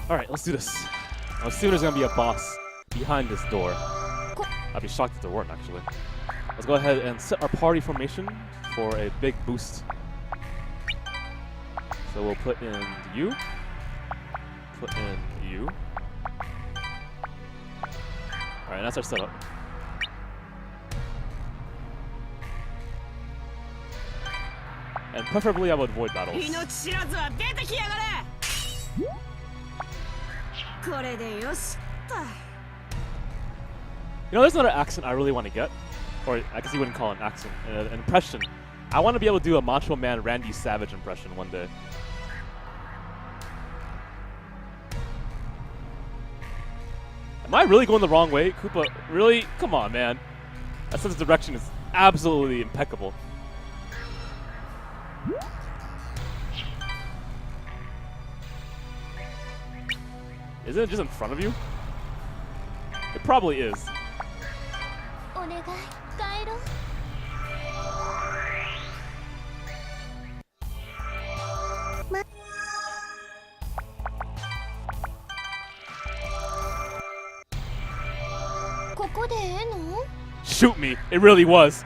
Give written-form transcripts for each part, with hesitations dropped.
Alright, let's do this. I assume there's gonna be a boss behind this door. I'd be shocked if there weren't, actually. Let's go ahead and set our party formation for a big boost. So we'll put in you. Put in you. Alright, that's our setup. And preferably I would avoid battles. You know, there's another accent I really want to get. Or I guess you wouldn't call it an accent, an impression. I want to be able to do a Macho Man Randy Savage impression one day. Am I really going the wrong way, Koopa? Really? Come on, man. That sense of direction is absolutely impeccable. Isn't it just in front of you? It probably is. Shoot me! It really was.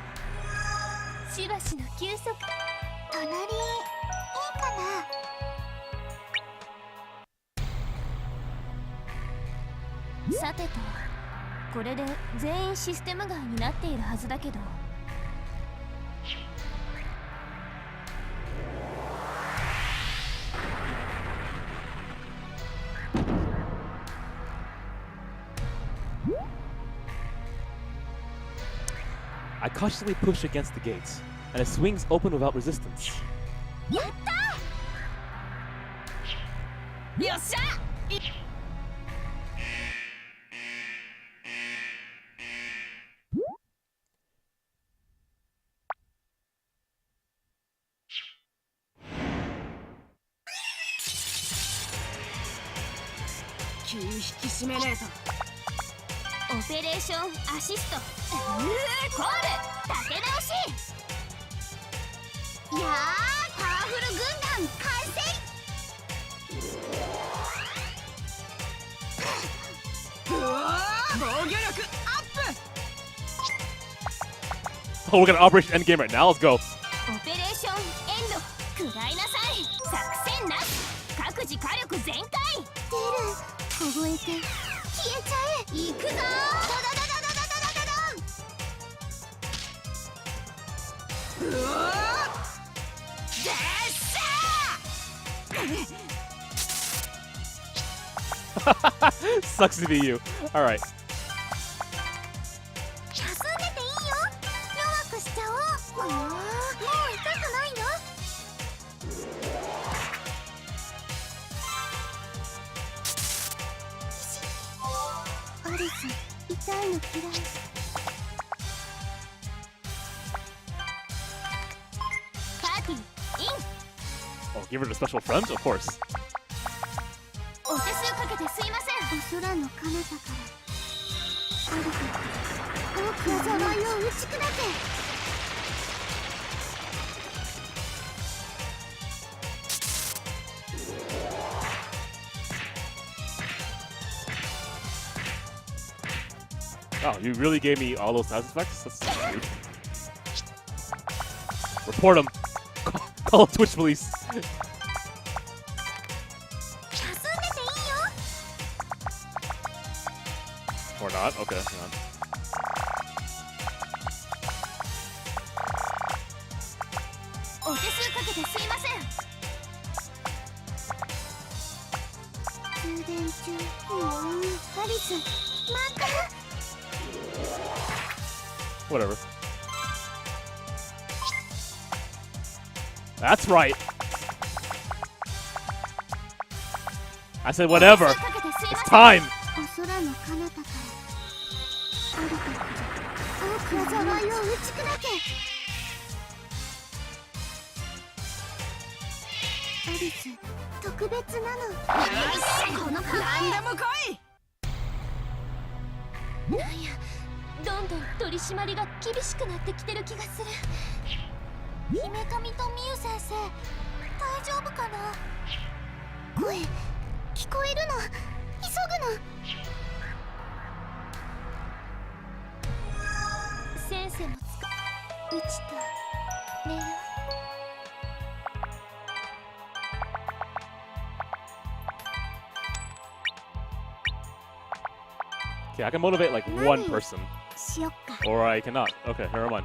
I cautiously push against the gates, and it swings open without resistance. Operation Assist. Call! 立て直し。やー、パワフル軍団完成。防御力アップ。 Oh, we're gonna Operation Endgame right now. Let's go. Operation End. 食らいなさい。作戦なし。各自火力全開。出る。凍えて消えちゃえ。行くぞー。Sucks to be you. All right. Oh, give her the special friends? Of course. Oh, you really gave me all those sound effects? That's so sweet. Report him. Call Twitch police. Or not? Okay, hang on. Whatever. That's right. I said whatever. It's time. 聞こえるの。急ぐの。先生もうちと寝よう。Okay, I can motivate like one person. しよっか。 Or I cannot. Okay, never mind.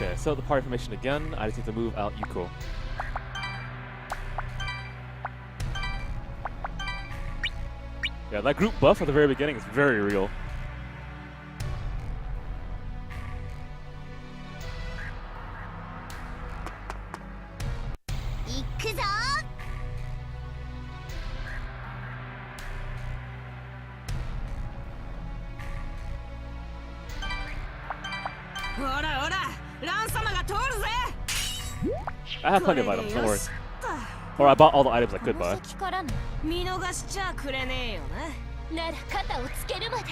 Okay, so the party formation again. I just need to move out Yuko. Yeah, that group buff at the very beginning is very real. 行くぞ。ほらほら、ラン様が通るぜ。 I have plenty of items, don't worry. Or I bought all the items I could この buy. 先からの。見逃しちゃくれねえよな。なら肩をつけるまで。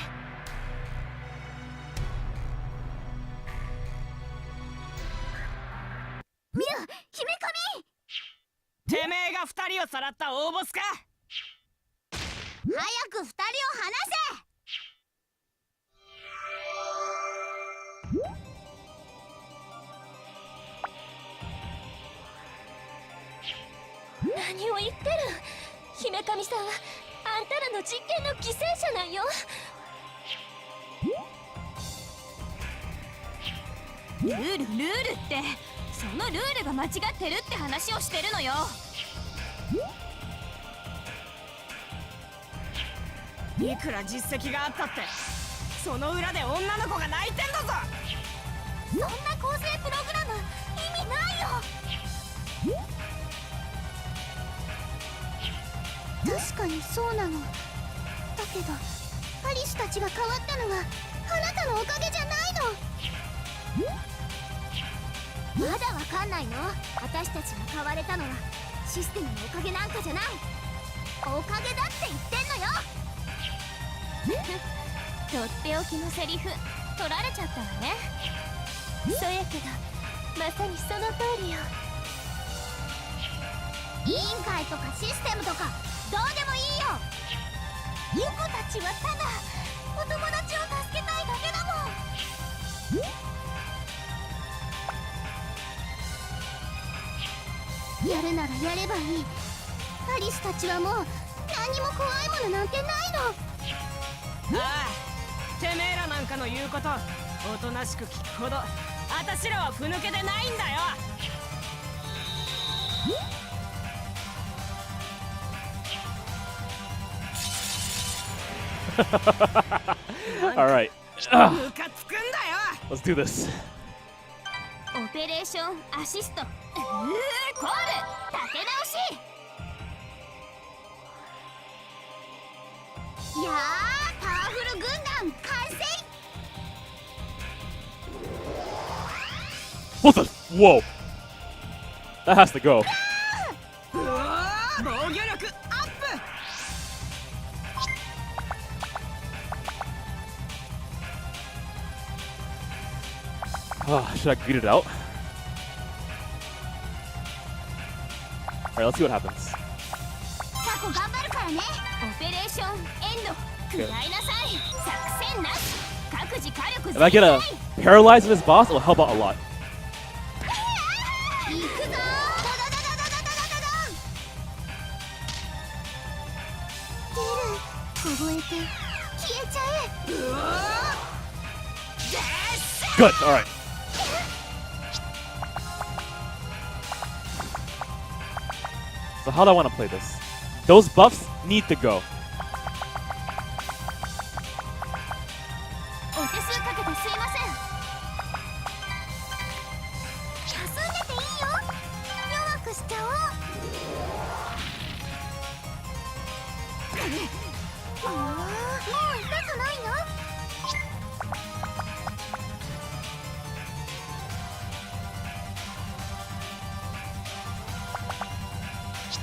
見ろ、姫神。てめえが二人をさらった大ボスか。早く二人を離せ。何を言ってる。姫神さんはあんたらの実験の犠牲者なんよ。ルールってそのルールが間違ってるって話をしてるのよ。いくら実績があったってその裏で女の子が泣いてんだぞ。そんな構成プログラム意味ないよ。確かにそうなの。だけどアリスたちが変わったのはあなたのおかげじゃないの。まだわかんないの。私たちが変われたのはシステムのおかげなんかじゃない。おかげだって言ってんのよ。とっておきのセリフ取られちゃったわね。そうやけどまさにその通りよ。委員会とかシステムとかどうでもいいよ。ユコたちはただお友達を助けたいだけだもん。やるならやればいい。アリスたちはもう何も怖いものなんてないの。ああ、てめえらなんかの言うことおとなしく聞くほど私らはふぬけでないんだよ。All right. ムカつくんだよ。 Let's do this. オペレーションアシスト。コール立て直し。いやー、パワフル軍団完成。 What the? Whoa. That has to go. うわー、防御力アップ。 Should I greet it out? Alright, let's see what happens. タコ頑張るからね。オペレーションエンド。食らいなさい。作戦なし。各自火力 If I get a paralyze this boss, it'll help out a lot. 行くぞー。ドドドドドドドドドン。出る。凍えて消えちゃえ。うわー、 Good. All right. So how do I want to play this? Those buffs need to go. お手数かけてすいません。休んでていいよ。弱くしちゃおう。もう痛くないの？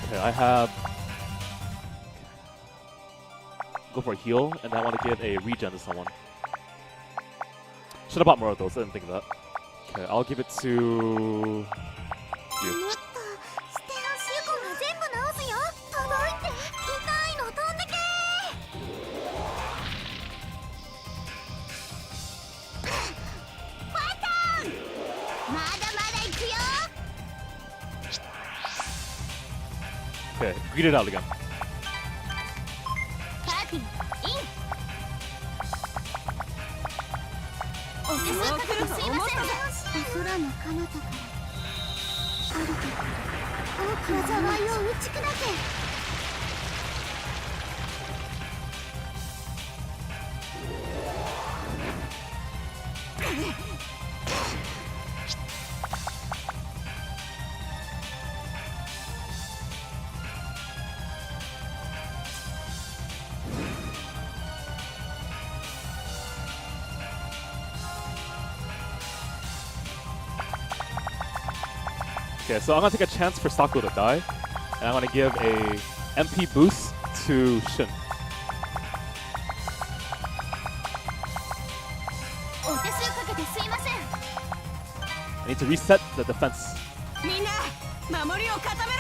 Okay, I have. Go for a heal, and I want to give a regen to someone. Should have bought more of those. I didn't think of that. Okay, I'll give it to you. もっと捨てのシュコが全部直すよ。届いて。痛いの飛んでけ。ファイターン。まだまだ行くよ。 Okay, greet it out again. パーティーイン。お手数かけてすいません。お空の彼方からある時大きな災いを打ち砕け。Okay, so I'm gonna take a chance for Sako to die, and I'm gonna give a MP boost to Shin. お手数かけてすいません。 I need to reset the defense. みんな守りを固めろ。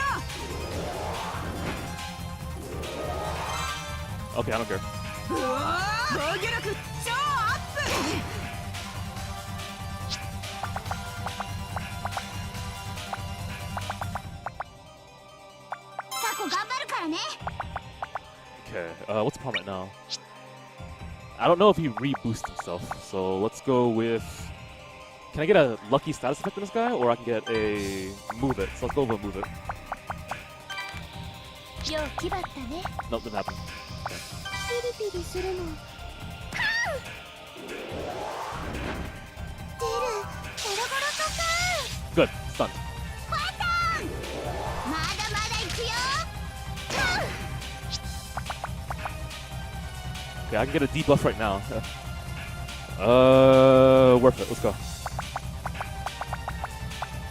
Okay, I don't care. うわー、防御力超アップ。サコ頑張るからね。 Okay, what's the problem right now? I don't know if he reboosts himself, so let's go with... Can I get a lucky status effect on this guy, or I can get a move it? So let's go with a move it. よう気張ったね。 Nope, didn't happen. ピリピリするの。出る。ゴロゴロとか。 Good, stunned. ファイターン。まだまだ行くよ。 Okay, I can get a debuff right now. Worth it. Let's go.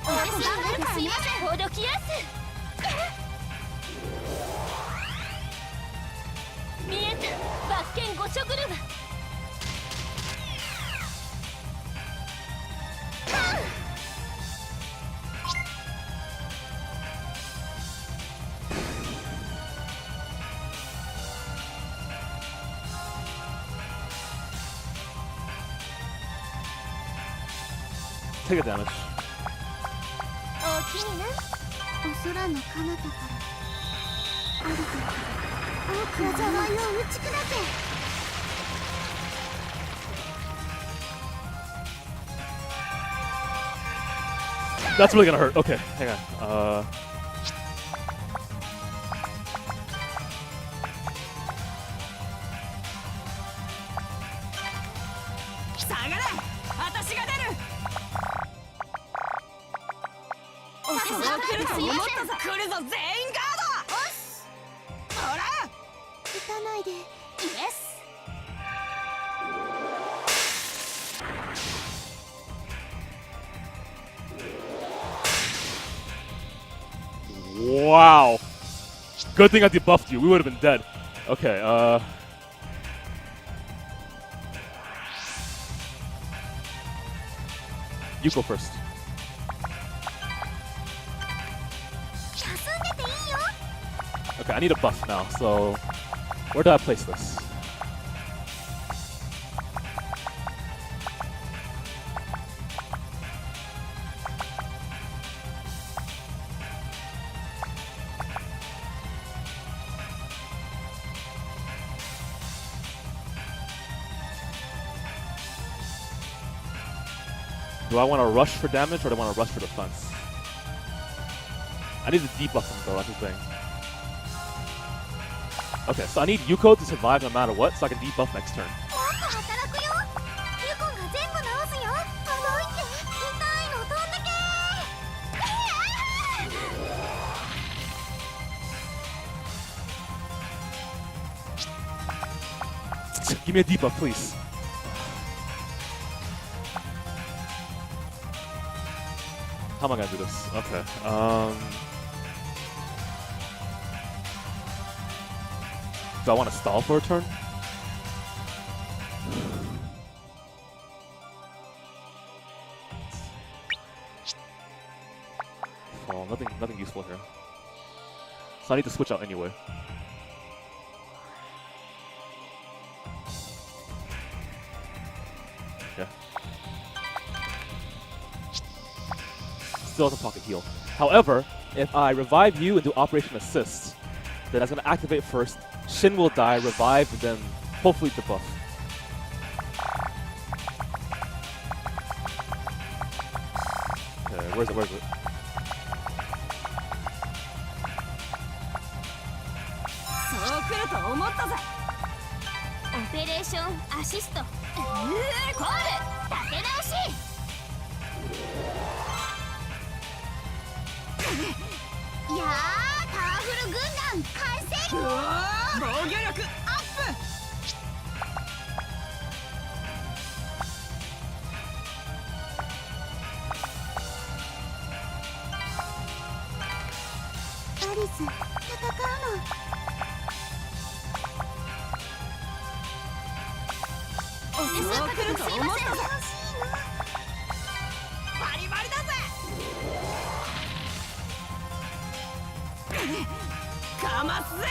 お手数頑張るからね。ほどきやす。見えた。罰剣御所車。 Take a damage. お気にな。お空の彼方からある時大きな災いを打ち砕け。 That's really gonna hurt. Okay, hang on. 下がれ。私が出る。お手数頑張るからね。来るぞ、全員ガード。おっす。ほら。撃たないで。イエス。 Wow. Good thing I debuffed you. We would have been dead. Okay, You go first. 休んでていいよ。 Okay, I need a buff now, so... Where do I place this? Do I want to rush for damage or do I want to rush for defense? I need to debuff him though, that's the thing. Okay, so I need Yuko to survive no matter what, so I can debuff next turn. もっと働くよ。ユコが全部直すよ。届いて。痛いの飛んでけ。 Give me a debuff, please. How am I gonna do this? Okay. Do I want to stall for a turn? So I need to switch out anyway. Okay. Still has a pocket heal. However, if I revive you and do Operation Assist, then that's going to activate first. Shin will die, revive, and then hopefully debuff. Okay, where is it? Where is it? そう来ると思ったぜ。オペレーションアシスト。コール立て直し。いやー、パワフル軍団完成。うわー、防御力アップ。アリス、戦うの。そう来ると思ったぜ。バリバリだぜ。かますぜ。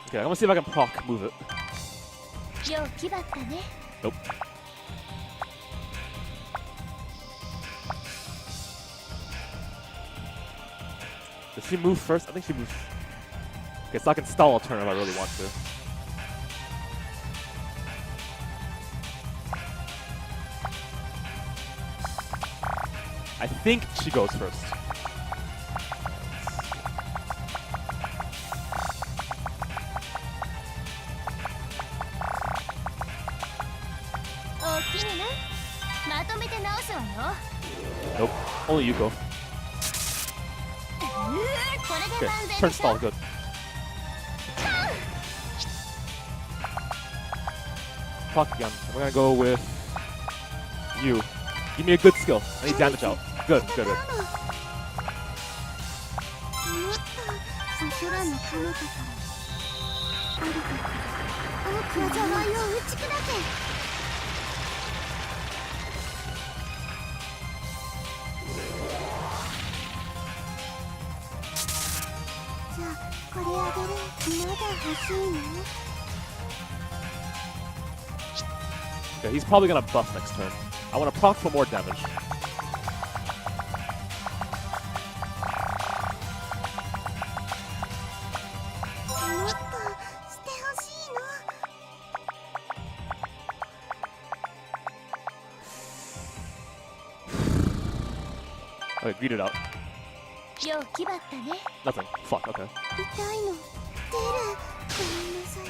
Okay, I'm gonna see if I can proc move it. よう気張ったね。 Nope. Does she move first? I think she moves. Okay, so I can stall a turn if I really want to. I think she goes first. おおきにな。まとめて直すわよ。 Nope. Only you go. これ Okay, で万全 turn でしょ。 stall, good. Proc again. We're gonna go with you. Give me a good skill. I need damage out. Good, good, good. もっと空の彼方からあるか多くの邪魔を打ち砕け。じゃあこれあげる。まだ欲しいの？ Okay, he's probably gonna buff next turn. I want to proc for more damage. もっとしてほしいの。 Okay, greet it out. よう気張ったね。 Nothing. Fuck, okay. 痛いの。出る。ごめんなさい。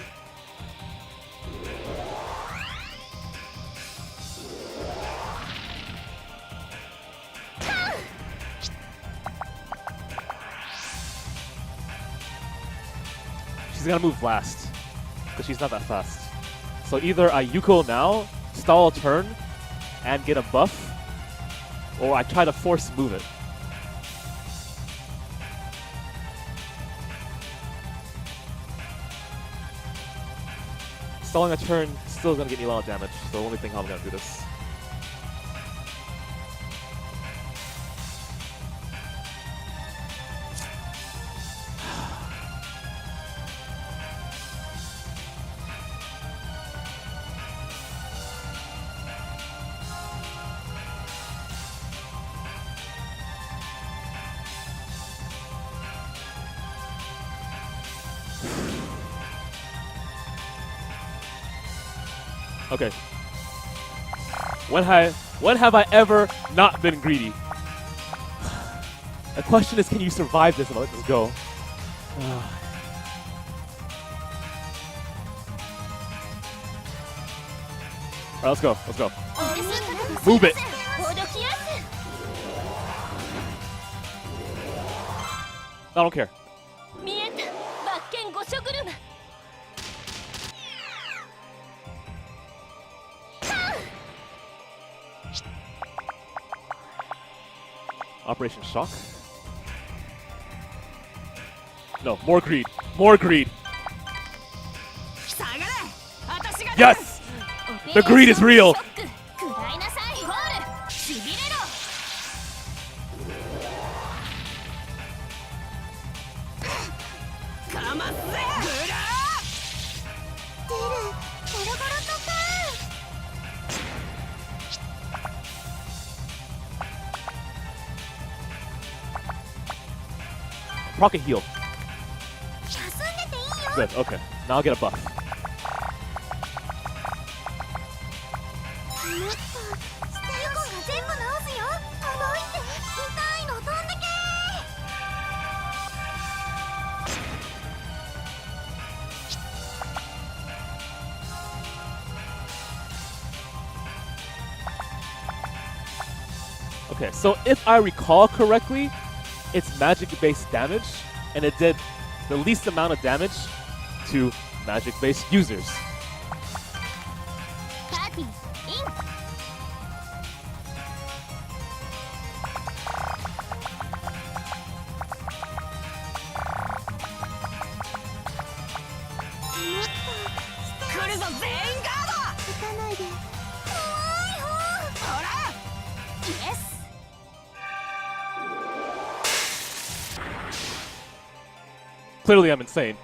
She's gonna move last, because she's not that fast. So either I Yuko now, stall a turn, and get a buff, or I try to force move it. Stalling a turn still gonna get me a lot of damage, so the only thing how I'm gonna do this. Okay. When have I ever not been greedy? The question is, can you survive this and let this go? Alright, let's go. Let's go. Move it. I don't care. 見えた。バッケン御所車。Operation Shock. No, more greed. More greed. 下がれ私が Yes! The greed is real. ショック食らいなさいホールしびれろかますぜグラ出るゴロゴロとか Rocket heal. 休んでていいよ Good, okay. Now I'll get a buff. もっとステーコンが全部直すよ届いて痛いの飛んでけ Okay, so if I recall correctly, it's magic-based damage, and it did the least amount of damage to magic-based users. パーティーイン 来るぞ全員ガード行かないで怖いほらイエス Clearly, I'm insane.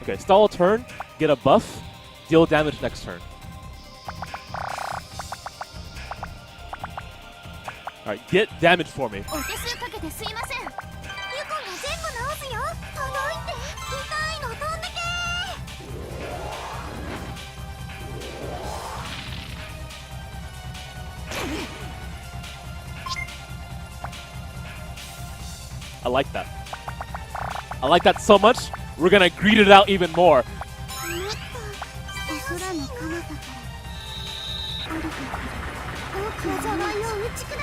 Okay, stall a turn, get a buff, deal damage next turn. Alright, get damage for me. お手数かけてすいませんユコンが全部直すよ届いて痛いの飛んでけ I like that. I like that so much, we're gonna greed it out even more. もっとお空の彼方から降りてくる大きな災いを打ち砕け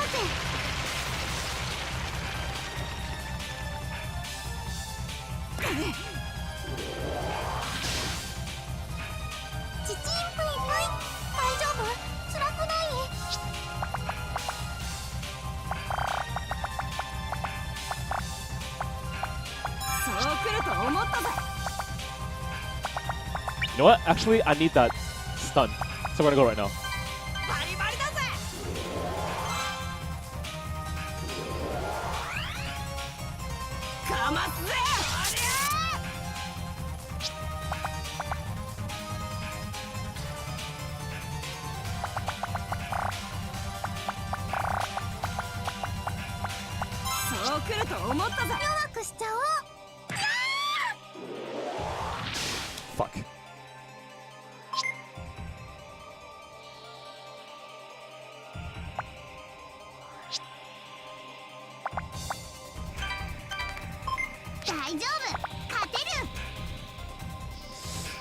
チチンプいっぱい大丈夫辛くない そう来ると思ったぜ You know what? Actually, I need that stun. So we're gonna go right now. バリバリだぜかますぜありゃそう来ると思ったぜ弱くしちゃおう Fuck.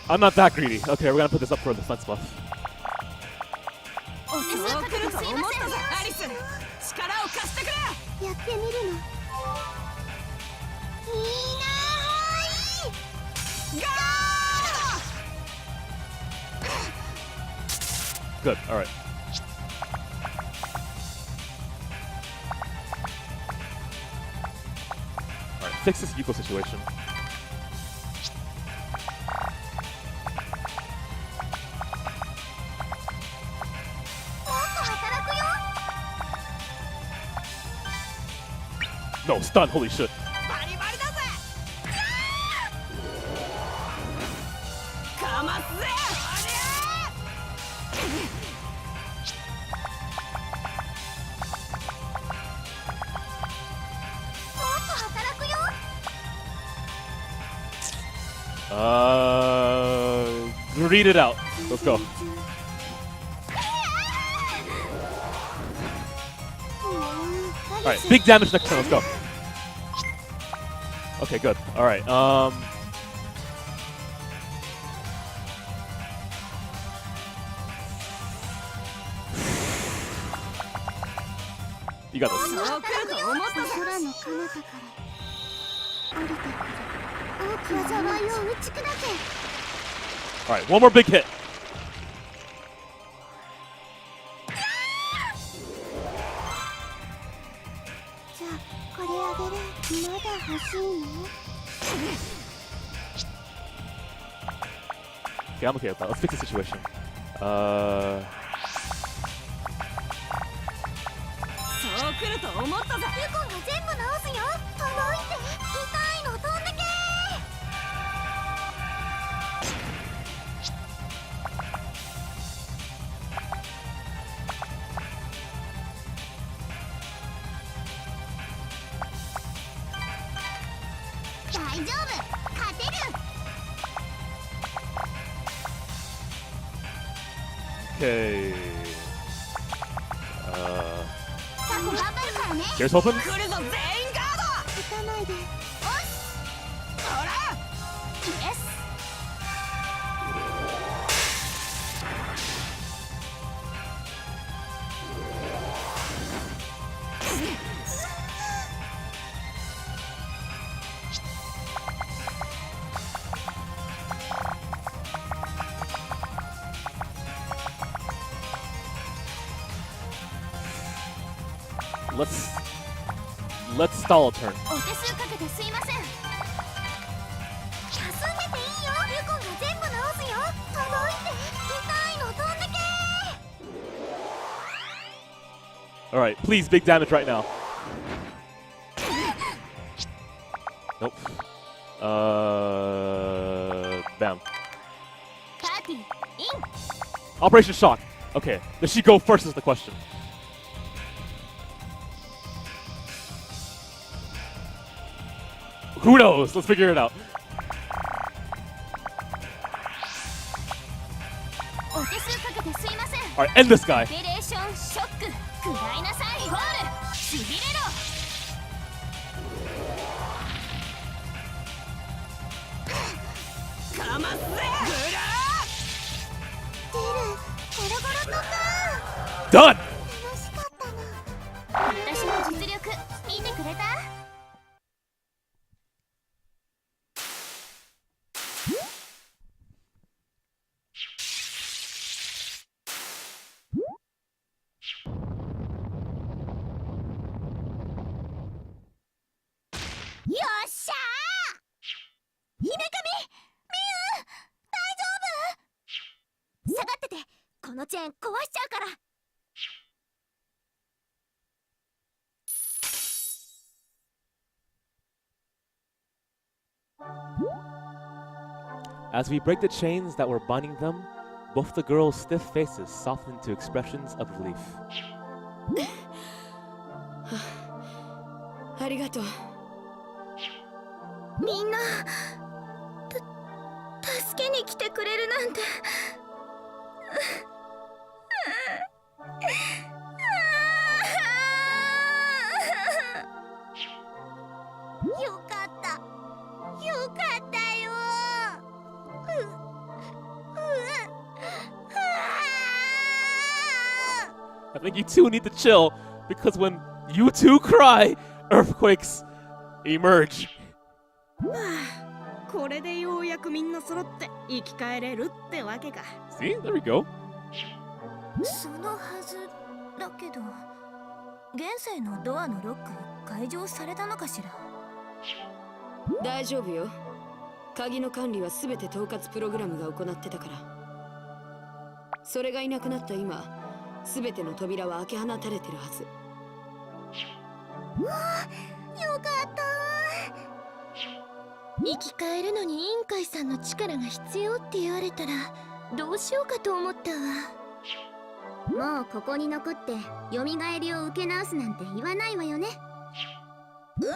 I'm not that greedy. Okay, we're gonna put this up for the defense buff. お手数そうかけ来るとてすいません思ったぜアリス力を貸してくれやってみるのいいなーい ガ Good, alright. Alright, fix this Yuko situation. No, stun, holy shit. バリバリだぜかますぜRead it out. Let's go. Alright, big damage next turn, let's go. Okay, good. Alright, You got this. そう来ると思ったぜ空の彼方から降りてくる大災いを打ち砕け。 Alright, one more big hit. じゃあこれあげる。まだ欲しいの？ Okay, I'm okay with that. Let's fix the situation. そう来ると思ったぜ。ユコンが全部直すよ。届いて。痛いの飛んでけ。大丈夫、勝てる。 Okay. さあ頑張るからね。 Here's hoping. 来るぞ全員ガード。打たないで。おし。ほら。イエス。 Let's stall a turn. お手数かけてすいません。休んでていいよ。ユコンが全部直すよ。届いて。痛いの飛んでけ。 Alright, please, big damage right now. Nope. Bam. パーティーイン。 Operation Shock. Okay, does she go first is the question. Who knows? Let's figure it out. お手数かけてすいません。 Alright, end this guy. オペレーションショック。食らいなさい。フォール。しびれろ。 かますぜ。ブラ出る。ゴロゴロとか。 Done! 楽しかったな。私の実力見てくれた？ よっしゃー。姫神ミュウ、大丈夫？下がってて。このチェーン壊しちゃうから。 As we break the chains that were binding them, both the girls' stiff faces soften into expressions of relief. ありがとう。みんな助けに来てくれるなんて。よかったよかったよ。 I think you two need to chill, because when you two cry, earthquakes emerge. これでようやくみんな揃って生き返れるってわけか。 See? There we go. そのはずだけど、現世のドアのロック解錠されたのかしら。大丈夫よ。鍵の管理は全て統括プログラムが行ってたから。それがいなくなった今、全ての扉は開け放たれてるはず。わあ、よかった。生き返るのに委員会さんの力が必要って言われたらどうしようかと思ったわ。もうここに残って蘇りを受け直すなんて言わないわよね。言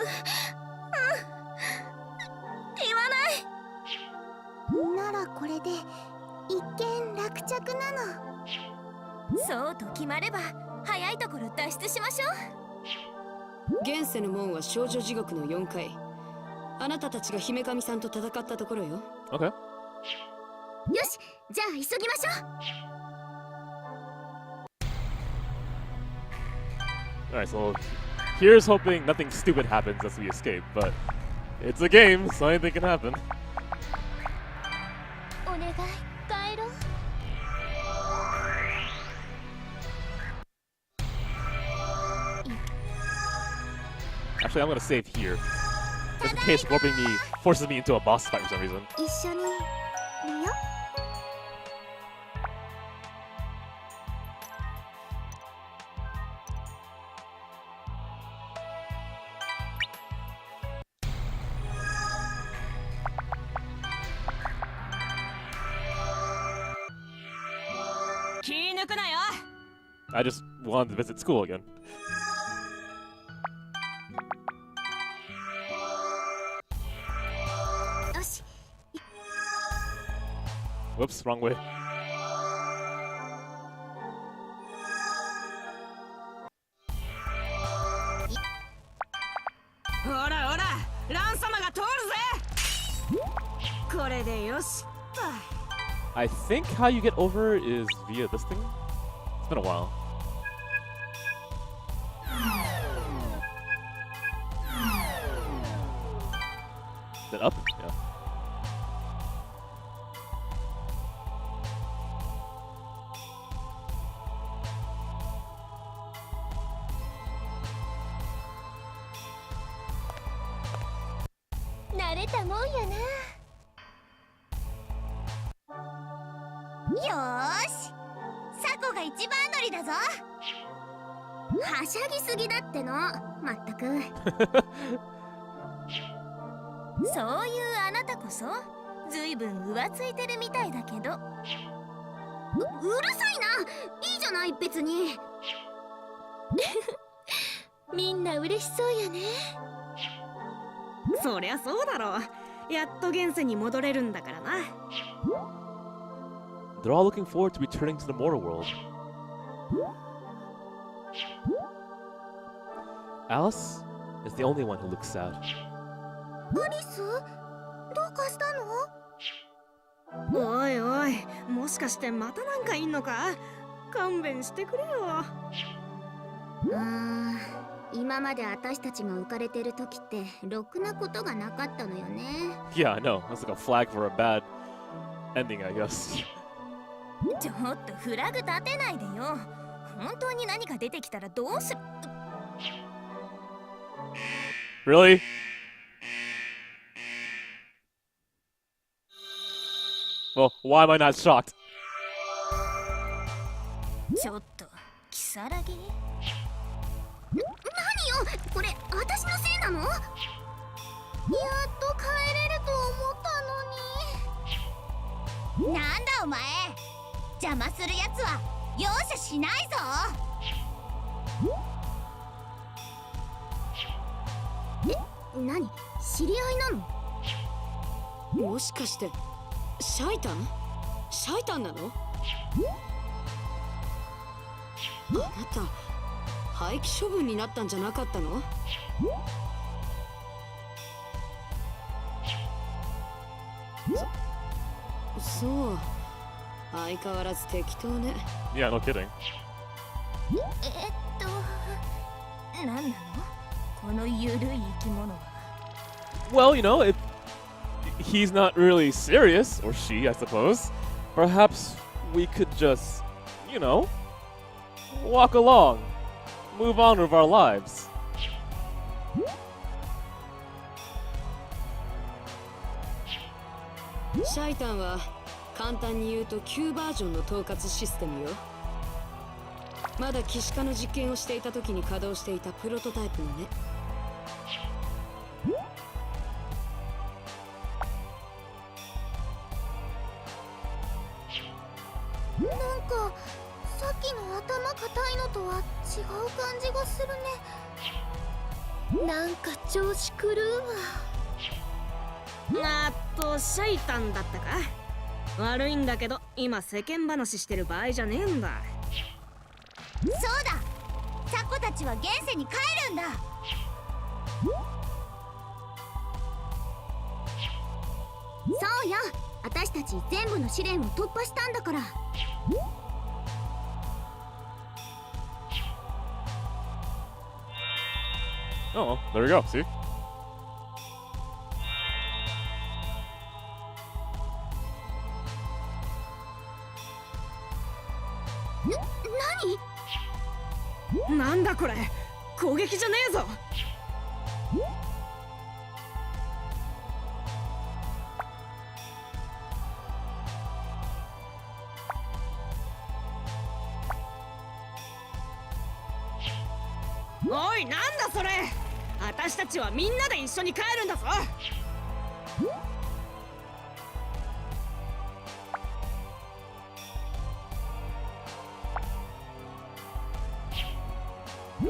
わない。ならこれで一見落着なの。そうと決まれば早いところ脱出しましょう。現世の門は少女地獄の4階。あなたたちが姫神さんと戦ったところよ。 Okay. よし、じゃあ急ぎましょう。 Alright, so here's hoping nothing stupid happens as we escape, but It's a game, so anything can happen. お願い帰ろう。 Actually, I'm gonna save here. Just in case warping me forces me into a boss fight for some reason. 一緒に寝よ。気抜くなよ。 I just wanted to visit school again. Whoops, wrong way. ほらほら、ラン様が通るぜ。これでよし。 I think how you get over is via this thing. It's been a while. Is it up? Yeah.慣れたもんやな。よーし、サコが一番乗りだぞ。はしゃぎすぎだっての、まったく。そういうあなたこそずいぶん浮ついてるみたいだけど。うるさいな。いいじゃない別に。みんな嬉しそうやね。そりゃそうだろう。やっと現世に戻れるんだからな。 They're all looking forward to returning to the mortal world. Alice is the only one who looks sad. アリス、どうかしたの？おいおい、もしかしてまたなんかいんのか？勘弁してくれよ。今まで私たちが浮かれてる時ってろくなことがなかったのよね。Yeah, I know. That's like a flag for a bad ending, I guess. ちょっとフラグ立てないでよ。本当に何か出てきたらどうする？ Really? Well, why am I not shocked? ちょっと、キサラギ？何よ、これ私のせいなの？やっと帰れると思ったのに。なんだお前、邪魔するやつは容赦しないぞ。何、知り合いなの？もしかしてシャイタン？シャイタンなの？あなた廃棄処分になったんじゃなかったの？そう、相変わらず適当ね。Yeah, no kidding. 何なの？このゆるい生き物は。 Well, you know, if he's not really serious, or she, I suppose, perhaps we could just, you know, walk along, move on with our lives. シャイタンは簡単に言うと旧バージョンの統括システムよ。まだ騎士化の実験をしていた時に稼働していたプロトタイプのね。なんかさっきの頭固いのとは違う感じがするね。なんか調子狂うわ。シャイタンだったか？悪いんだけど今世間話してる場合じゃねえんだ。そうだ、サコたちは現世に帰るんだ。そうよ、私たち全部の試練を突破したんだから。Oh, well, there we go. See? 何？なんだこれ、攻撃じゃねえぞ。おい、なんだそれ。私たちはみんなで一緒に帰るんだぞ。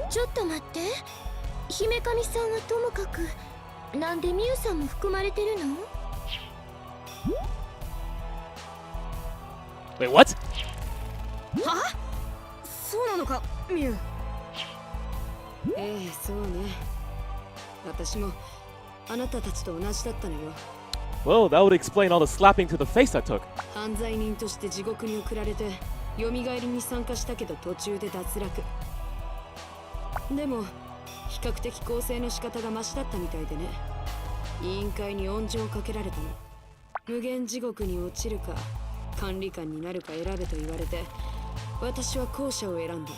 ちょっと待って。姫神さんはともかく、なんでミュウさんも含まれてるの？ Wait, what? は？そうなのか、ミュウ。そうね。私もあなたたちと同じだったのよ。Well, that would explain all the slapping to the face I took. 犯罪人として地獄に送られて、蘇りに参加したけど途中で脱落。でも比較的構成の仕方がマシだったみたいでね。委員会に温情をかけられたの。無限地獄に落ちるか管理官になるか選べと言われて、私は後者を選んだ。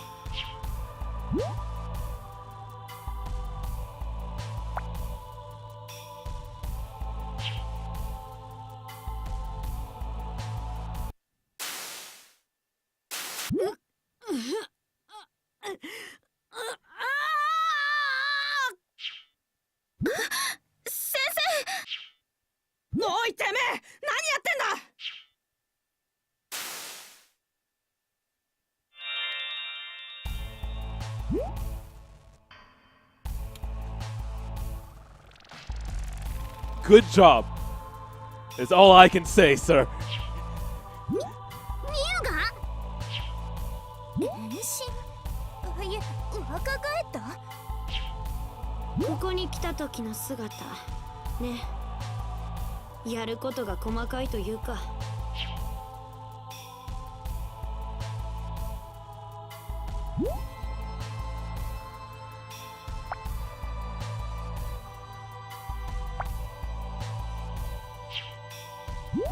先生！おいてめえ、何やってんだ。Good job. Is all I can say, sir. ミュウが？変身？いえ、若返った？ここに来た時の姿ね。やることが細かいというか。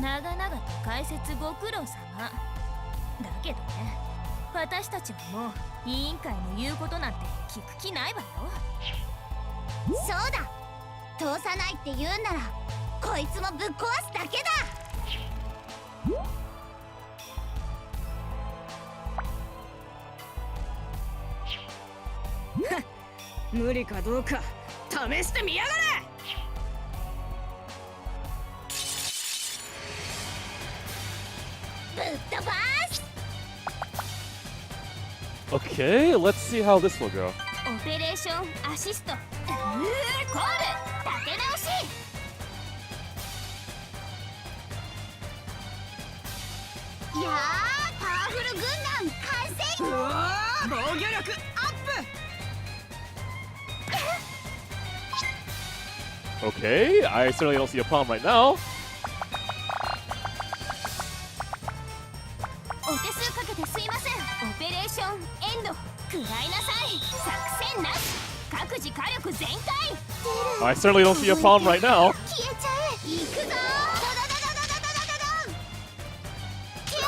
長々と解説ご苦労様。だけどね、私たちはもう委員会の言うことなんて聞く気ないわよ。そうだ、通さないって言うんならこいつもぶっ壊すだけだ。無理かどうか試してみやがれ。ぶっ飛ばす。 Okay, let's see how this will go. オペレーションアシスト。コール立て直し。いやー、パワフル軍団完成。うわー、防御力アップ。Okay, I certainly don't see a problem right now. お手数かけてすいません。オペレーションエンド。食らいなさい。作戦なし。各自火力全開。 I certainly don't see a problem right now. 消えちゃえ。行くぞー。ドドドドドドドドドン。キャ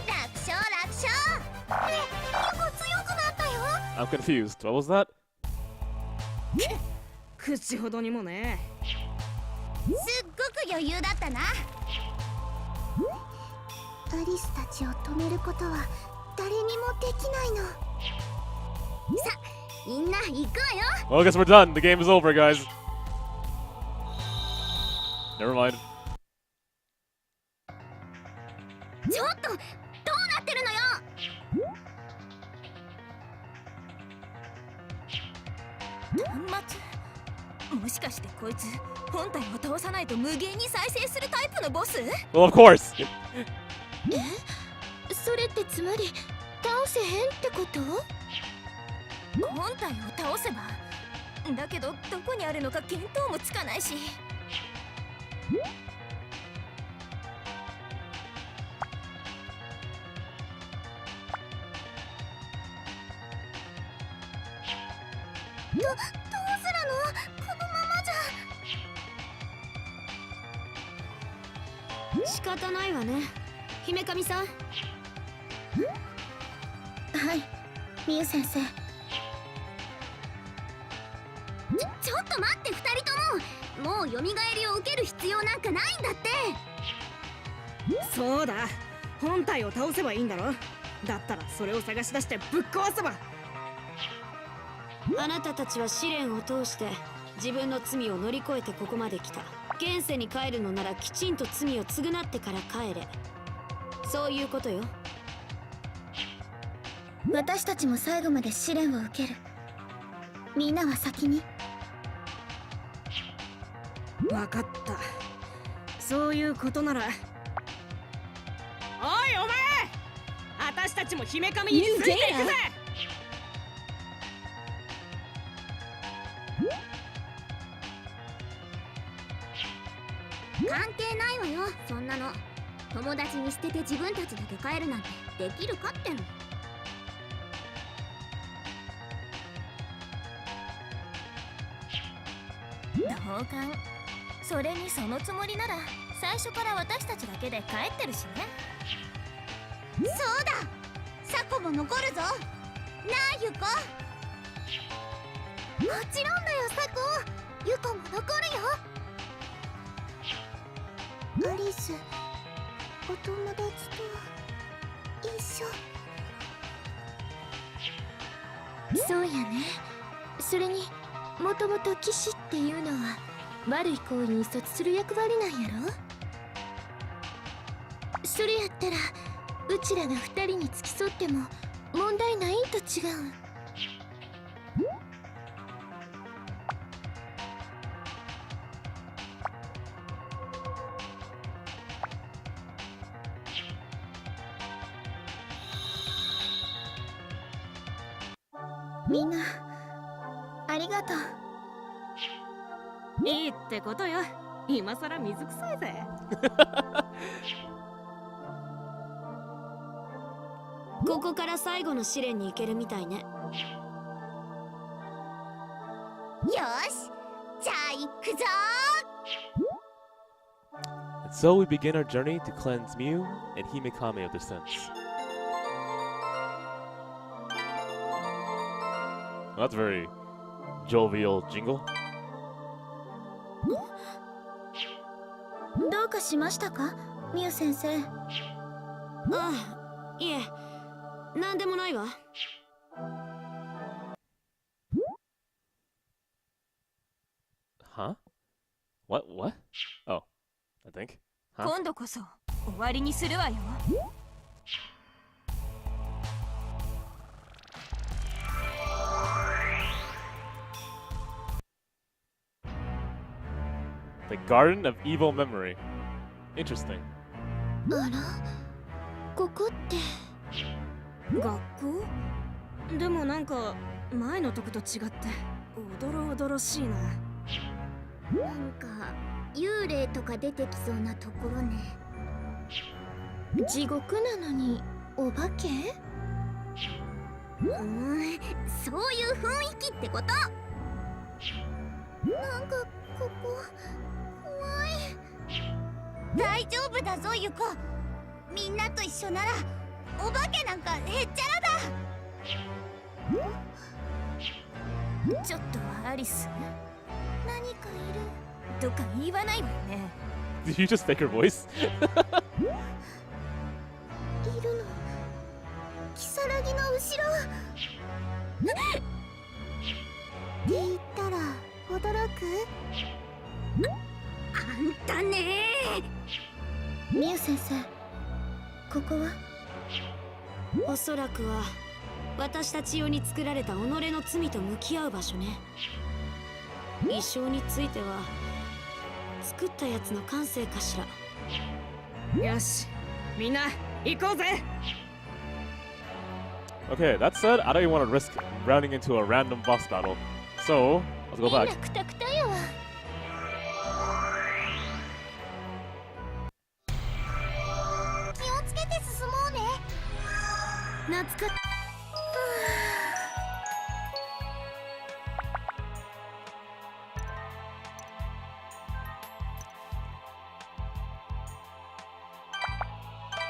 ー。楽勝楽勝。結構強くなったよ。 I'm confused. What was that? 口ほどにもね。すっごく余裕だったな。アリスたちを止めることは誰にもできないの。さ、みんな行くわよ。 Well, I guess we're done. The game is over, guys. Never mind. ちょっとどうなってるのよ。端末、もしかしてこいつ本体を倒さないと無限に再生するタイプのボス？ Well, of course. それってつまり倒せへんってこと？本体を倒せば。だけどどこにあるのか見当もつかないし。どうするの？このままじゃ。仕方ないわね、姫神さん。はい、ミユ先生。ちょっと待って、二人とも。もう蘇りを受ける必要なんかないんだって。そうだ、本体を倒せばいいんだろ。だったらそれを探し出してぶっ壊せば。あなたたちは試練を通して自分の罪を乗り越えてここまで来た。現世に帰るのならきちんと罪を償ってから帰れ。そういうことよ。私たちも最後まで試練を受ける。みんなは先に。分かった。そういうことなら。おいお前、私たちも姫神についていくぜ。関係ないわよ、そんなの。友達に捨てて自分たちだけ帰るなんてできるかっての。同感。それにそのつもりなら最初から私たちだけで帰ってるしね。そうだ、サコも残るぞ。なあユコ。もちろんだよサコ。ユコも残るよ。アリス、お友達と一緒。そうやね。それにもともと騎士っていうのは悪い行為に措置する役割なんやろ。それやったらうちらが二人に付き添っても問題ないんと違う。みんなありがとう。いいってことよ。今さら水臭いぜ。ここから最後の試練に行けるみたいね。よし、じゃあ行くぞ。 And so we begin our journey to cleanse Mew and Himekame of their sins. Well, that's a very jovial jingle. どうかしましたか、ミユ先生。ああ、いえ、なんでもないわ。Huh? What? Oh, I think. Huh? 今度こそ終わりにするわよ。The Garden of Evil Memory. Interesting. あら、ここって学校？でもなんか前のとこと違っておどろおどろしいな。なんか幽霊とか出てきそうなところね。地獄なのにお化け？そういう雰囲気ってこと。なんかここ怖い。大丈夫だぞユコ。みんなと一緒ならお化けなんかへっちゃらだ。ちょっとアリス、何かいるとか言わないわよね。Did you just fake her voice? いるの。キサラギの後ろって言ったら驚く？あんたねー。ミユ先生、ここは？おそらくは私たち用に作られた己の罪と向き合う場所ね。衣装については作ったやつの感性かしら。よし、みんな行こうぜ。Okay, that said, I don't even want to risk rounding into a random boss battle. So, let's go みんな back. クタクタやわ。気をつけて進もうね。懐か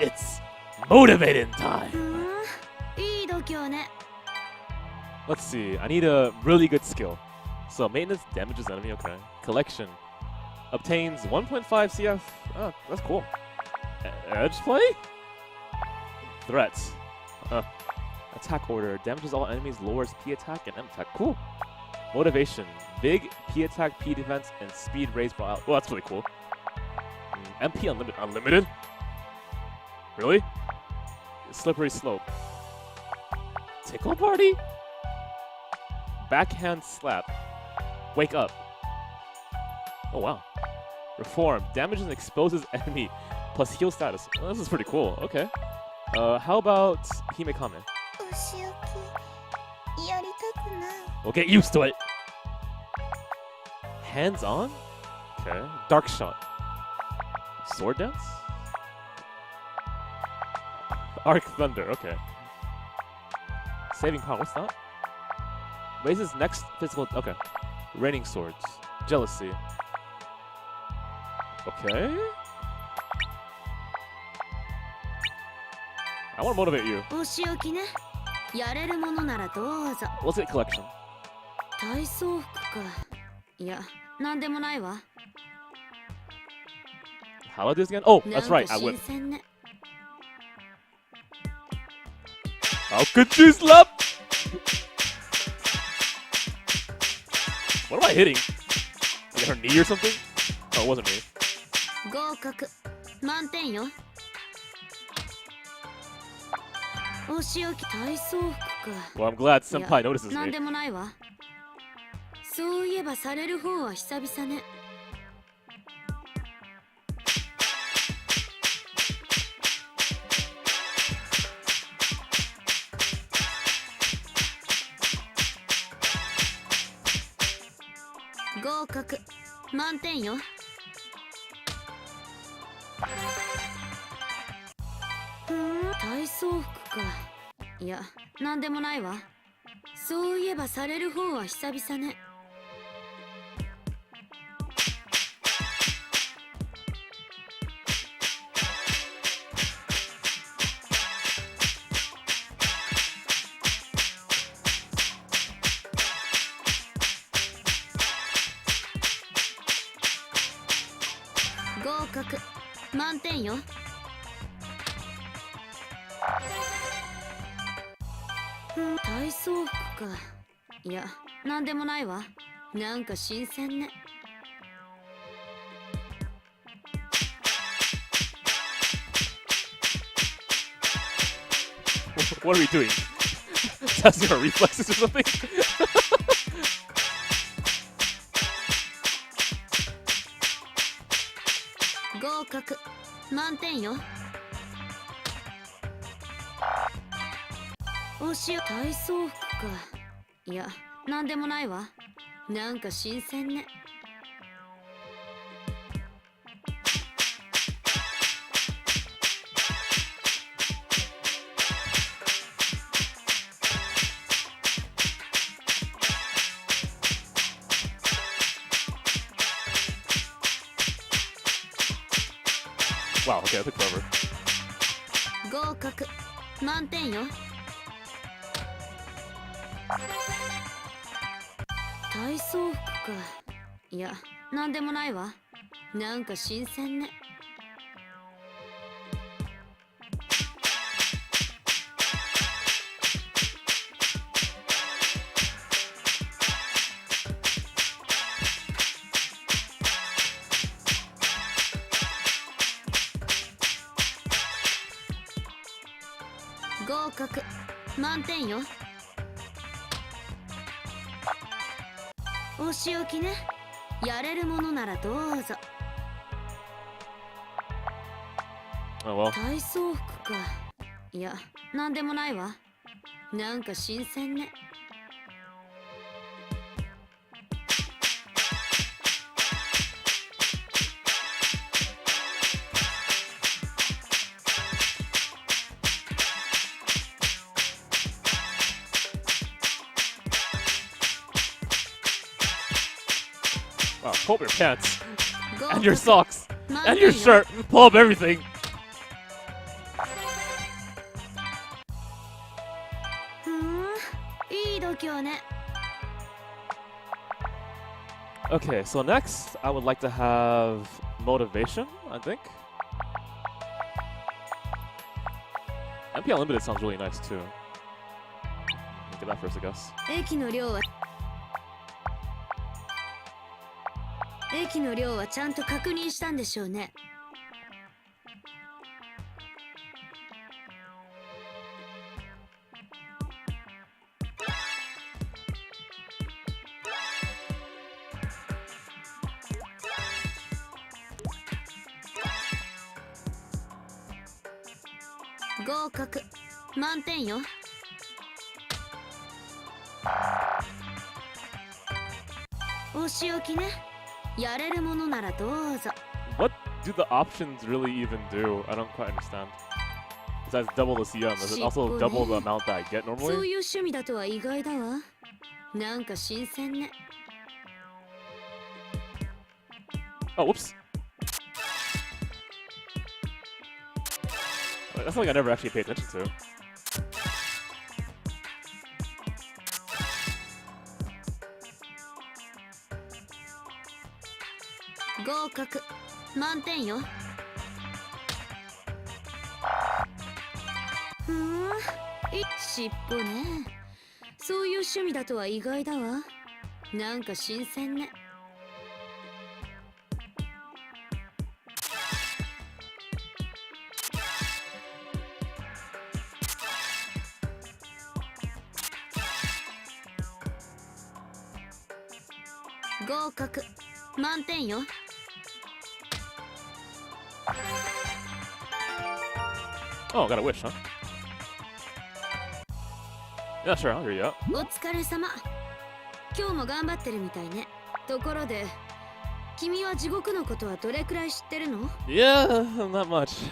It's motivating time! Let's see. I need a really good skill. So maintenance damages enemy. Okay. Collection obtains 1.5 CF. Oh, that's cool. Edge play. Threats. Attack order damages all enemies, lowers P attack and M attack. Cool. Motivation. Big P attack, P defense, and speed raise per out. Oh, that's really cool. MP unlimited. Unlimited? Really? Slippery slope. Tickle party? Backhand slap. Wake up. Oh wow. Reform. Damages and exposes enemy plus heal status. Oh, this is pretty cool. Okay. How about Himekame? お仕置きやりたくない。 We'll get used to it. Hands on? Okay. Dark shot. Sword dance? Arc thunder, okay. Saving power, what's that? Raises next physical, okay. Raining swords. Jealousy. Okay. I want to motivate you. お仕置きね。やれるものならどうぞ。 Let's get collection. 体操服か。いや、なんでもないわ。 How do I do this again? Oh, な that's んか right, I 新 whip. 鮮ね。 How could you slap? What am I hitting? Like her knee or something? Oh, it wasn't me. 合格。満点よ。お仕置き体操服か。 Well, I'm glad いや Senpai notices なん me. でもないわ。そういえばされる方は久々ね。合格。満点よ。体操服か。いや、なんでもないわ。そういえばされる方は久々ね。合格。満点よ。体操服か。いや、なんでもないわ。なんか新鮮ね。What are we doing? Testing our reflexes or something? 合格。満点よ。おしよ体操服か。いや、なんでもないわ。なんか新鮮ね。Wow, okay, that took forever. 合格。満点よ。体操服か。いや、なんでもないわ。なんか新鮮ね。合格。満点よ。お仕置きね。やれるものならどうぞ。 Oh well. 体操服か。いや、なんでもないわ。なんか新鮮ね。Wow, pull up your pants. 合 And your 格。 socks. 満 And 点 your よ。 shirt. Pull up everything. ふーん、いい度胸ね。Okay, so next I would like to have motivation, I think. MP Unlimited sounds really nice too. Look at that first, I guess. 駅の量はちゃんと確認したんでしょうね。合格。満点よ。お仕置きね。やれるものならどうぞ。What do the options really even do? I don't quite understand. Besides double the CM, is it also double the amount that I get そう normally? いう趣味だとは意外だわ。なんか新鮮ね。Oh, whoops. That's something I never actually paid attention to. 合格。満点よ。尻尾ね。そういう趣味だとは意外だわ。なんか新鮮ね。合格。満点よ。Oh, got a wish, huh? Yeah, sure, I'll hear you out. お疲れ様。今日も頑張ってるみたいね。ところで、君は地獄のことはどれくらい知ってるの？ Yeah, not much.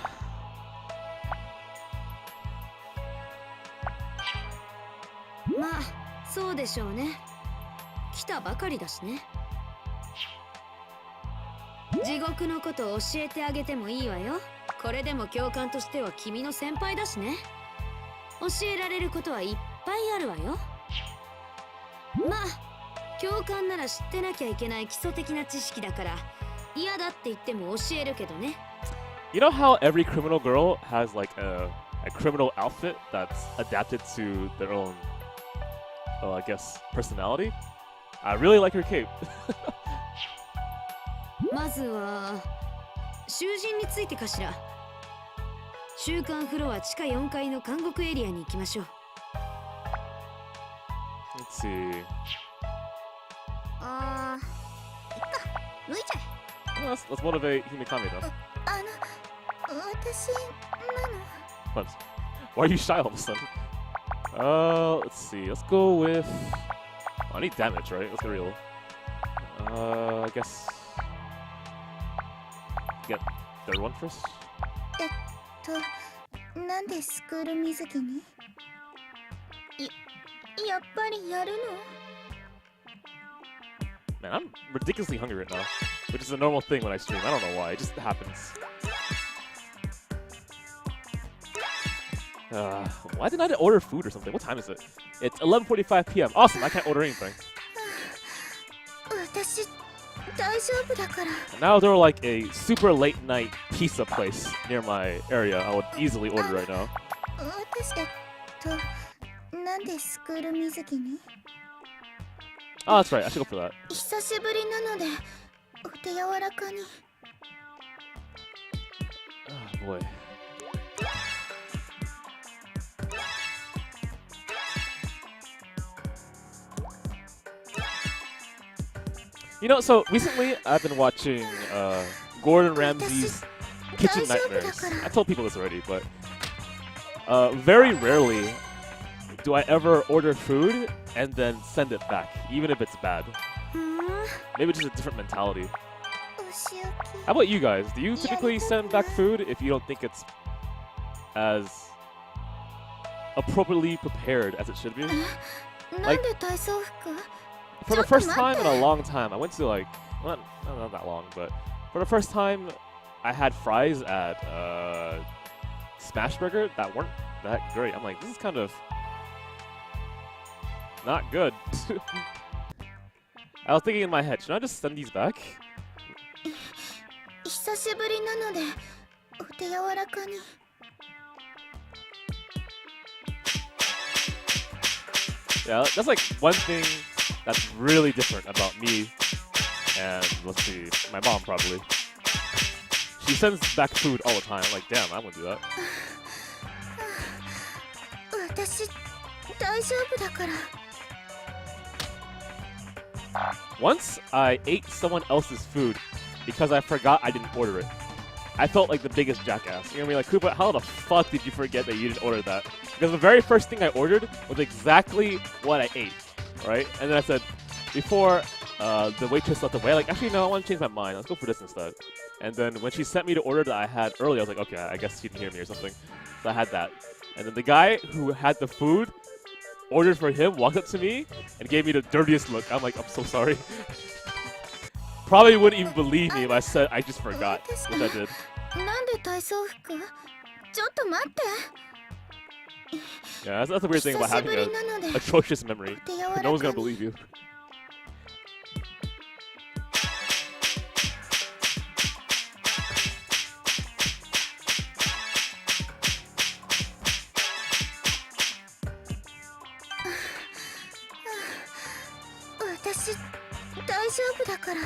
まあ、そうでしょうね。来たばかりだしね。地獄のことを教えてあげてもいいわよ。これでも教官としては君の先輩だしね。教えられることはいっぱいあるわよ。まあ、教官なら知ってなきゃいけない基礎的な知識だから嫌だって言っても教えるけどね。You know how every criminal girl has like a criminal outfit that's adapted to their own, I guess, personality? I really like her cape. まずは囚人についてかしら。週刊フロア地下4階の監獄エリアに行きましょう。Let's see. あー、いっか、脱いじゃえ。 Let's motivate Himekami though. 私なの。 What? Why are you shy all of a sudden? Let's see. Let's go with. I need damage, right? Let's get real. I guess. Get third one first. なんでスクール水着に？やっぱりやるの？ Man, I'm ridiculously hungry right now, which is a normal thing when I stream. I don't know why. It just happens. Why didn't I order food or something? What time is it? It's 11:45 p.m. Awesome. I can't order anything. 私大丈夫だから。 Now there were like a super late night pizza place near my area. I would easily order right now. なんでスクール水着に？ Oh, that's right. I should go for that. 久しぶりなのでお手柔らかに。 Oh boy. You know, so recently I've been watching Gordon Ramsay's Kitchen Nightmares. I told people this already, but very rarely do I ever order food and then send it back, even if it's bad. Maybe just a different mentality. How about you guys? Do you typically send back food if you don't think it's as appropriately prepared as it should be? なんで体操服？ For the first time in a long time, I went to like, well, not that long, but for the first time, I had fries at Smashburger that weren't that great. I'm like, this is kind of not good. I was thinking in my head, should I just send these back? 久しぶりなのでお手柔らかに。 Yeah, that's like one thing that's really different about me and, let's see, my mom probably. She sends back food all the time. I'm like, damn, I wouldn't do that. 私大丈夫だから。 Once I ate someone else's food because I forgot I didn't order it. I felt like the biggest jackass. You know what I mean? Like, Koopa, how the fuck did you forget that you didn't order that? Because the very first thing I ordered was exactly what I ate, right? And then I said, before the waitress left away, like, actually, no, I want to change my mind. Let's go for this instead. And then when she sent me the order that I had earlier, I was like, okay, I guess she didn't hear me or something. So I had that. And then the guy who had the food ordered for him walked up to me and gave me the dirtiest look. I'm like, I'm so sorry. Probably wouldn't even believe me if I said I just forgot, which I did. なんで体操服？ちょっと待って。 Yeah, that's the weird thing about having an atrocious memory. No one's gonna believe you. I 私大丈夫だから。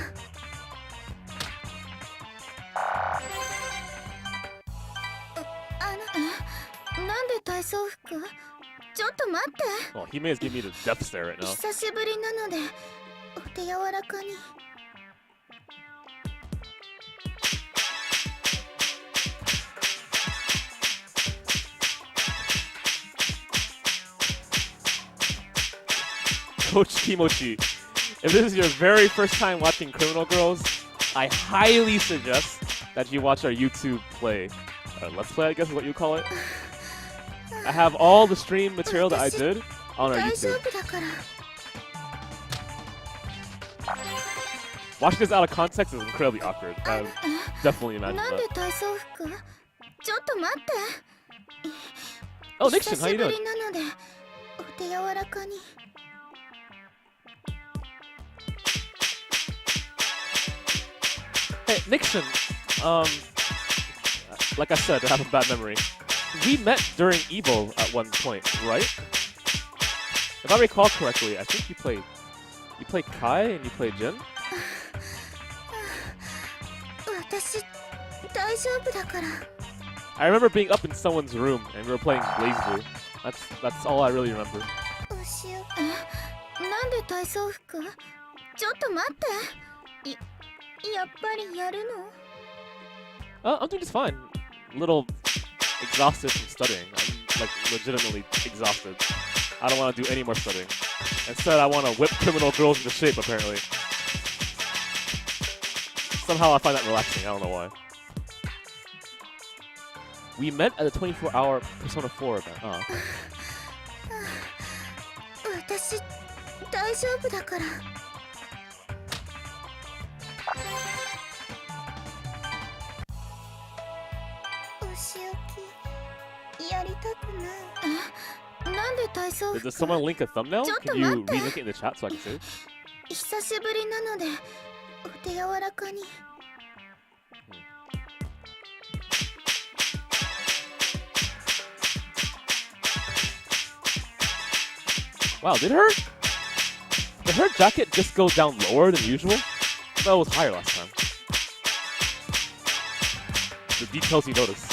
なんで体操服？ちょっと待って。 Oh, he may have given me the death stare right now. 久しぶりなのでお手柔らかに。 Coach Kimochi, if this is your very first time watching Criminal Girls, I highly suggest that you watch our YouTube play. Let's play, I guess is what you call it. I have all the stream material that I did on our 大丈 YouTube. 夫だから。 Watching this out of context is incredibly awkward. I would definitely imagine なんで that. 体操服？ちょっと待って。 Oh, 久 Nixon, し how you ぶ doing? りなのでお手柔らかに。 Hey, Nixon, like I said, I have a bad memory. We met during Evo at one point, right? If I recall correctly, I think you played Kai and you played Jin? 私大丈夫だから。 I remember being up in someone's room and we were playing BlazBlue. That's all I really remember. 牛尾なんで体操服？ちょっと待って。やっぱりやるの？ I'm doing just fine. A little exhausted from studying. I'm like legitimately exhausted. I don't want to do any more studying. Instead, I want to whip criminal girls into shape, apparently. Somehow I find that relaxing. I don't know why. We met at the 24-hour Persona 4 event. Oh, okay. 私大丈夫だから。 やりたくない。なんで体操 Does 服？ someone link a thumbnail? Just Can you a month. re-link it in the chat so I can see? 久しぶりなのでお手柔らかに。 Wow, did her jacket just go down lower than usual? I thought it was higher last time. The details you notice.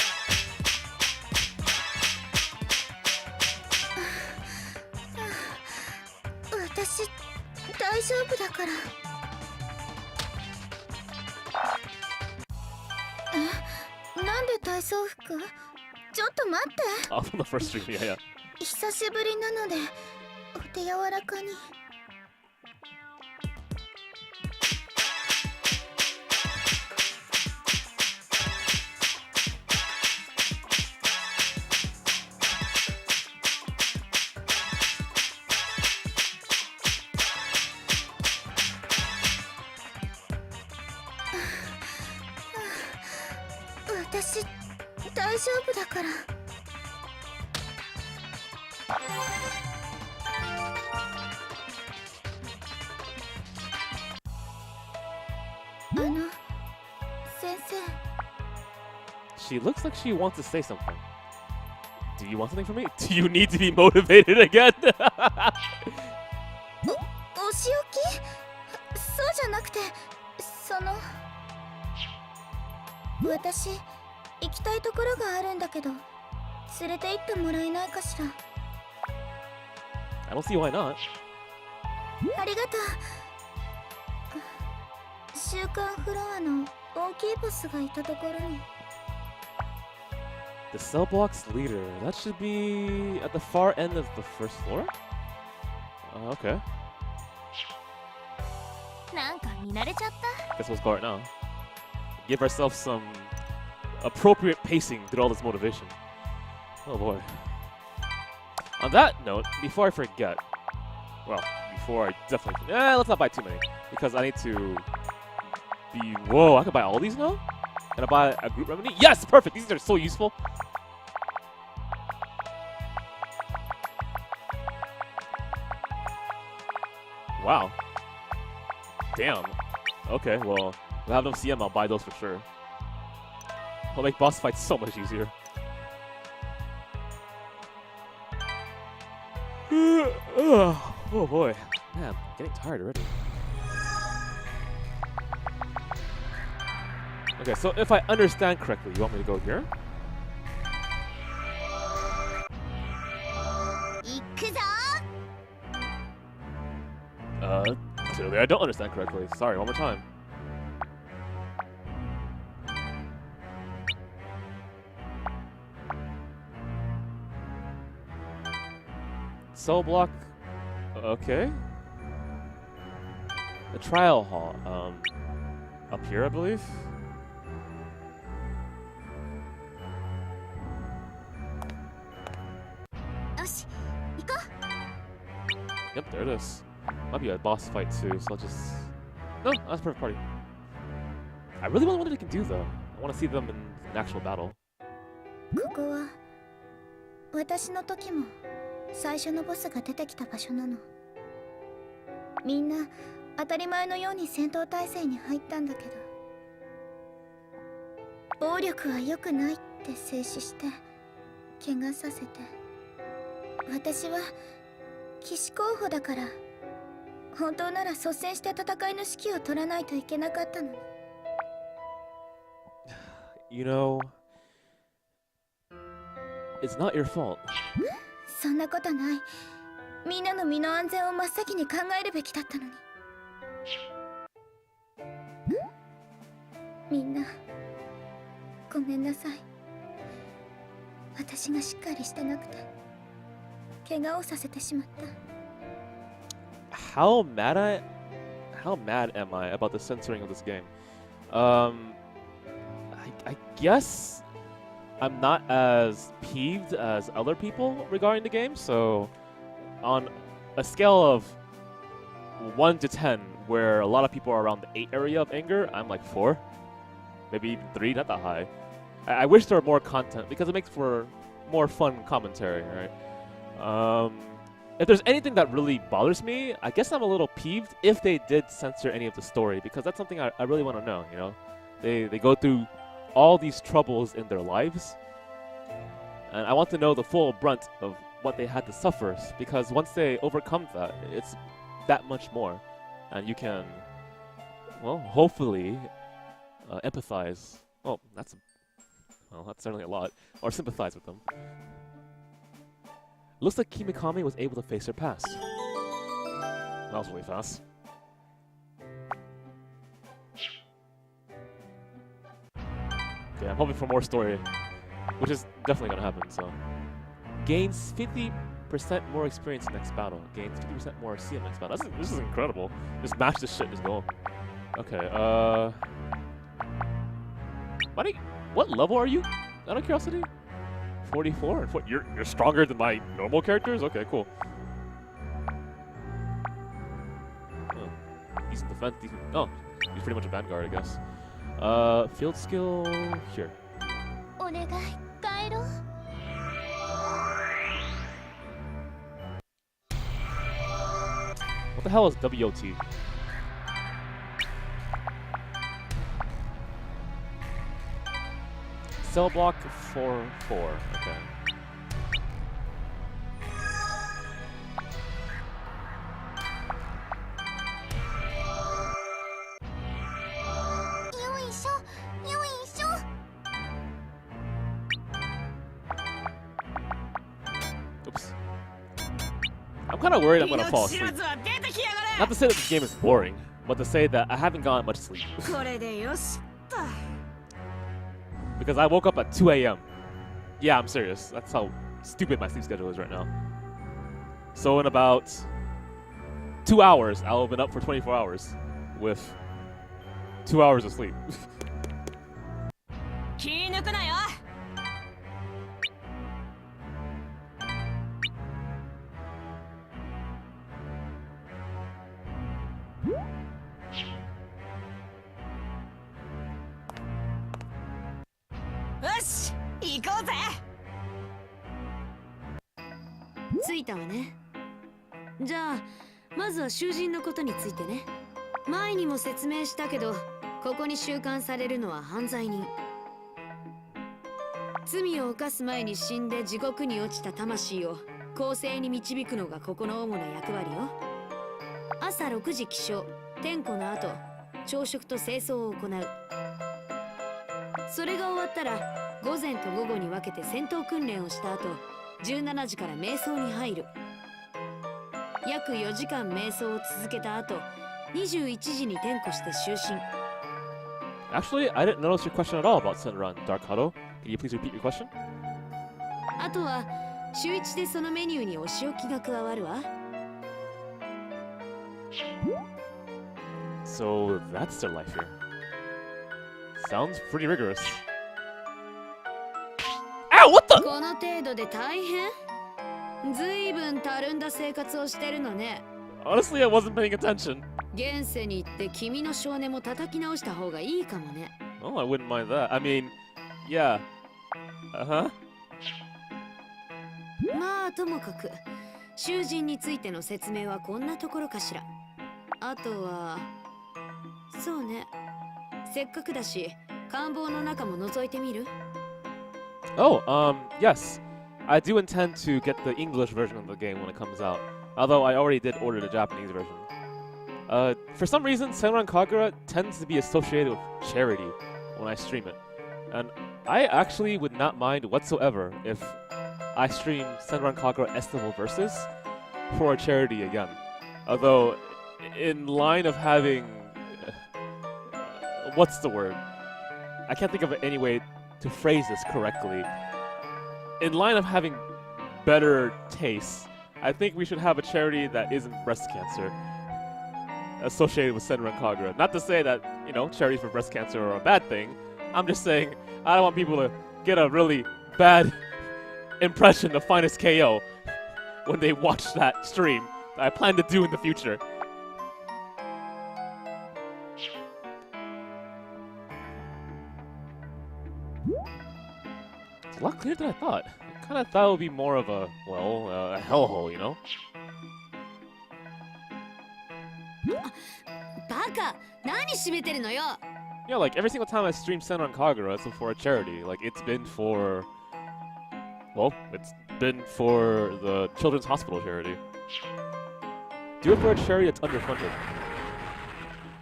私大丈夫だから。なんで体操服？ちょっと待って。 Oh, from the first stream, yeah. 久しぶりなのでお手柔らかに。 私大丈夫だから。 Oh, 先生。 She looks like she wants to say something. Do you want something from me? Do you need to be motivated again? お仕置き？そうじゃなくて、私行きたいところがあるんだけど、連れて行ってもらえないかしら。 I don't see why not. ありがとう。週刊フロアの大きいボスがいたところに。 The cell block's leader. That should be at the far end of the first floor? Okay. なんか見慣れちゃった。 Guess we'll go right now. Give ourselves some appropriate pacing through all this motivation. Oh boy. On that note, before I forget, well, before I definitely, let's not buy too many because I need to be. Whoa, I can buy all these now. Can I buy a group remedy? Yes, perfect. These are so useful. Wow. Damn. Okay, well, we'll have them CM. I'll buy those for sure. It'll make boss fights so much easier. Oh boy. Man, I'm getting tired already. Okay, so if I understand correctly, you want me to go here? 行くぞ。 Clearly I don't understand correctly. Sorry, one more time. Cell block. Okay. The trial hall. Up here, I believe. Yep, there it is. Might be a boss fight too, so I'll just... No, that's perfect party. I really wonder what they can do though. I want to see them in an actual battle. ここは私の時も最初のボスが出てきた場所なの。みんな当たり前のように戦闘態勢に入ったんだけど、暴力は良くないって制止して怪我させて、私は騎士候補だから本当なら率先して戦いの指揮を取らないといけなかったのに。 You know, it's not your fault. そんなことない。みんなの身の安全を真っ先に考えるべきだったのに。みんなごめんなさい。私がしっかりしてなくて怪我をさせてしまった。 How mad am I about the censoring of this game? I guess I'm not as peeved as other people regarding the game. So, on a scale of 1 to 10, where a lot of people are around the 8 area of anger, I'm like 4, maybe even 3, not that high. I wish there were more content because it makes for more fun commentary, right? If there's anything that really bothers me, I guess I'm a little peeved if they did censor any of the story, because that's something I really want to know, you know? They go through all these troubles in their lives, and I want to know the full brunt of what they had to suffer, because once they overcome that, it's that much more, and you can, well, hopefully empathize. Oh, that's certainly a lot, or sympathize with them. Looks like Kimikami was able to face her past. That was really fast. Okay, I'm hoping for more story, which is definitely gonna happen, so. Gains 50% more experience next battle. Gains 50% more CM next battle. This is incredible. Just mash this shit and just go. Okay, what level are you? Out of curiosity? 44? And you're stronger than my normal characters? Okay, cool. Decent defense, decent... Oh, he's pretty much a vanguard, I guess. Field skill... here. お願い、帰ろう。 What the hell is WOT? cell block 4-4. Okay. Oops. I'm kind of worried I'm gonna fall asleep. Not to say that this game is boring, but to say that I haven't gotten much sleep. これでよしっと。 Because I woke up at 2 a.m. Yeah, I'm serious. That's how stupid my sleep schedule is right now. So in about 2 hours, I'll have been up for 24 hours with 2 hours of sleep. 気抜くなよ。よし、行こうぜ。着いたわね。じゃあまずは囚人のことについてね。前にも説明したけど、ここに収監されるのは犯罪人。罪を犯す前に死んで地獄に落ちた魂を公正に導くのがここの主な役割よ。朝6時起床、点呼の後、朝食と清掃を行う。それが終わったら午前と午後に分けて戦闘訓練をした後、17時から瞑想に入る。約4時間瞑想を続けた後、21時に点呼して就寝。 Actually, I didn't notice your question at all about Senran Dark Huddle. Can you please repeat your question? あとは週1でそのメニューにお仕置きが加わるわ。 So that's their life here. Sounds pretty rigorous. Ow, what the? この程度で大変？ずいぶんたるんだ生活をしてるのね。 Honestly, I wasn't paying attention. 現世に行って君の少年も叩き直した方がいいかもね。 Oh, I wouldn't mind that. I mean, yeah. Uh-huh. まあともかく囚人についての説明はこんなところかしら。あとはそうね、せっかくだし官房の中も覗いてみる？ Oh, yes. I do intend to get the English version of the game when it comes out. Although I already did order the Japanese version. For some reason, Senran Kagura tends to be associated with charity when I stream it. And I actually would not mind whatsoever if I stream Senran Kagura Estival Versus for a charity again. Although, in line of having... what's the word? I can't think of any way to phrase this correctly. In line of having better taste, I think we should have a charity that isn't breast cancer associated with Senran Kagura. Not to say that, you know, charities for breast cancer are a bad thing. I'm just saying I don't want people to get a really bad impression of finestko when they watch that stream that I plan to do in the future. It's a lot clearer than I thought. I kind of thought it would be more of a, well, a hellhole, you know? バカ、何閉めてるのよ。 Yeah, like every single time I stream Senran Kagura, it's for a charity. Like it's been for, well, it's been for the Children's Hospital charity. Do it for a charity that's underfunded.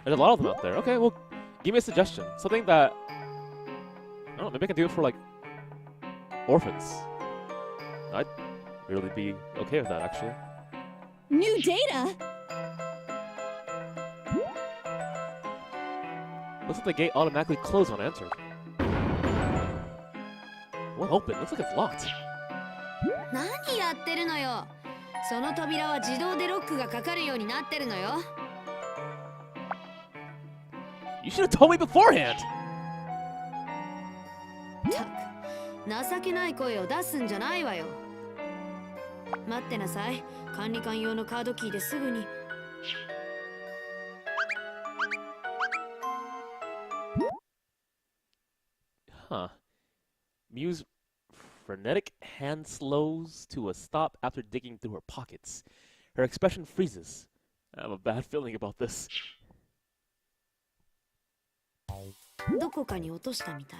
There's a lot of them out there. Okay, well, give me a suggestion. Something that, I don't know, maybe I can do it for like orphans. I'd really be okay with that, actually. New data? Looks like the gate automatically closed when entered. Won't open. Looks like it's locked. 何やってるのよ。その扉は自動でロックがかかるようになってるのよ。 You should have told me beforehand! たく、情けない声を出すんじゃないわよ。待ってなさい。管理官用のカードキーですぐに。 Huh. Muse frenetic hand slows to a stop after digging through her pockets. Her expression freezes. I have a bad feeling about this. どこかに落としたみたい。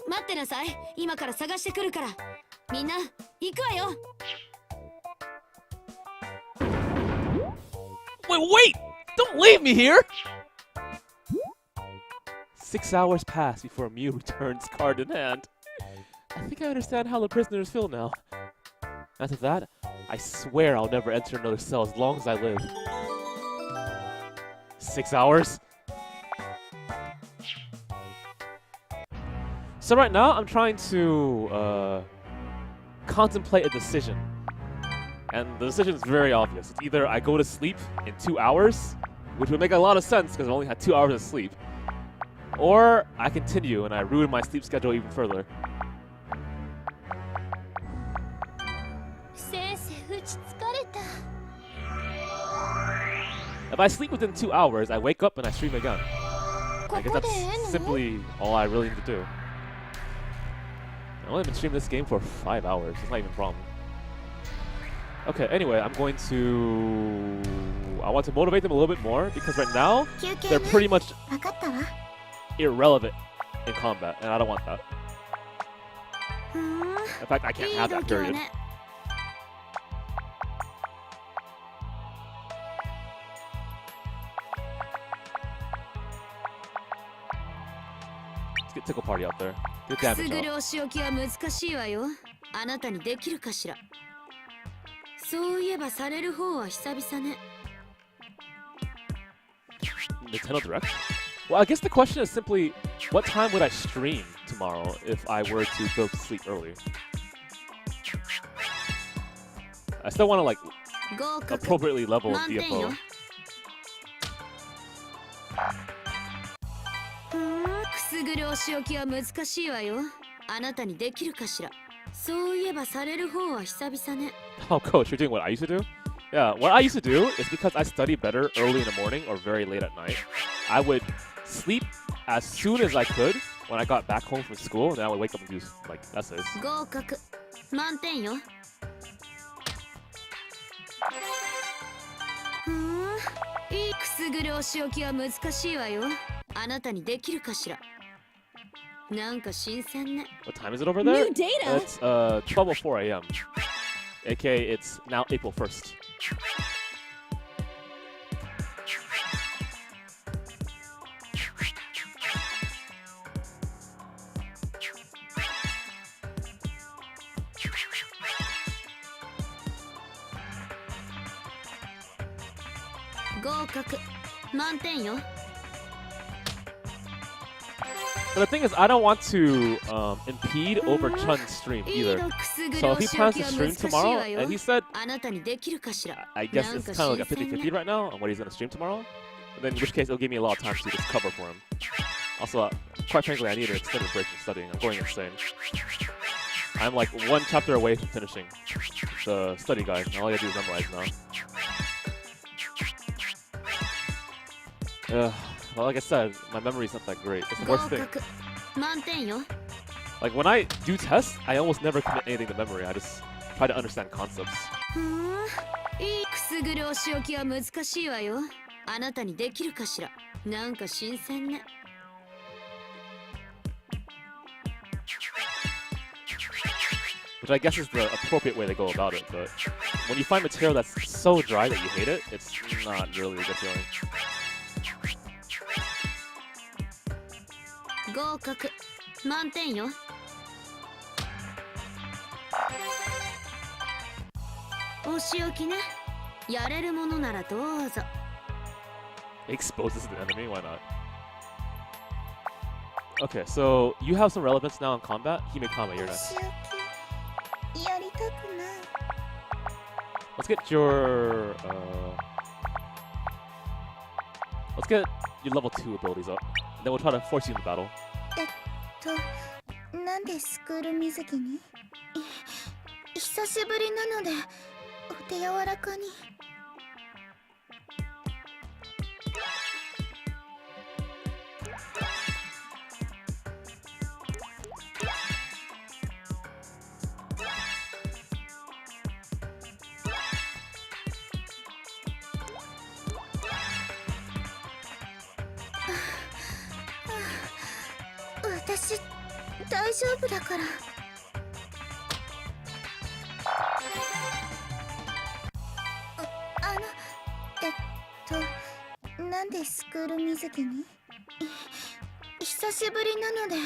待ってなさい。今から探してくるから。みんな行くわよ。 Wait! Don't leave me here! 6 hours pass before Mew returns, card in hand. I think I understand how the prisoners feel now. After that, I swear I'll never enter another cell as long as I live. 6 hours? So right now, I'm trying to contemplate a decision. And the decision is very obvious. It's either I go to sleep in 2 hours, which would make a lot of sense because I only had 2 hours of sleep, or I continue and I ruin my sleep schedule even further. 先生打ち疲れた。 If I sleep within 2 hours, I wake up and I stream again. I guess that's simply all I really need to do. I've only been streaming this game for 5 hours. It's not even a problem. Okay, anyway, I want to motivate them a little bit more because right now, they're pretty much わかったわ。 irrelevant in combat, and I don't want that. ふーん。 In fact, I can't have that period. ね。 Let's get Tickle Party out there. Good くす damage ぐる out. お仕置きは難しいわよ。あなたにできるかしら。そういえばされる方は久々ね。 Nintendo Direct? Well, I guess the question is simply, what time would I stream tomorrow if I were to go to sleep early? I still want to, like, 合格。 appropriately level 満点よ DFO. ふーん。くすぐるお仕置きは難しいわよ。あなたにできるかしら。そういえばされる方は久々ね。 Oh, coach, you're doing what I used to do? Yeah, what I used to do is because I study better early in the morning or very late at night, I would sleep as soon as I could when I got back home from school, and then I would wake up and do, like, essays. 合格。満点よ。ふーん。いいくすぐるお仕置きは難しいわよ。あなたにできるかしら。なんか新鮮ね。 What time is it over there? New data. It's 12:04 a.m. AKA, it's now April 1st. But the thing is, I don't want to impede over Chun's stream either. So if he plans to stream tomorrow, and he said, I guess it's kind of like a 50-50 right now on what he's going to stream tomorrow. And then in which case, it'll give me a lot of time to just cover for him. Also, quite frankly, I need an extended break from studying. I'm going insane. I'm like one chapter away from finishing the study guide, and all I gotta do is memorize now. Well, like I said, my memory's not that great. It's the worst thing. Like, when I do tests, I almost never commit anything to memory. I just try to understand concepts. ふーん。いいくすぐるお仕置きは難しいわよ。あなたにできるかしら。なんか新鮮ね。 Which I guess is the appropriate way to go about it, but when you find material that's so dry that you hate it, it's not really a good feeling. 合格。満点よ。お仕置きね。やれるものならどうぞ。 Exposes the enemy, why not? Okay, so you have some relevance now in combat. Himekama, you're next. やりたくない。 Let's get your let's get your level 2 abilities up. And then we'll try to force you into battle. なんでスクール水着に？久しぶりなのでお手柔らかに。私大丈夫だから。なんでスクール水着に？久しぶりなので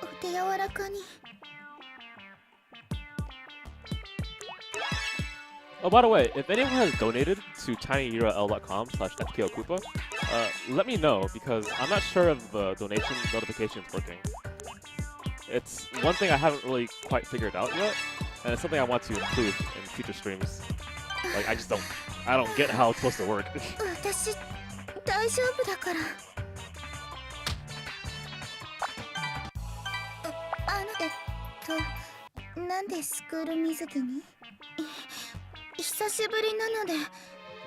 お手柔らかに。Oh, by the way, if anyone has donated to tinyurl.com/fkokoopa, let me know because I'm not sure if the donation notification is working. It's one thing I haven't really quite figured out yet, and it's something I want to improve in future streams. Like, I don't get how it's supposed to work. 私大丈夫だから。なんでスクール水着に？久しぶりなので。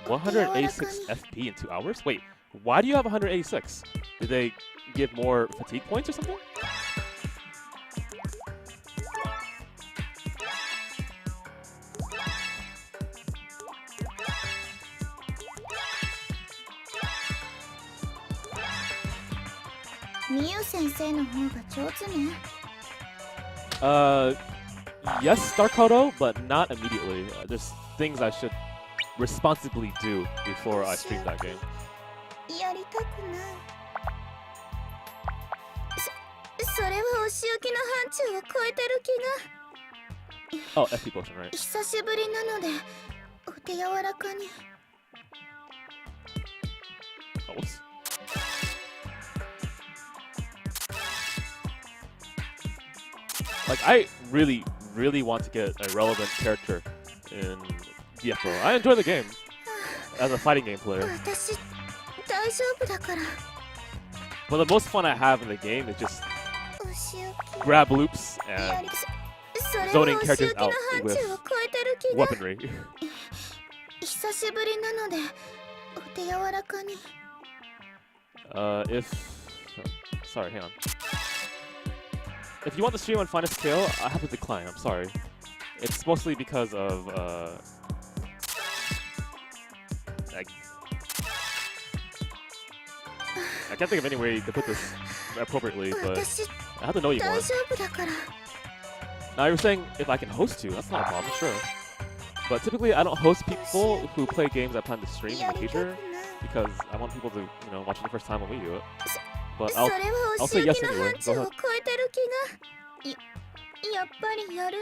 186 FP in 2 hours? Wait, why do you have 186? Did they give more fatigue points or something? Miu 先生の方が上手ね。Yes, Starkoto, but not immediately. There's things I should responsibly do before I stream that game. やりたくない。それはお仕置きの範疇を超えてる気が。Oh, FP potion, right? 久しぶりなのでお手柔らかに。Oh, whoops. Like, I really want to get a relevant character in DFO. I enjoy the game as a fighting game player. 私大丈夫だから。 But the most fun I have in the game is just お仕置き。 grab loops and それは zoning お仕 characters 置きの out 範 with 疇を超えてる気が。 weaponry. 久しぶりなのでお手柔らかに。Sorry, hang on. If you want to stream on finestko, I have to decline. I'm sorry. It's mostly because of I can't think of any way to put this appropriately, but 私 I have to know you more. 大丈夫だから。 Now you were saying if I can host you, that's not a problem, sure. But typically I don't host people who play games I plan to stream in や the りたくない。 future because I want people to, watch it the first time when we do it. But それは I'll お say 仕置 yes きの anyway. 範 Go 疇を ahead. 超えてる気が。やっぱりやる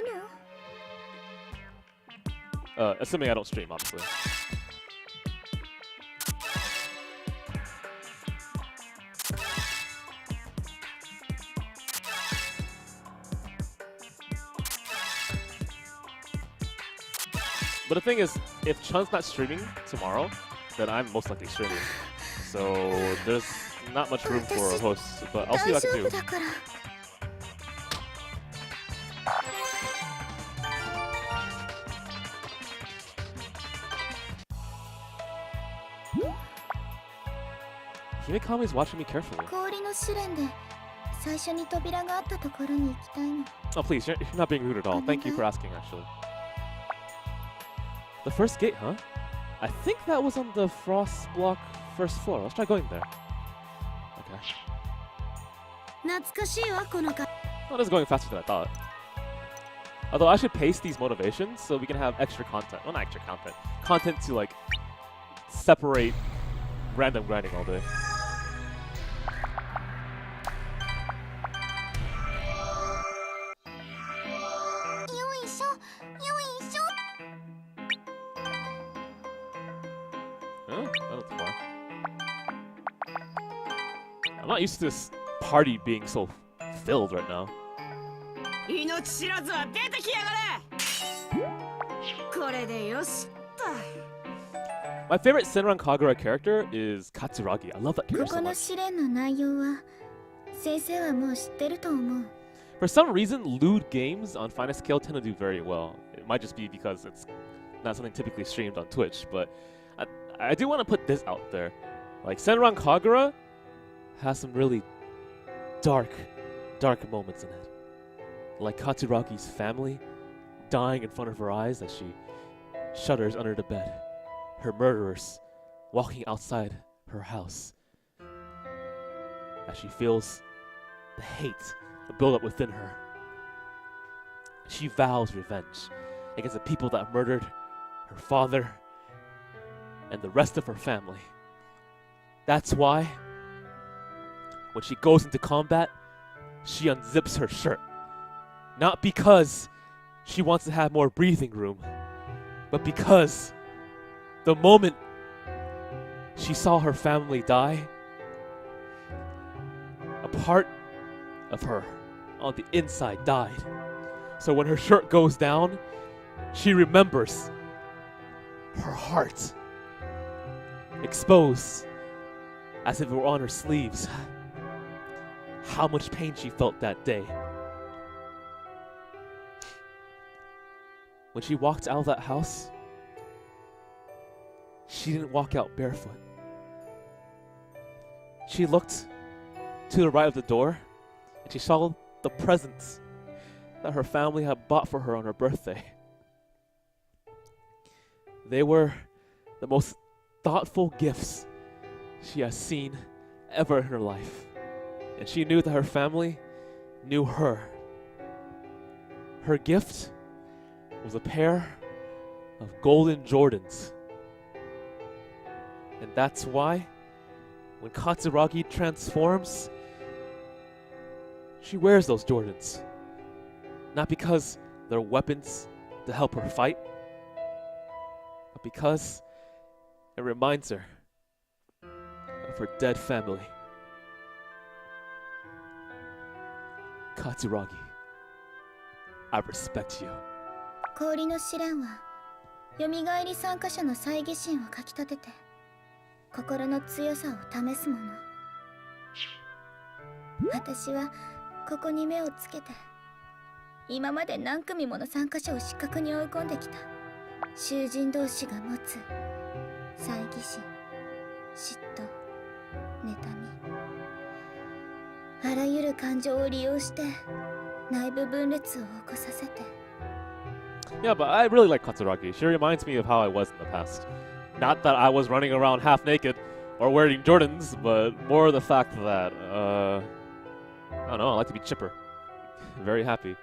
の？ Assuming I don't stream, obviously. But the thing is, if Chun's not streaming tomorrow, then I'm most likely streaming. So there's not much room for a host, but I'll see 大 what I 丈 can 夫 do. だから。 Himekami's watching me carefully. 氷の試練で最初に扉があったところに行きたいの。 Oh, please, you're not being rude at all. Thank you for asking, actually. The first gate, huh? I think that was on the frost block first floor. Let's try going there. Okay. 懐かしいわこのか。 Well, this is going faster than I thought. Although I should paste these motivations so we can have extra content. Well, not extra content. Content to, like, separate random grinding all day. Huh? That looks fun. I'm not used to this party being so filled right now. 命知らずは出てきやがれ。これでよしっと。 My favorite Senran Kagura character is Katsuragi. I love that こ character こ so の much. 試練の内容は先生はもう知ってると思う。 For some reason, lewd games on finestko tend to do very well. It might just be because it's not something typically streamed on Twitch, but I do want to put this out there. Like, Senran Kagura has some really dark moments in it. Like Katsuragi's family dying in front of her eyes as she shudders under the bed. Her murderers walking outside her house as she feels the hate build up within her. She vows revenge against the people that murdered her father and the rest of her family. That's why, when she goes into combat, she unzips her shirt. Not because she wants to have more breathing room, but because the moment she saw her family die, a part of her on the inside died. So when her shirt goes down, she remembers her heart exposed as if it were on her sleeves. How much pain she felt that day. When she walked out of that house, she didn't walk out barefoot. She looked to the right of the door and she saw the presents that her family had bought for her on her birthday. They were the most thoughtful gifts she has seen ever in her life. And she knew that her family knew her. Her gift was a pair of golden Jordans. And that's why, when Katsuragi transforms, she wears those Jordans. Not because they're weapons to help her fight, but because it reminds her of her dead family. Katsuragi, I respect you. 氷の試練は、蘇り参加者の猜疑心をかきたてて、心の強さを試すもの。私はここに目をつけて、今まで何組もの参加者を失格に追い込んできた囚人同士が持つ猜疑心、嫉妬、妬み、あらゆる感情を利用して内部分裂を起こさせて。 Yeah, but I really like Katsuragi. She reminds me of how I was in the past. Not that I was running around half naked or wearing Jordans, but more the fact that, I don't know, I like to be chipper. Very happy.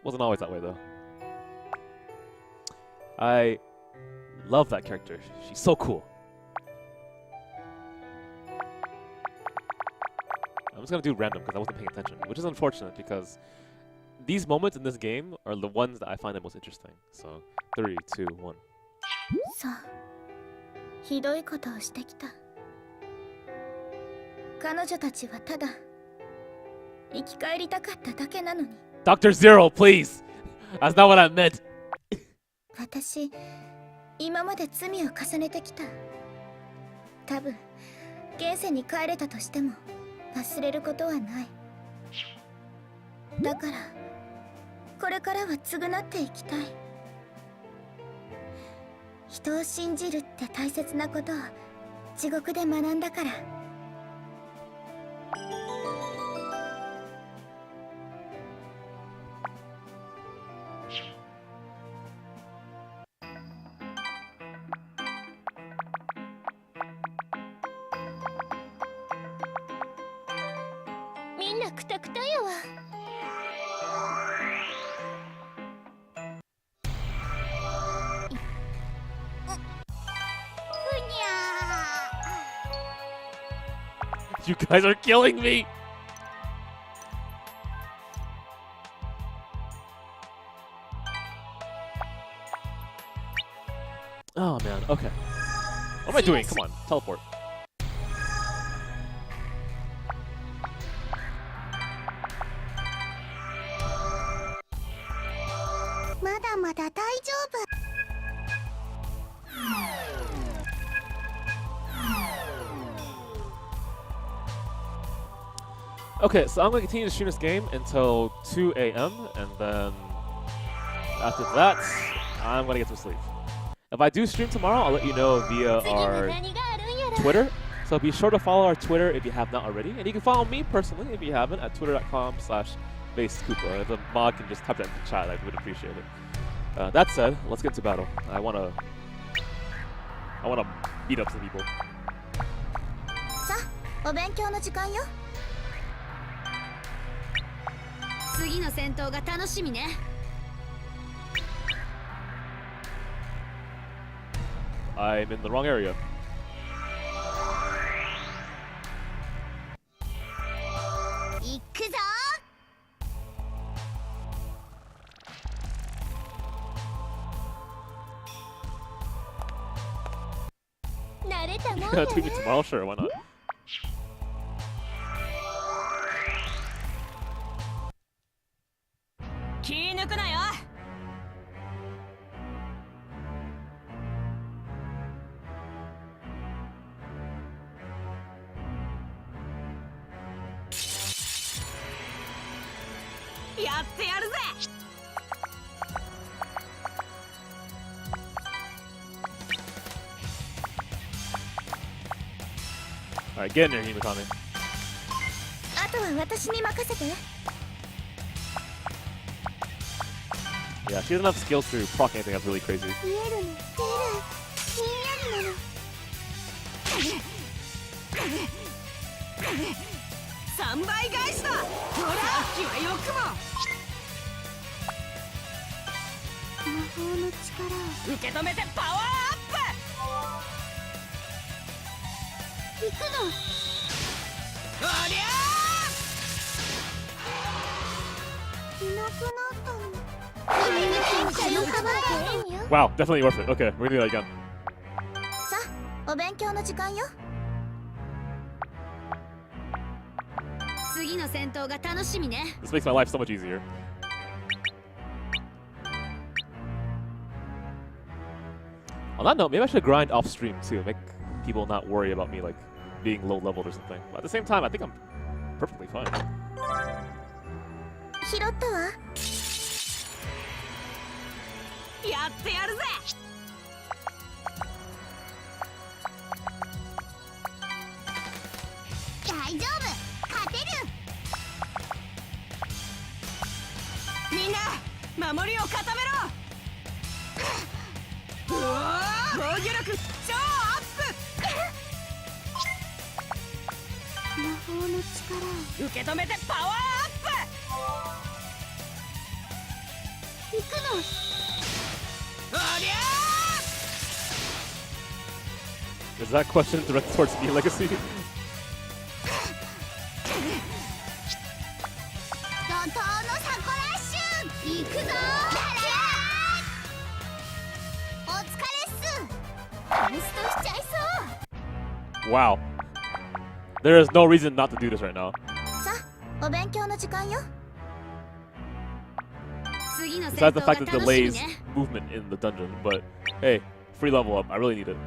Wasn't always that way, though. I love that character. She's so cool. I'm just gonna do random because I wasn't paying attention, which is unfortunate because these moments in this game are the ones that I find the most interesting. So, 3, 2, 1. そう、ひどいことをしてきた。彼女たちはただ生き返りたかっただけなのに。Dr. Zero, please! That's not what I meant! 私、今まで罪を重ねてきた。多分、現世に帰れたとしても忘れることはない。だから、これからは償っていきたい。人を信じるって大切なことを地獄で学んだから。みんなクタクタやわ。You guys are killing me! Oh man, okay. What am I doing? Come on, teleport. まだまだ大丈夫。Okay, so I'm going to continue to stream this game until 2 a.m. and then after that, I'm going to get some sleep. If I do stream tomorrow, I'll let you know via our Twitter. So be sure to follow our Twitter if you have not already. And you can follow me personally if you haven't at twitter.com/basedkoopa. If the mod can just type that in the chat, I would appreciate it. That said, let's get to battle. I wanna beat up some people. さあ、お勉強の時間よ。次の戦闘が楽しみね。I'm in the wrong area. 行くぞ。慣れたもんや Tweet me tomorrow? Sure, why not? 気抜くなよ。やってやるぜ。Alright, get in there, Himikami. あとは私に任せて。 Yeah, she doesn't have skills to proc anything that's really crazy. 見えるの、出る、ひんやりなの。3倍返しだ。ほら、さっきはよくも。魔法の力を受け止めてパワーアップ。行くの。おりゃいなくなったの。戦車のカバーでいいよ。 Wow, definitely worth it. Okay, we're gonna do that again. さあ、お勉強の時間よ。次の戦闘が楽しみね。 This makes my life so much easier. On that note, maybe I should grind off stream too, make people not worry about me like being low leveled or something. But at the same time, I think I'm perfectly fine. 拾ったわ。やってやるぜ。大丈夫、勝てる。みんな守りを固めろ。うわー、防御力超アッ魔法の力をプ。受け止めてパワーアッ行くの。プ。おりゃ Is that question directed towards me, Legacy? 怒涛のサコラッシュ。行くぞ。お疲れっす。バンストしちゃいそう。 Wow. There is no reason not to do this right now. さあ、お勉強の時間よ。次の戦 Besides 闘 the が fact that it 楽しみ delays ね。 movement in the dungeon, but hey, free level up. I really need it.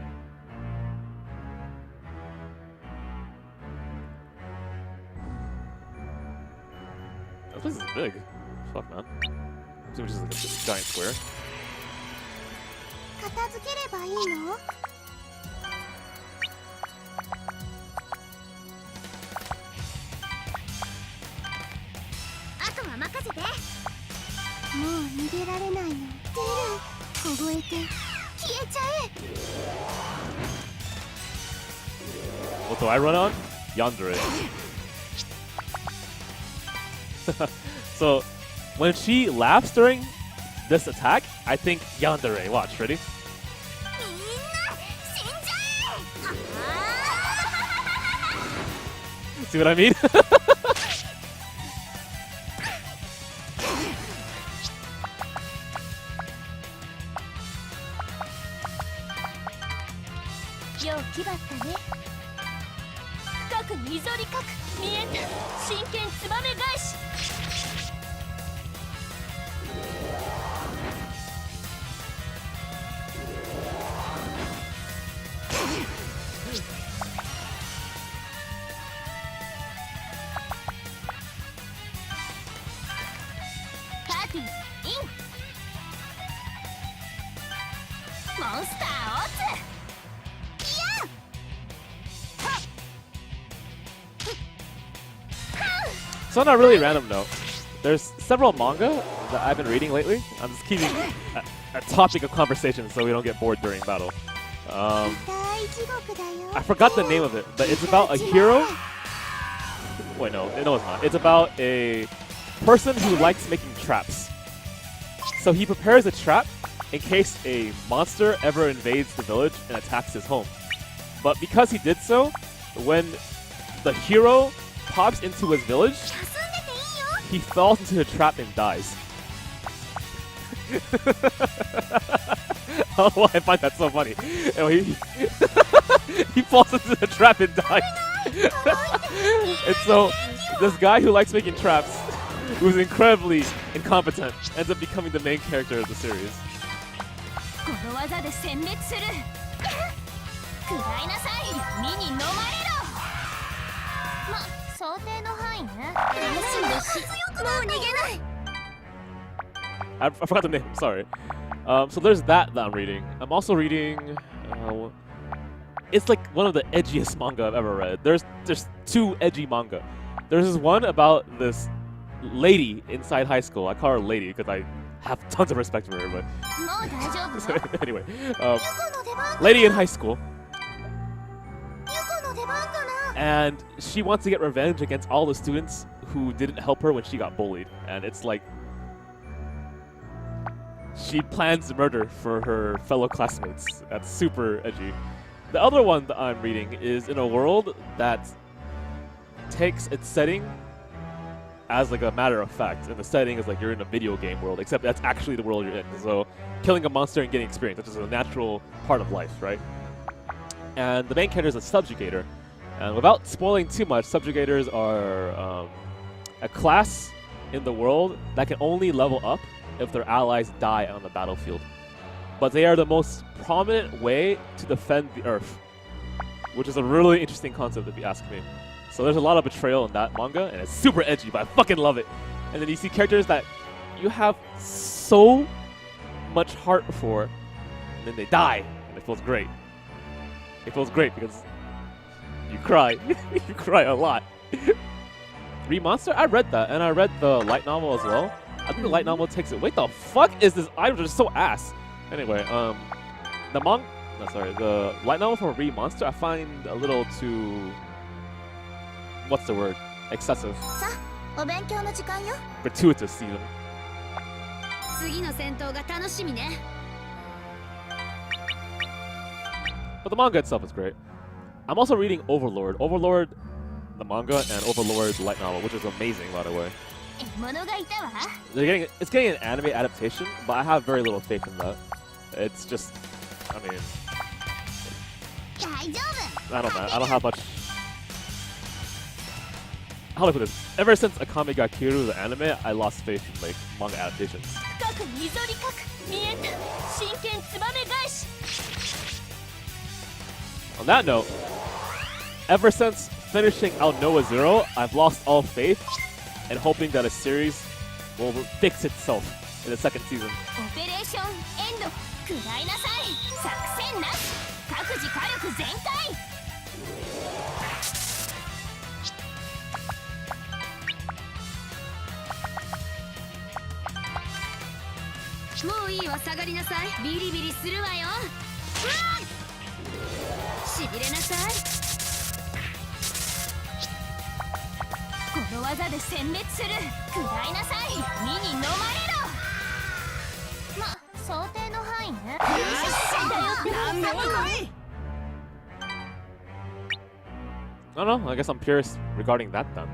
This place is big. Fuck, man. So which is like a giant square. 片付ければいいの？あとは任せて。もう逃げられないの。出る。凍えて消えちゃえ。 What do I run on? Yandere. So, when she laughs during this attack, I think Yandere. Watch, ready? みんな死んじゃえ。 See what I mean? よう気張ったね。深く溝りかく見えた真剣ツバメ返し。パーティーイン。モンスターオツ。 So not really random though. There's several manga that I've been reading lately. I'm just keeping a topic of conversation so we don't get bored during battle. I forgot the name of it, but it's about a hero. Wait, no, it's not. It's about a person who likes making traps. So he prepares a trap in case a monster ever invades the village and attacks his home. But because he did so, when the hero pops into his village, he falls into the trap and dies. I don't know why I find that so funny. Anyway, he falls into the trap and dies. And so, this guy who likes making traps, who's incredibly incompetent, ends up becoming the main character of the series. この技で殲滅する食らいなさい身に飲まれろま、想定の範囲ね安心ですもう逃げない I forgot the name, sorry. So there's that I'm reading. I'm also reading... it's like one of the edgiest manga I've ever read. There's two edgy manga. There's this one about this lady inside high school. I call her lady because I have tons of respect for her, but... もう大丈夫よ anyway, ユコの出番 lady in high school. ユコの出番かな And she wants to get revenge against all the students who didn't help her when she got bullied. And it's like... she plans murder for her fellow classmates. That's super edgy. The other one that I'm reading is in a world that takes its setting as like a matter of fact. And the setting is like you're in a video game world, except that's actually the world you're in. So killing a monster and getting experience, which is a natural part of life, right? And the main character is a subjugator. And without spoiling too much, subjugators are a class in the world that can only level up if their allies die on the battlefield. But they are the most prominent way to defend the Earth, which is a really interesting concept if you ask me. So there's a lot of betrayal in that manga, and it's super edgy, but I fucking love it. And then you see characters that you have so much heart for, and then they die, and it feels great. It feels great because you cry. You cry a lot. Re-Monster? I read that, and I read the light novel as well. I think the light novel takes it. Wait, the fuck is this item? Just so ass. Anyway, the light novel for Re-Monster I find a little too... what's the word? Excessive. さあお勉強の時間よ Gratuitous even. 次の戦闘が楽しみね But the manga itself is great. I'm also reading Overlord. Overlord, the manga, and Overlord the light novel, which is amazing, by the way. 獲物がいたわ It's getting an anime adaptation, but I have very little faith in that. It's just, I mean, 大丈夫 I don't know. I don't have much. How do I put this? Ever since Akame ga Kiru, the anime, I lost faith in like manga adaptations. 深く溝にかく見えた真剣ツバメ返し On that note, ever since finishing Aonoa Zero, I've lost all faith and hoping that a series will fix itself in the second season. オペレーションエンド食らいなさい作戦なし各自火力全開もういいわ下がりなさいビリビリするわよしびれなさいこの技で殲滅する食らいなさい身に飲まれろま、想定の範囲ねなんでも来い I don't know. I guess I'm curious regarding that then.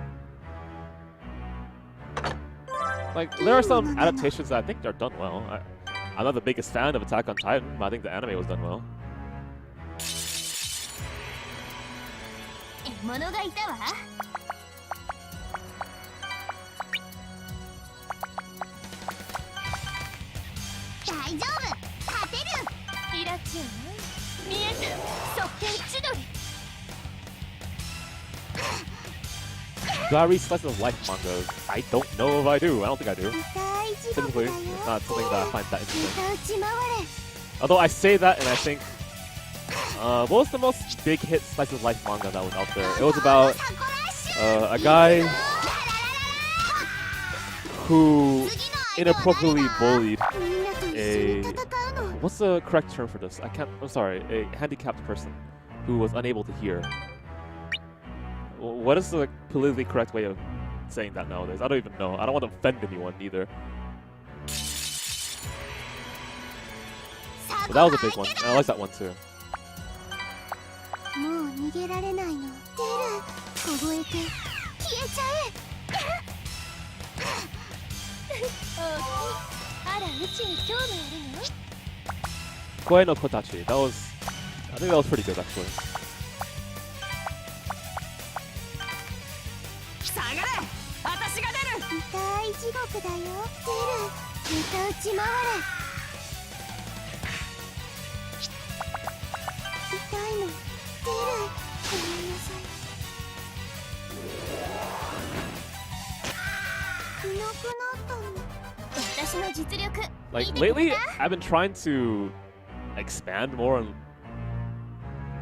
Like, there are some adaptations that I think are done well. I'm not the biggest fan of Attack on Titan, but I think the anime was done well. 獲物がいたわ大丈夫勝てるイラチュウ見えた側転千鳥 Do I read slice of life mangas? I don't know if I do. I don't think I do. Typically, it's not something that I find that interesting. Although I say that and I think, what was the most big hit slice of life manga that was out there? It was about a guy who inappropriately bullied a... What's the correct term for this? I'm sorry, a handicapped person who was unable to hear. What is the politically correct way of saying that nowadays. I don't even know. I don't want to offend anyone either. But that was a big one. And I like that one too. もう逃げられないの。出る。凍えて消えちゃえ。あら、宇宙に興味あるの？ Koi no Kotachi. That was, I think that was pretty good actually. 下がれ、私が出る。痛い地獄だよ。出る。また打ち回れ。痛いの。出る。ごめんなさい。いなくなったの。私の実力。 Like lately, I've been trying to expand more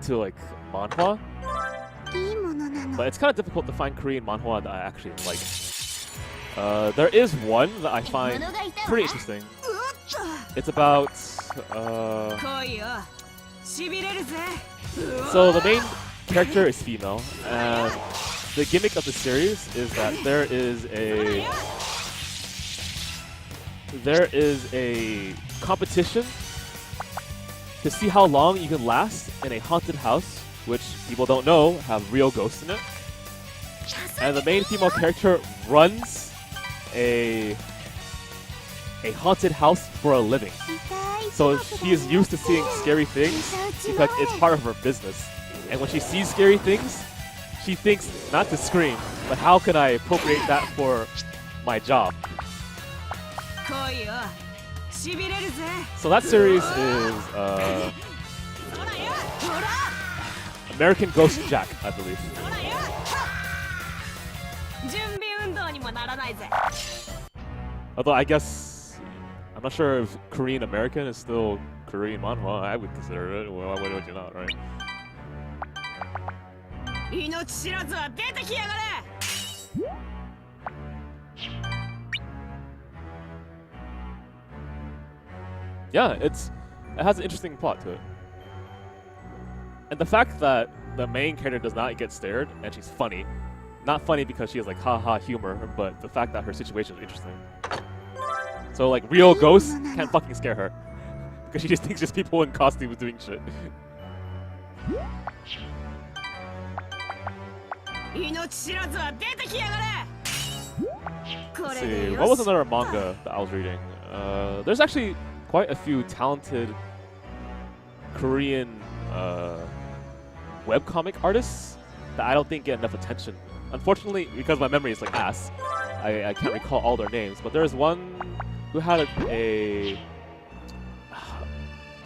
to like manhwa, いいものなの。 but it's kind of difficult to find Korean manhwa that I actually like. There is one that I find pretty interesting. It's about so the main character is female, and the gimmick of the series is that there is a competition to see how long you can last in a haunted house, which people don't know have real ghosts in it. And the main female character runs a haunted house for a living. So she is used to seeing scary things because it's part of her business. And when she sees scary things, she thinks not to scream, but how can I appropriate that for my job? So that series is American Ghost Jack, I believe. Although I guess I'm not sure if Korean American is still Korean manhwa. I would consider it. Well, why would you not, right? Yeah, it has an interesting plot to it. And the fact that the main character does not get stared and she's funny. Not funny because she has like haha humor, but the fact that her situation is interesting. So like real ghosts can't fucking scare her. Because she just thinks just people in costumes doing shit. Let's see, what was another manga that I was reading? There's actually quite a few talented Korean webcomic artists that I don't think get enough attention. Unfortunately, because my memory is like ass, I can't recall all their names. But there's one who had a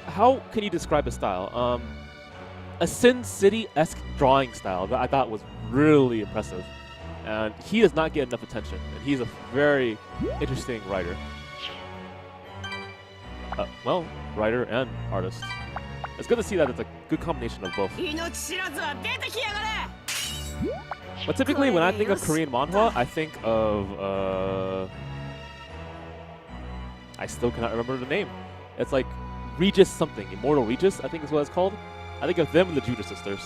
how can you describe his style? A Sin City-esque drawing style that I thought was really impressive. And he does not get enough attention. And he's a very interesting writer. Well, writer and artist. It's good to see that it's a good combination of both. But typically, when I think of Korean manhwa, I think of I still cannot remember the name. It's like Regis something, Immortal Regis, I think is what it's called. I think of them and the Judas Sisters.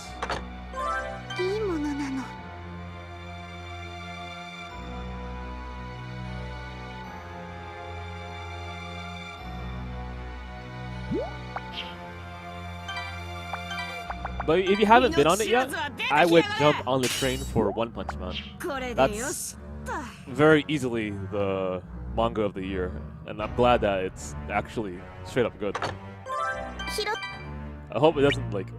But if you haven't been on it yet, I would jump on the train for One Punch Man. That's very easily the manga of the year, and I'm glad that it's actually straight up good. I hope it doesn't like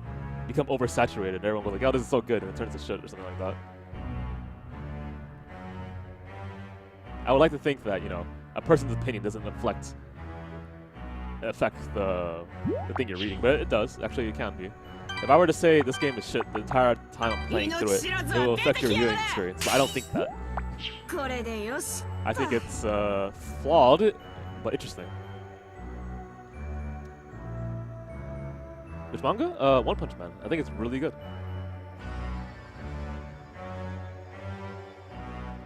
become oversaturated. Everyone goes like, "Oh, this is so good," and it turns to shit or something like that. I would like to think that, you know, a person's opinion doesn't affect the thing you're reading, but it does. Actually, it can be. If I were to say this game is shit the entire time I'm playing through it, it will affect your viewing experience. But I don't think that. I think it's flawed, but interesting. Which manga? One Punch Man. I think it's really good.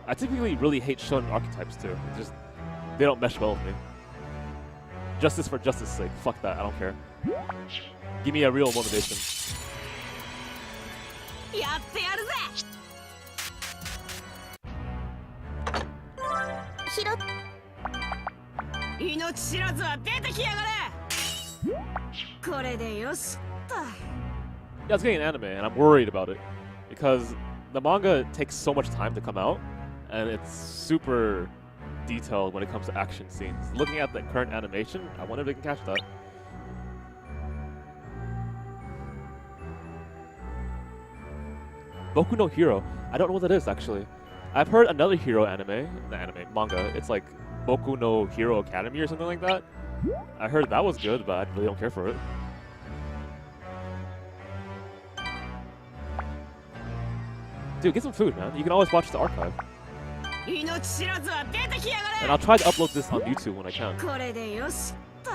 I typically really hate shonen archetypes too. It's just they don't mesh well with me. Justice for justice sake. Fuck that. I don't care. Give me a real motivation. 命知らずは出てきやがれ。これでよしと。 Yeah, it's getting an anime, and I'm worried about it because the manga takes so much time to come out, and it's super detailed when it comes to action scenes. Looking at the current animation, I wonder if they can catch that. Boku no Hero. I don't know what that is actually. I've heard another hero manga. It's like Boku no Hero Academy or something like that. I heard that was good, but I really don't care for it. Dude, get some food, man. You can always watch the archive. And I'll try to upload this on YouTube when I can. これでよしと。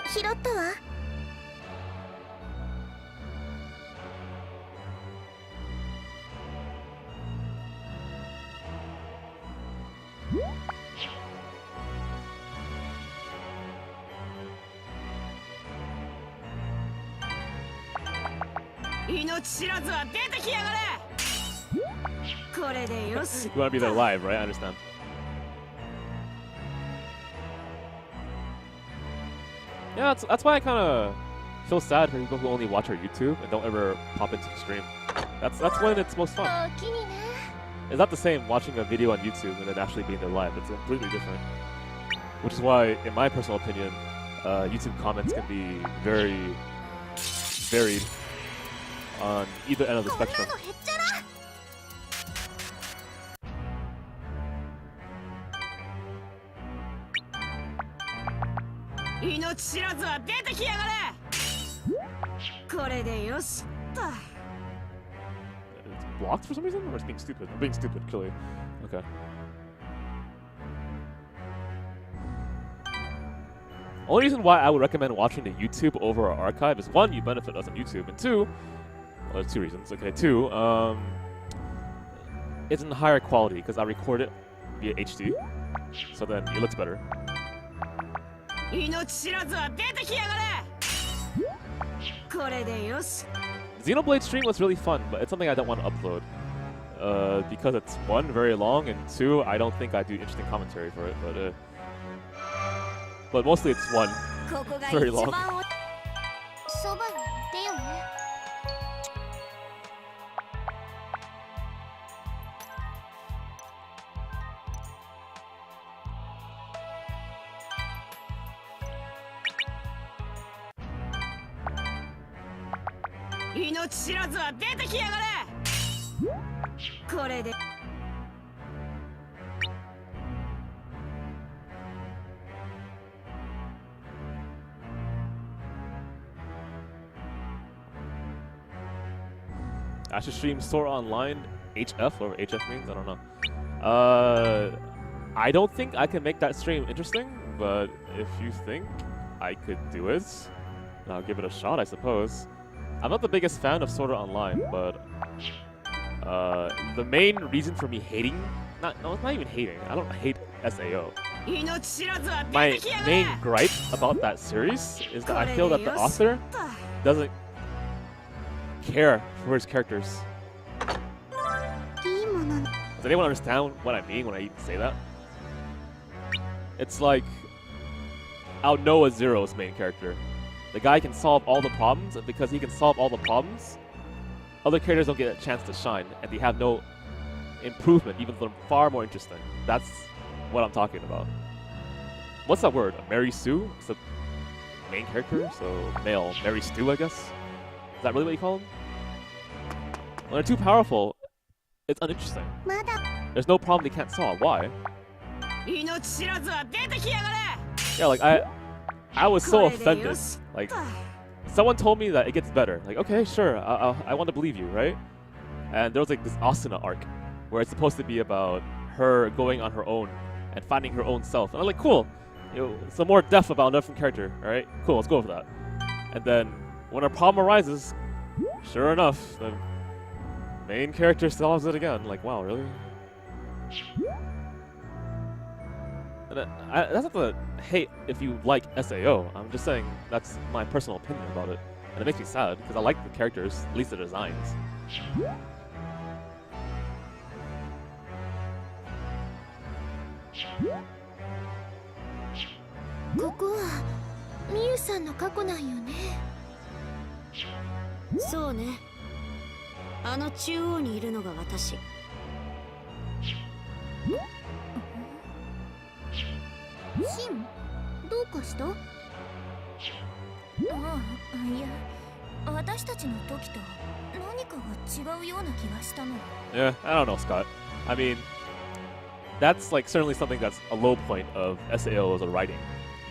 拾ったわ。命知らずは出てきやがれ。これでよし。 You want to be there live, right? I understand. Yeah, that's why I kind of feel sad for people who only watch our YouTube and don't ever pop into the stream. That's when it's most fun. おおきにね。 It's not the same watching a video on YouTube and then actually being there live. It's completely different. Which is why, in my personal opinion, YouTube comments can be very varied on either end of the こんな spectrum. のへっちゃら。 命知らずは出てきやがれ。これでよしと。 It's blocked for some reason? Or it's being stupid? I'm being stupid, clearly. Okay. Only reason why I would recommend watching the YouTube over our archive is one, you benefit us on YouTube, and two, well, there's two reasons. Okay, two, it's in higher quality because I record it via HD, so then it looks better. 命知らずは出てきやがれ。これでよし。 Xenoblade stream was really fun, but it's something I don't want to upload. Because it's one, very long, and two, I don't think I do interesting commentary for it, but mostly it's one, ここが very 一 long. 番お。そばにいてよね。 命知らずは出てきやがれ。これで。 I should stream Sora Online HF, whatever HF means, I don't know. I don't think I can make that stream interesting, but if you think I could do it, then I'll give it a shot, I suppose. I'm not the biggest fan of Sora Online, but the main reason for me hating, it's not even hating, I don't hate SAO. 命知らずは My 出てきやがれ。 main gripe about that series is that I feel that the author doesn't care for his characters. いいもの。 Does anyone understand what I mean when I even say that? It's like I'll know a Zero's main character. The guy can solve all the problems, and because he can solve all the problems, other characters don't get a chance to shine, and they have no improvement, even though they're far more interesting. That's what I'm talking about. What's that word? Mary Sue? It's the main character, so male. Mary Stu, I guess? Is that really what you call him? When they're too powerful, it's uninteresting. まだ。 There's no problem they can't solve. Why? 命知らずは出てきやがれ。 Yeah, like I was so これで offended. よし Like, someone told me that it gets better. Like, okay, sure, I want to believe you, right? And there was like this Asuna arc where it's supposed to be about her going on her own and finding her own self. And I'm like, cool, some more depth about a different character, all right? Cool, let's go for that. And then when a problem arises, sure enough, the main character solves it again. Like, wow, really? That's not the hate if you like SAO. I'm just saying that's my personal opinion about it. And it makes me sad because I like the characters, at least the designs. ここはみゆさんの過去なんよね。そうね。あの中央にいるのが私。シン、どうかした？ああ、いや、私たちの時と何かが違うような気がしたの。 Yeah, I don't know, Scott. I mean, that's like certainly something that's a low point of SAO as a writing.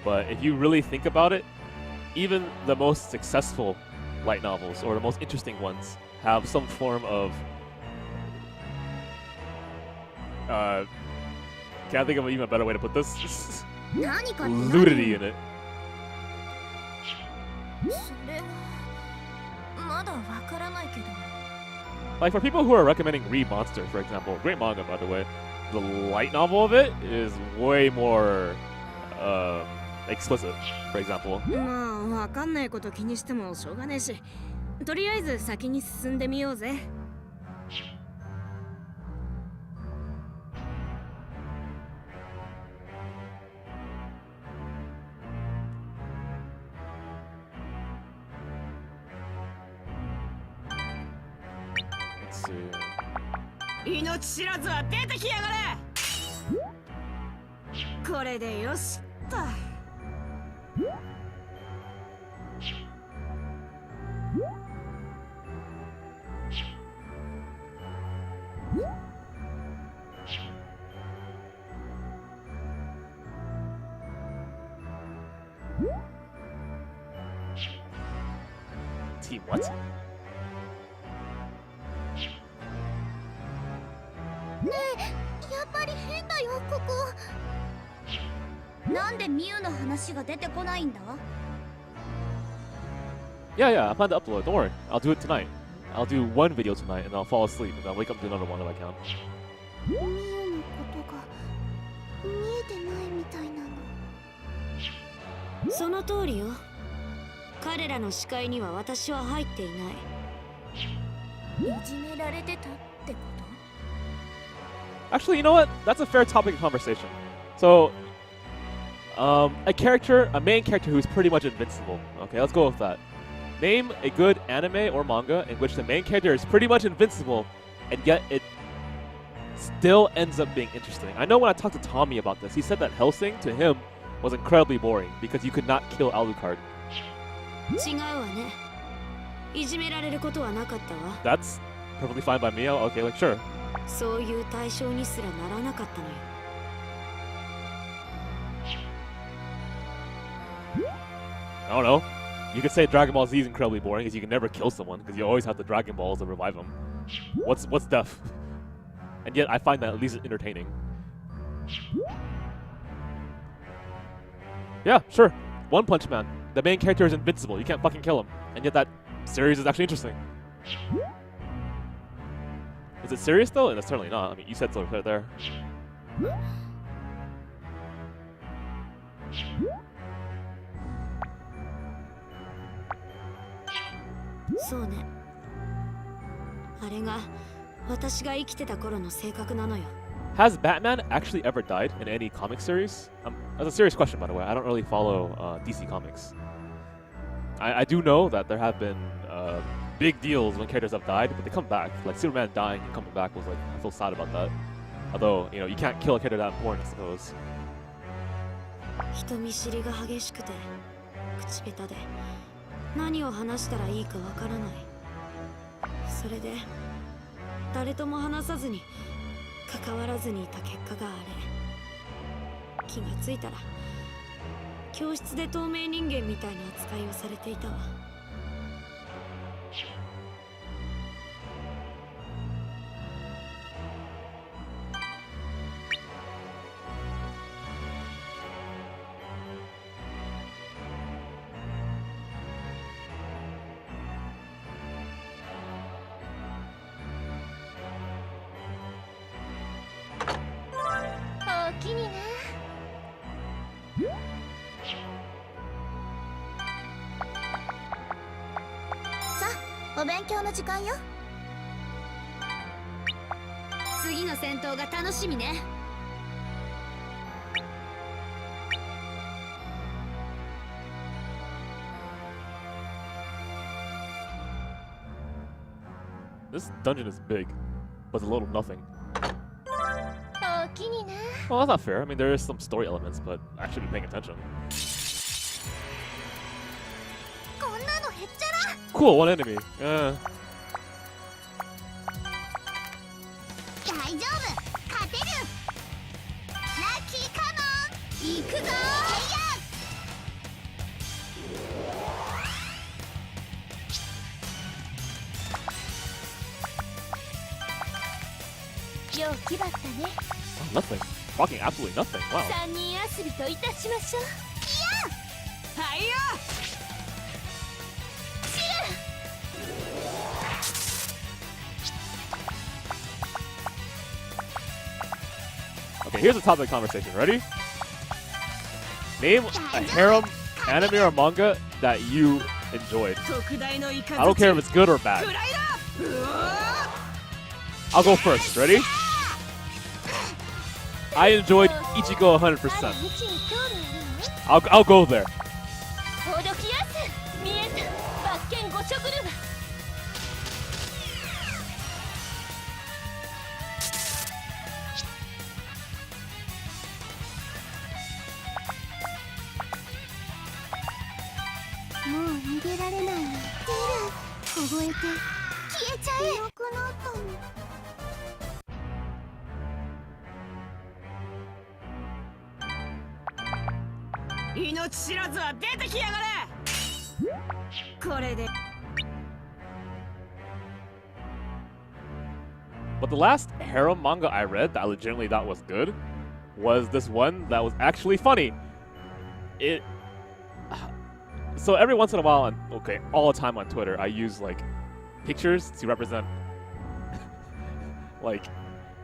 But if you really think about it, even the most successful light novels or the most interesting ones have some form of can't think of even a better way to put this. 何かって何？ Nudity in it. それはまだわからないけど。 Like for people who are recommending Read Monster, for example, great manga by the way, the light novel of it is way more explicit, for example. まあわかんないこと気にしてもしょうがねえし、とりあえず先に進んでみようぜ。Let's see. 命知らずは出てきやがれ。これでよしっと。Team what? ねえ、やっぱり変だよここ。なんでミユの話が出てこないんだ？ Yeah, yeah, I plan to upload it. Don't worry. I'll do it tonight. I'll do one video tonight and I'll fall asleep and I'll wake up to another one if I can. ミユのことが見えてないみたいなの。その通りよ。彼らの視界には私は入っていない。いじめられてたってこと？ Actually, you know what? That's a fair topic of conversation. So, a main character who's pretty much invincible. Okay, let's go with that. Name a good anime or manga in which the main character is pretty much invincible, and yet it still ends up being interesting. I know when I talked to Tommy about this, he said that Hellsing, to him, was incredibly boring because you could not kill Alucard. 違うわね。いじめられることはなかったわ。 That's perfectly fine by me. Okay, like, sure. そういう対象にすらならなかったのよ。 I don't know. You could say Dragon Ball Z is incredibly boring because you can never kill someone because you always have the Dragon Balls to revive them. What's death? And yet I find that at least entertaining. Yeah, sure. One Punch Man. The main character is invincible. You can't fucking kill him. And yet that series is actually interesting. Is it serious though? And it's certainly not. I mean, you said so right there. そうね。あれが私が生きてた頃の性格なのよ。 Has Batman actually ever died in any comic series? That's a serious question, by the way. I don't really follow DC Comics. I do know that there have been big deals when characters have died, but they come back. Like Superman dying and coming back was like, I feel sad about that. Although, you know, you can't kill a character that important, I suppose. 人見知りが激しくて口下手で何を話したらいいかわからない。それで誰とも話さずに関わらずにいた結果があれ。気がついたら教室で透明人間みたいな扱いをされていたわ。おおきにね。お勉強の時間よ。次の戦闘が楽しみね。This dungeon is big, but it's a little nothing. おおきにな。 Well, that's not fair. I mean, there is some story elements, but I should be paying attention. こんなのへっちゃら。 Cool, one enemy. 大丈夫、勝てる。ラッキーカモン、行くぞ。よう気張ったね。 Oh, nothing. Fucking absolutely nothing. Wow. 三人遊びといたしましょう。はいよ。 Okay, here's the topic of conversation. Ready? Name a harem anime or manga that you enjoyed. 特大のイカ I don't care if it's good or bad. くらいだ。うわ I'll go first. Ready? I enjoyed Ichigo 100%. あら、道に興味あるの？ I'll go there. ほどきやす。見えた。罰剣ごちょぐるわ。もう逃げられないわ。出る。凍えて消えちゃえ。いなくなったの。 命知らずは出てきやがれ。これで But the last harem manga I read that I legitimately thought was good was this one that was actually funny. So every once in a while, all the time on Twitter, I use like pictures to represent like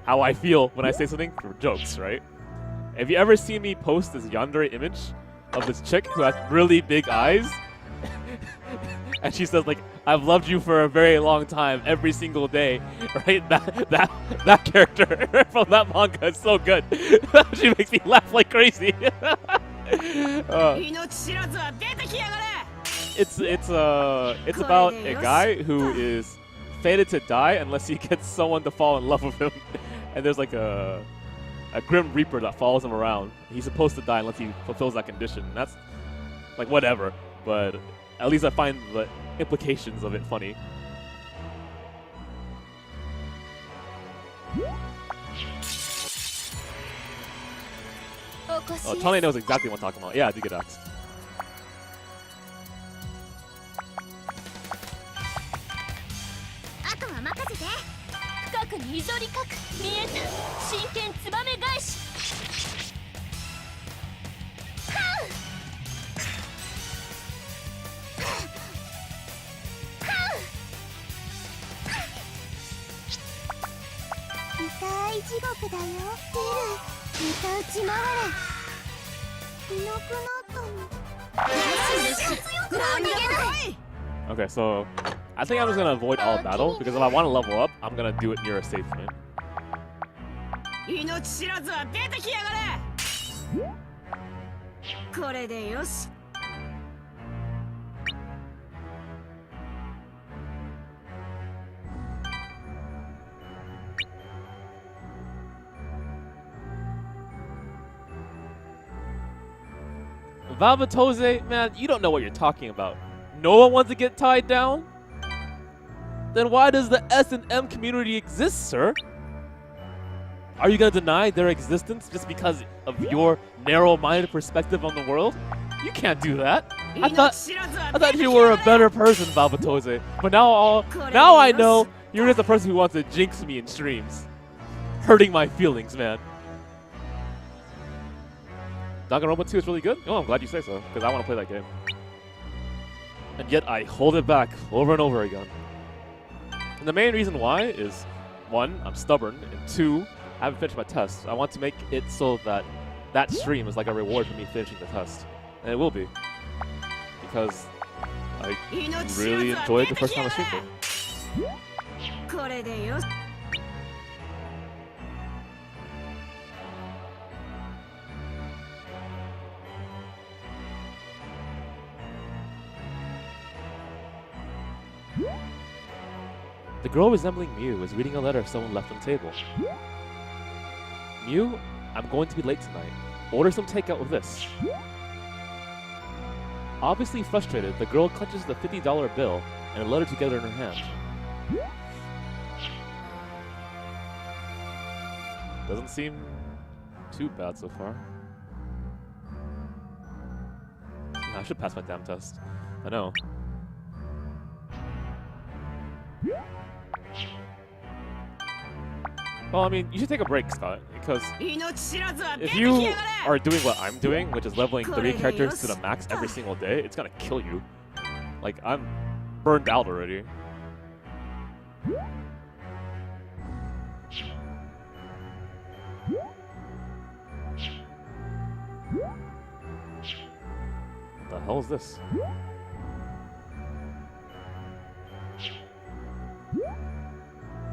how I feel when I say something for jokes, right? Have you ever seen me post this yandere image of this chick who has really big eyes? And she says like, "I've loved you for a very long time, every single day." Right? That character from that manga is so good. She makes me laugh like crazy. 命知らずは出てきやがれ。 It's about a guy who is fated to die unless he gets someone to fall in love with him. And there's like a grim reaper that follows him around. He's supposed to die unless he fulfills that condition. And that's like whatever, but at least I find the implications of it funny. Oh, Tane knows exactly what I'm talking about. Yeah, I did get asked. あとは任せて。深くにいぞりかく。見えた。真剣ツバメ返し。痛い地獄だよ。出る。また打ち回れ。いなくなったの。逃げない。 Okay, so I think I'm just gonna avoid all battle because if I want to level up, I'm gonna do it near a safe point. 命知らずは出てきやがれ。これでよし。 Valvatose, man, you don't know what you're talking about. No one wants to get tied down? Then why does the S&M community exist, sir? Are you gonna deny their existence just because of your narrow-minded perspective on the world? You can't do that. I thought you were a better person, Valvatose. But now I know you're just a person who wants to jinx me in streams. Hurting my feelings, man. Danganronpa 2 is really good? Oh, I'm glad you say so, because I want to play that game. And yet I hold it back over and over again. And the main reason why is, 1, I'm stubborn, and 2, I haven't finished my test. I want to make it so that that stream is like a reward for me finishing the test. And it will be. Because I really enjoyed the first time I streamed it. これでよし。 The girl resembling Mew is reading a letter someone left on the table. Mew, I'm going to be late tonight. Order some takeout with this. Obviously frustrated, the girl clutches the $50 bill and a letter together in her hand. Doesn't seem too bad so far. Yeah, I should pass my damn test. I know. Well, I mean, you should take a break, Scott, because if you are doing what I'm doing, which is leveling 3 characters to the max every single day, it's gonna kill you. Like, I'm burned out already. What the hell is this?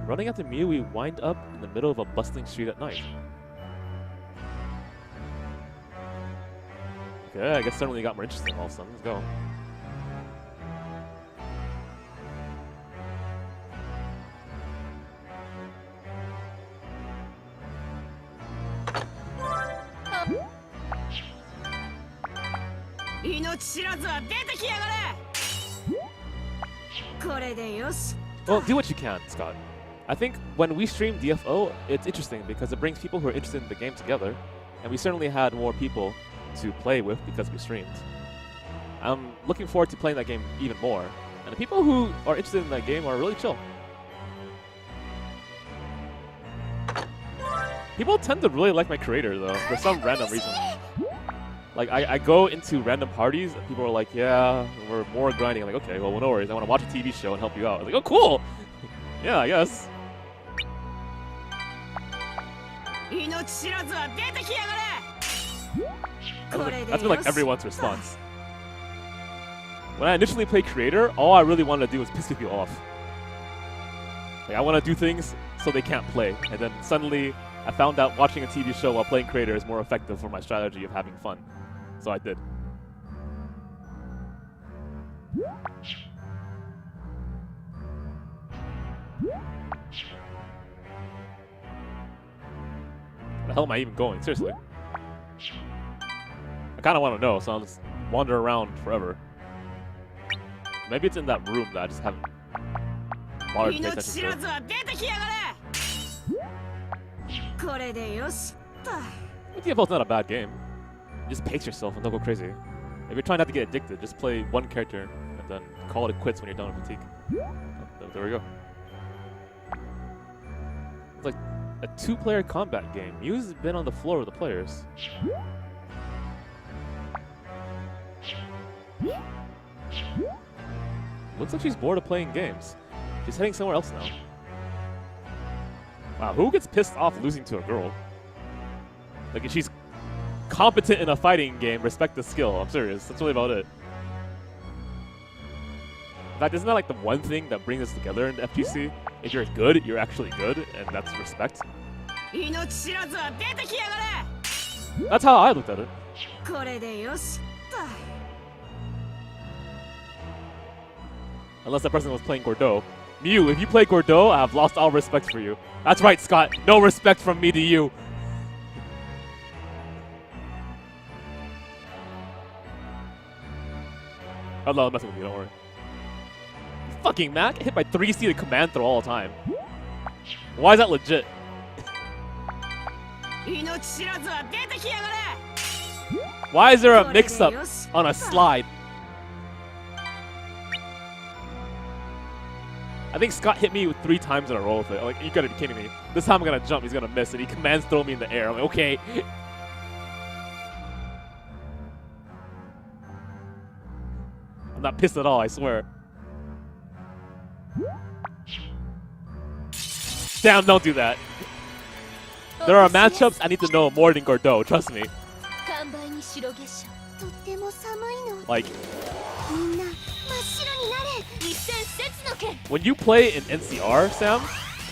Running after Mew, we wind up in the middle of a bustling street at night. Okay, I guess suddenly got more interesting all of a sudden. Let's go. Well, do what you can, Scott. I think when we stream DFO, it's interesting because it brings people who are interested in the game together, and we certainly had more people to play with because we streamed. I'm looking forward to playing that game even more, and the people who are interested in that game are really chill. People tend to really like my creator though, for some random reason. Like, I go into random parties and people are like, yeah, we're more grinding. I'm like, okay, well, no worries. I want to watch a TV show and help you out. I'm like, oh, cool! Yeah, I guess. That's been like everyone's response. When I initially played creator, all I really wanted to do was piss people off. Like, I want to do things so they can't play. And then suddenly, I found out watching a TV show while playing creator is more effective for my strategy of having fun. So I did. Where the hell am I even going? Seriously. I kind of want to know, so I'll just wander around forever. Maybe it's in that room that I just haven't bothered to pay attention to. DFL's not a bad game. Just pace yourself and don't go crazy. If you're trying not to get addicted, just play one character and then call it quits when you're done with fatigue. Oh, there we go. It's like a 2-player combat game. Mew's been on the floor with the players. Looks like she's bored of playing games. She's heading somewhere else now. Wow, who gets pissed off losing to a girl? Like, if she's competent in a fighting game, respect the skill. I'm serious. That's really about it. In fact, isn't that like the one thing that brings us together in FGC? If you're good, you're actually good, and that's respect. That's how I looked at it. Unless that person was playing Gordeau. Mew, if you play Gordeau, I have lost all respect for you. That's right, Scott. No respect from me to you. I'm not messing with you, don't worry. Fucking Mac, hit by 3C command throw all the time. Why is that legit? Why is there a mix-up on a slide? I think Scott hit me with 3 times in a row with it. Like, you gotta be kidding me. This time I'm gonna jump, he's gonna miss, and he commands throw me in the air. I'm like, okay. I'm not pissed at all, I swear. Damn, don't do that. There are matchups I need to know more than Gordeau, trust me. Like, When you play in NCR, Sam,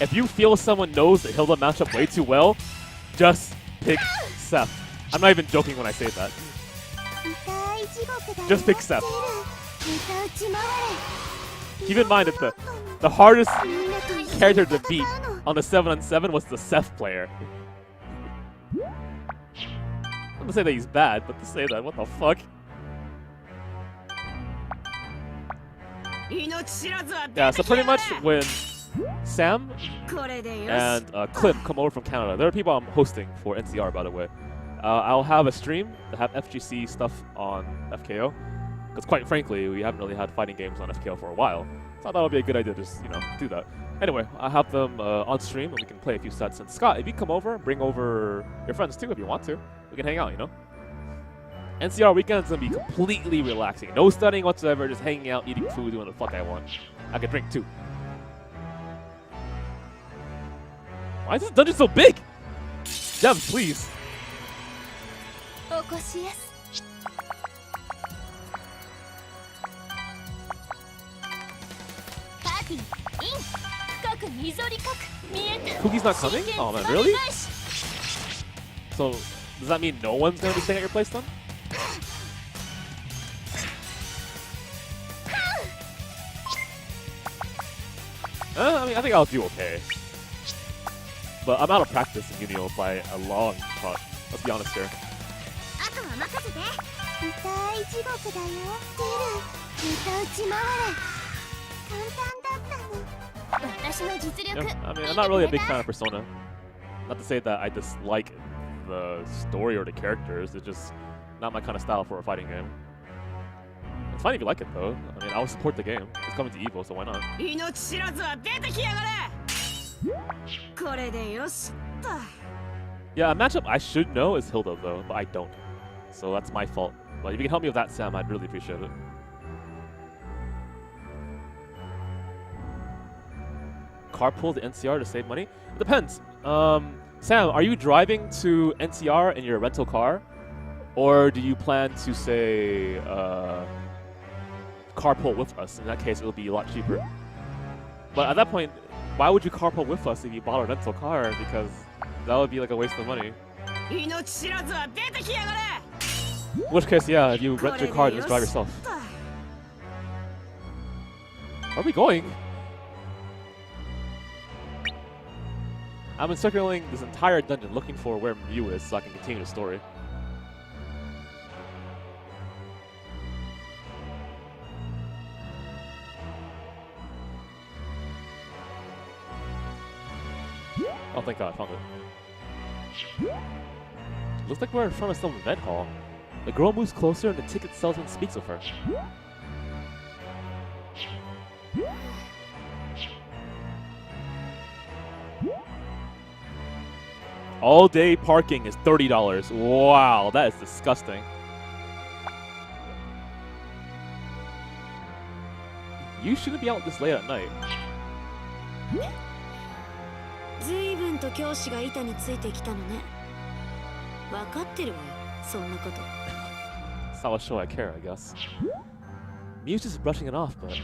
if you feel someone knows the Hilda matchup way too well, just pick Seth. I'm not even joking when I say that. Just pick Seth. Keep in mind that the hardest character to beat on the 7-on-7 was the Seth player. I'm gonna say that he's bad, but to say that, what the fuck? Yeah, so pretty much when Sam and Clem come over from Canada, there are people I'm hosting for NCR, by the way. I'll have a stream that have FGC stuff on FKO, because quite frankly, we haven't really had fighting games on FKO for a while. So I thought it would be a good idea to just, do that. Anyway, I'll have them on stream and we can play a few sets. And Scott, if you come over, bring over your friends too if you want to. We can hang out, NCR weekend is going to be completely relaxing. No studying whatsoever, just hanging out, eating food, doing the fuck I want. I can drink too. Why is this dungeon so big? Devs, please. Cookie's not coming? Oh man, really? So, does that mean no one's gonna be staying at your place then? I mean, I think I'll do okay. But I'm out of practice in Unio by a long shot. Let's be honest here. Yeah, I mean, I'm not really a big fan of Persona. Not to say that I dislike the story or the characters, it's just not my kind of style for a fighting game. It's fine if you like it though. I mean, I'll support the game. It's coming to Evo, so why not? Yeah, a matchup I should know is Hilda though, but I don't. So that's my fault. But if you can help me with that, Sam, I'd really appreciate it. Carpool to NCR to save money? It depends. Sam, are you driving to NCR in your rental car? Or do you plan to, say, carpool with us? In that case, it will be a lot cheaper. But at that point, why would you carpool with us if you bought a rental car? Because that would be like a waste of money. In which case, yeah, if you rent your car, just drive yourself. Where are we going? I'm encircling this entire dungeon looking for where Mew is so I can continue the story. Oh, thank God, I found it. Looks like we're in front of some event hall. The girl moves closer and the ticket salesman speaks with her. All day parking is $30. Wow, that is disgusting. You shouldn't be out this late at night. It's not what show I care, I guess. Mew's just brushing it off, but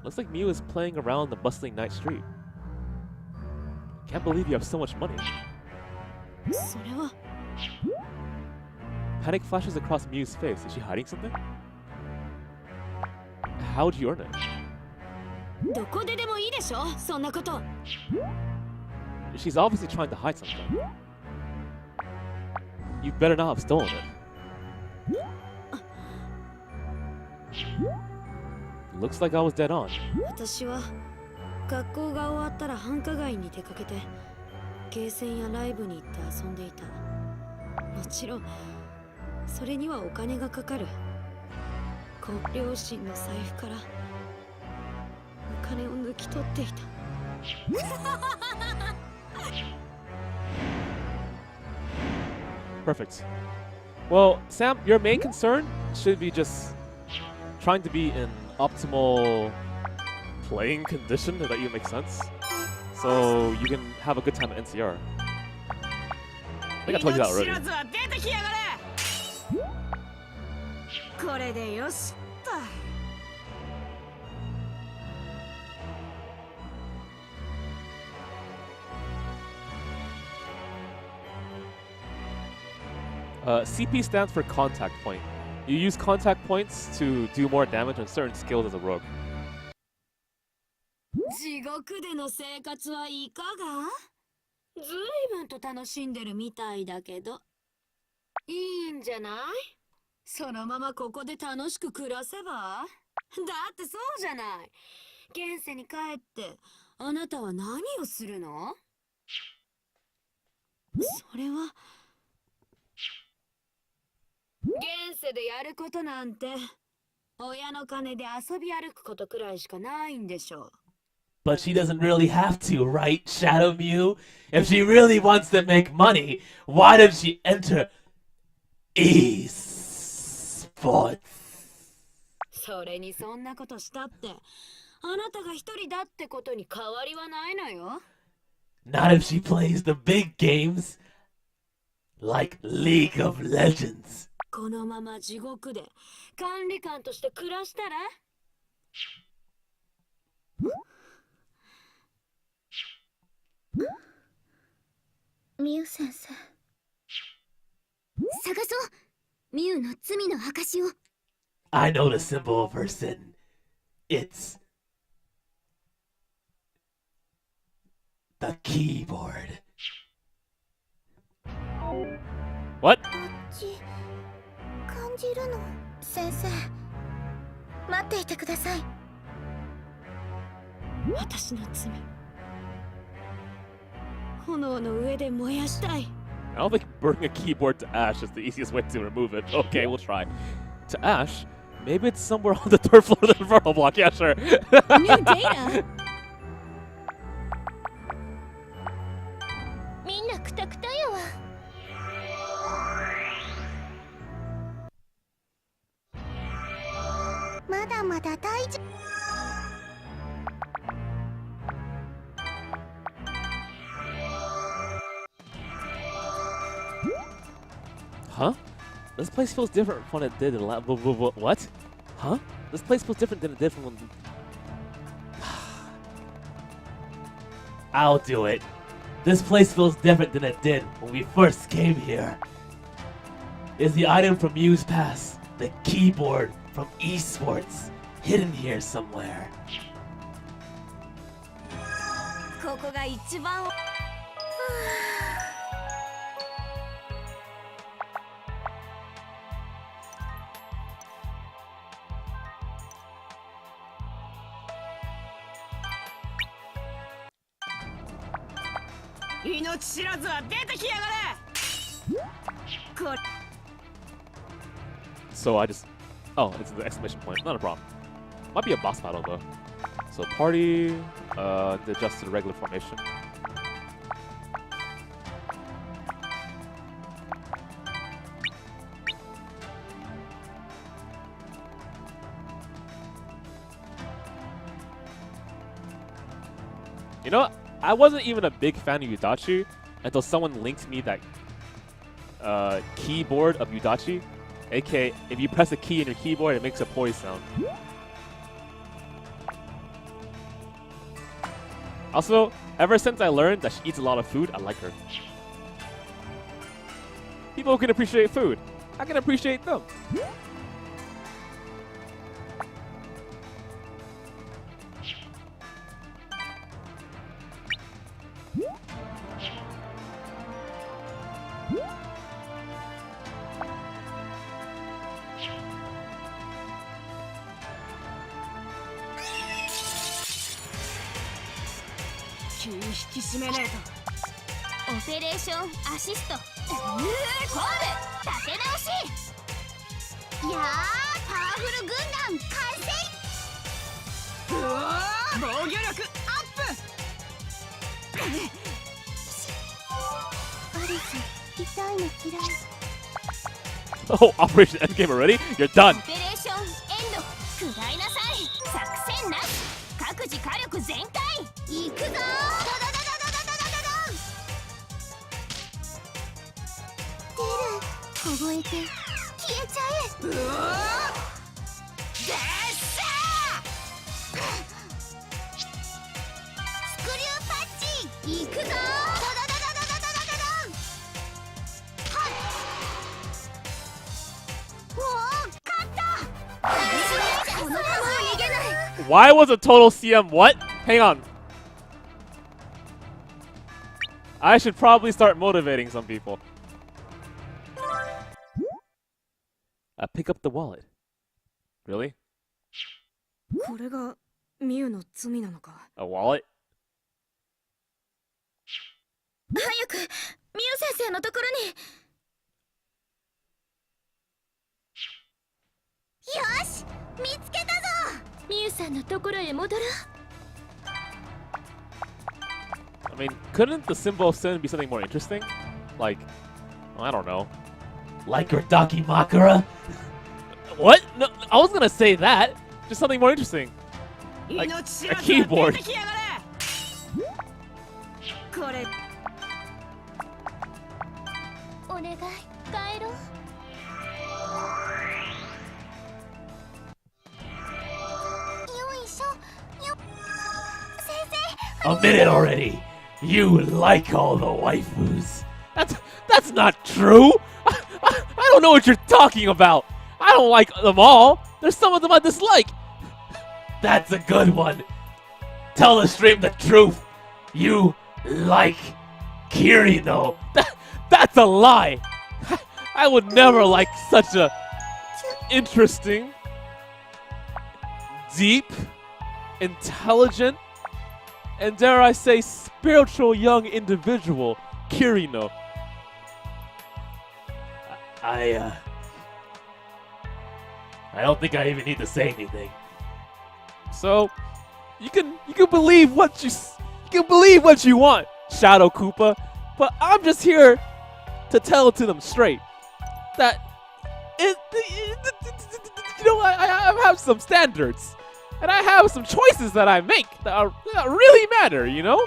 looks like Mew is playing around the bustling night street. Can't believe you have so much money. Panic flashes across Mew's face. Is she hiding something? How'd you earn it? She's obviously trying to hide something. You better not have stolen it. Looks like I was dead on. 学校が終わったら繁華街に出かけてゲーセンやライブに行って遊んでいた。もちろんそれにはお金がかかる。ご両親の財布からお金を抜き取っていた。Perfect. Well, Sam, your main concern should be just trying to be in optimal playing condition, if that even makes sense. So you can have a good time at NCR. I think I told you that already. CP stands for contact point. You use contact points to do more damage on certain skills as a rogue. 地獄での生活はいかが？ずいぶんと楽しんでるみたいだけど。いいんじゃない？そのままここで楽しく暮らせば？だってそうじゃない。現世に帰ってあなたは何をするの？それは現世でやることなんて親の金で遊び歩くことくらいしかないんでしょう。 But she doesn't really have to, right, Shadow Mew? If she really wants to make money, why does she enter esports? それにそんなことしたってあなたが一人だってことに変わりはないのよ。 Not if she plays the big games, like League of Legends. このまま地獄で管理官として暮らしたら？ミュウ先生、探そう。ミュウの罪の証を。 I know the symbol of her sin. It's the keyboard. What? こっち感じるの。先生、待っていてください。私の罪、炎の上で燃やしたい。 I don't think burning a keyboard to ash is the easiest way to remove it. Okay, we'll try. To ash? Maybe it's somewhere on the third floor of the infernal block. Yeah, sure. New data? みんなクタクタやわ。まだまだ大丈夫。 Huh? This place feels different from what it did in what? Huh? This place feels different than it did from when... I'll do it. This place feels different than it did when we first came here. Is the item from Mew's Pass, the keyboard from esports, hidden here somewhere? ここが一番。命知らずは出てきやがれ。これ So I just... Oh, it's the exclamation point. Not a problem. Might be a boss battle, though. So party... adjust to the regular formation. You know what? I wasn't even a big fan of Yudachi until someone linked me that keyboard of Yudachi. aka, if you press a key in your keyboard, it makes a poise sound. Also, ever since I learned that she eats a lot of food, I like her. People who can appreciate food, I can appreciate them.オペレーションアシスト。コール立て直し。いやー、パワフル軍団完成。防御力アップ。アリス、痛いの嫌い。 Oh, Operation Endgame already? You're done. オペレーションエンド。食らいなさい。作戦なし。各自火力全開。行くぞー。凍えて消えちゃえ。うわー、でっしゃー。スクリューパッチ行くぞー。Why was a total CM what? Hang on. I should probably start motivating some people. I pick up the wallet. Really? これがミュウの罪なのか。 A wallet? 早くミュウ先生のところに。よし、見つけたぞ。ミュウさんのところへ戻ろう。 I mean, couldn't the symbol of sin be something more interesting? Like, I don't know. Like your Dakimakura? What? No, I was gonna say that. Just something more interesting. Like a keyboard. これお願い、帰ろう。よいしょ。よ。先生。 A minute already. You like all the waifus. That's not true. I don't know what you're talking about. I don't like them all. There's some of them I dislike. That's a good one. Tell the stream the truth. You like Kirino. That's a lie. I would never like such a interesting, deep, intelligent, and dare I say spiritual young individual, Kirino. I don't think I even need to say anything. So, you can believe what you want, Shadow Koopa, but I'm just here to tell it to them straight that I have some standards and I have some choices that I make that really matter. You know,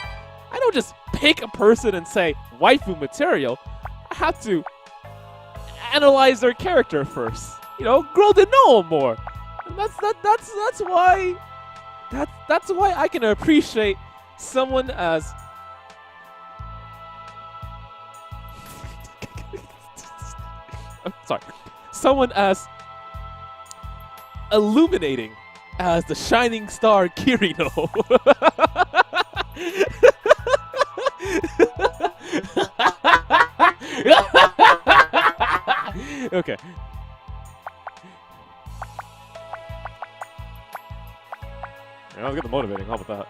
I don't just pick a person and say waifu material. I have to analyze their character first. You know, grow to know them more. And that's why I can appreciate someone as someone as illuminating as the shining star Kirino. Okay. Yeah, let's get the motivating. How about that?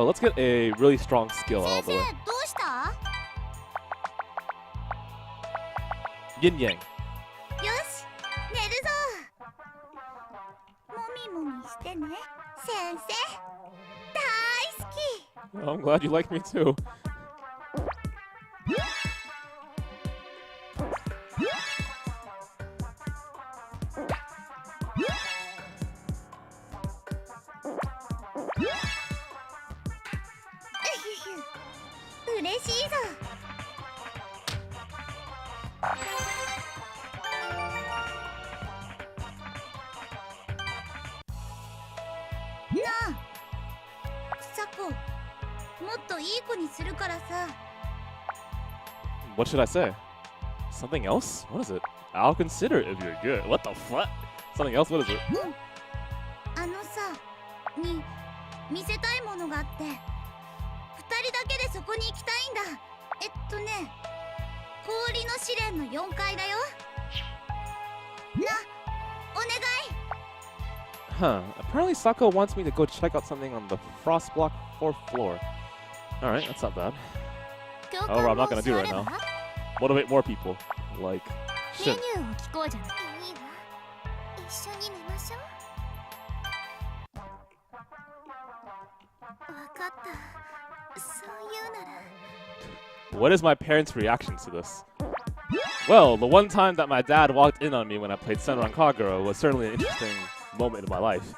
Let's get a really strong skill out of the 先 way. 生、どうした？ Yin Yang. よし、寝るぞ。もみもみしてね、先生。大好き。 Oh, I'm glad you like me too. Uhuhu. 嬉しいぞ。なあ、サコ、もっといい子にするからさ。 What should I say? Something else? What is it? I'll consider it if you're good. What the fuck? Something else? What is it? あのさ、に見せたいものがあって、二人だけでそこに行きたいんだ。氷の試練の4階だよ。な、お願い。 Huh. Apparently Sako wants me to go check out something on the frost block 4th floor. Alright, that's not bad. However, I'm not gonna do it right now. Motivate more people. Like, メ shit. ニューを聞こうじゃない。いいわ。一緒に寝ましょう。わかった。そういうなら。 What is my parents' reaction to this? Well, the one time that my dad walked in on me when I played Senran Kagura was certainly an interesting moment in my life.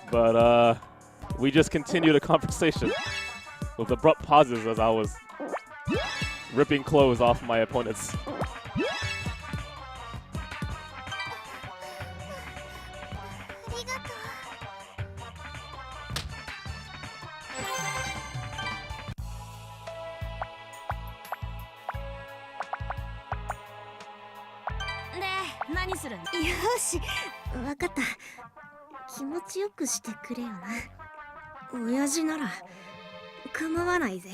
But, we just continued a conversation with abrupt pauses as I was ripping clothes off my opponents. ありがとう。で、何するん？よし、わかった。気持ちよくしてくれよな。親父なら構わないぜ。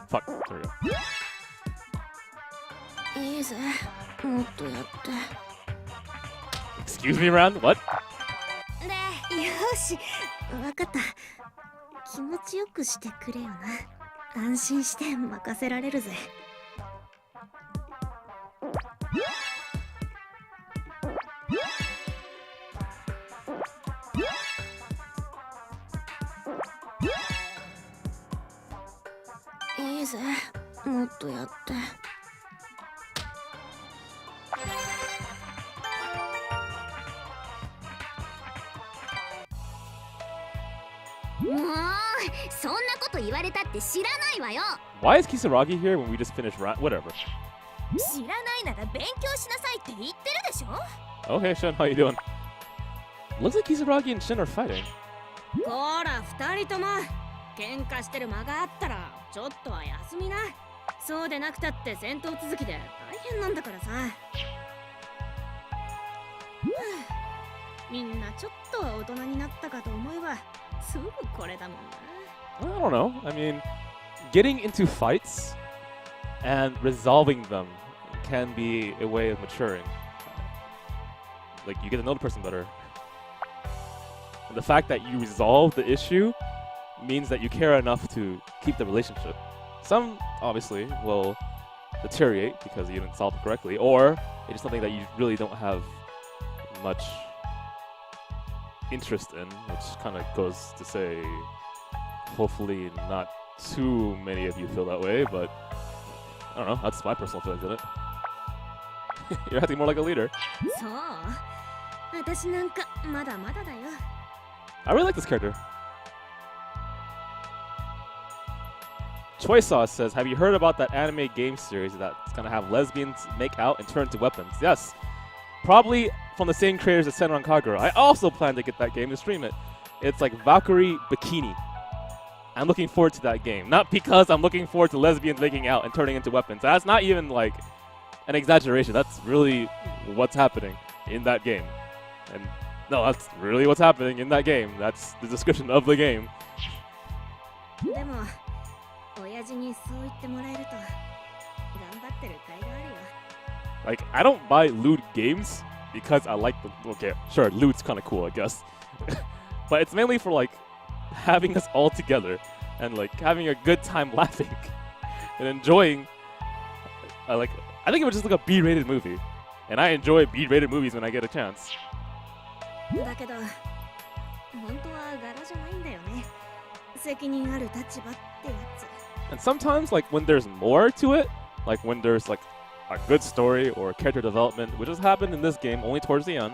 Fuck. There we go. いいぜ。もっとやって。 Excuse me, Ran? What? で、よし。わかった。気持ちよくしてくれよな。安心して任せられるぜ。いいぜ。もっとやって。もうそんなこと言われたって知らないわよ。 Why is Kisaragi here when we just finished Ran? Whatever. 知らないなら勉強しなさいって言ってるでしょ。 Okay, Shin, how you doing? Looks like Kisaragi and Shin are fighting. ほら、二人とも喧嘩してる間があったらちょっとは休みな。そうでなくたって戦闘続きで大変なんだからさ。みんなちょっとは大人になったかと思えばすぐこれだもんな。 I don't know. I mean, getting into fights and resolving them can be a way of maturing. Like, you get to know the person better. And the fact that you resolve the issue means that you care enough to keep the relationship. Some, obviously, will deteriorate because you didn't solve it correctly, or it's just something that you really don't have much interest in, which kind of goes to say, hopefully not too many of you feel that way, but I don't know, that's my personal feelings in it. You're acting more like a leader. そう。私なんかまだまだだよ。 I really like this character. Choi Sauce says, have you heard about that anime game series that's gonna have lesbians make out and turn into weapons? Yes. Probably from the same creators as Senran Kagura. I also plan to get that game to stream it. It's like Valkyrie Bikini. I'm looking forward to that game. Not because I'm looking forward to lesbians making out and turning into weapons. That's not even like an exaggeration. That's really what's happening in that game. And no, that's really what's happening in that game. That's the description of the game. でも、親父にそう言ってもらえると頑張ってる甲斐があるよ。 Like, I don't buy lewd games because I like them. Okay, sure, lewd's kind of cool, I guess. But it's mainly for like having us all together and like having a good time laughing and enjoying. I think it was just like a B-rated movie, and I enjoy B-rated movies when I get a chance. だけど、本当は柄じゃないんだよね。責任ある立場ってやつ。 And sometimes, like when there's more to it, like when there's like a good story or character development, which has happened in this game only towards the end.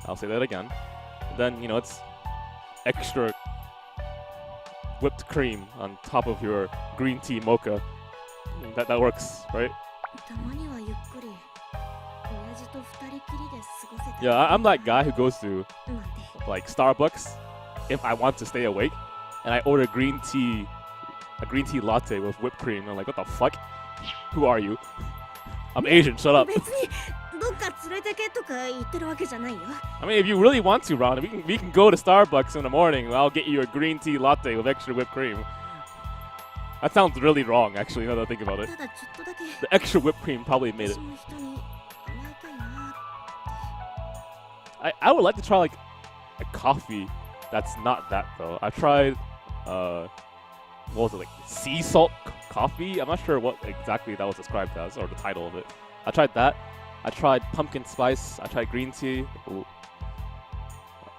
I'll say that again. Then, you know, it's extra whipped cream on top of your green tea mocha. That works, right? たまにはゆっくり親父と二人きりで過ごせた Yeah, I'm that guy who goes to なんて。 like Starbucks if I want to stay awake, and I order a green tea latte with whipped cream. I'm like, what the fuck? Who are you? I'm Asian, shut up. 別にどっか連れてけとか言ってるわけじゃないよ。 I mean, if you really want to, Ron, we can go to Starbucks in the morning and I'll get you a green tea latte with extra whipped cream. That sounds really wrong, actually, now that I think about it. ただちょっとだけ The extra whipped cream probably made it. 私も人に甘えたいな。 I would like to try like a coffee that's not that though. I tried what was it, like sea salt coffee? I'm not sure what exactly that was described as or the title of it. I tried that. I tried pumpkin spice. I tried green tea. Ooh.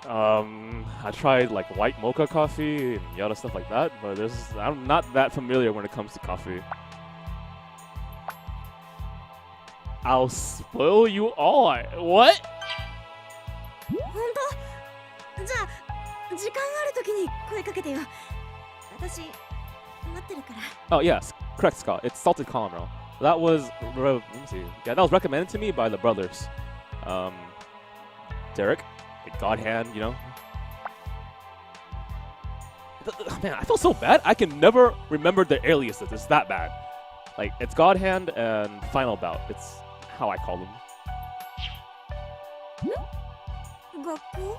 I tried like white mocha coffee and yada stuff like that, but I'm not that familiar when it comes to coffee. I'll spoil you all. What? 本当？じゃあ時間あるときに声かけてよ。私待ってるから。 Oh yes, correct, Scott. It's salted caramel. That was let me see. Yeah, that was recommended to me by the brothers. Derek, like God Hand, you know. Man, I feel so bad. I can never remember their aliases. It's that bad. Like, it's God Hand and Final Bout. It's how I call them. 学校？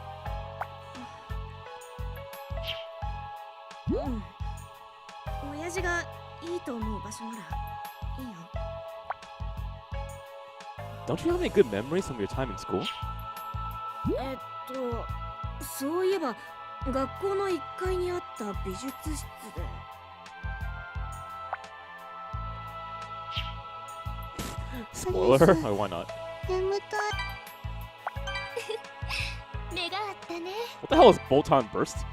うん。親父がいいと思う場所ならいいよ。Don't you have any good memories from your time in school? そういえば学校の1階にあった美術室で。Spoiler? Why not? 眠たい。目があったね。 What the hell is Bolton Burst?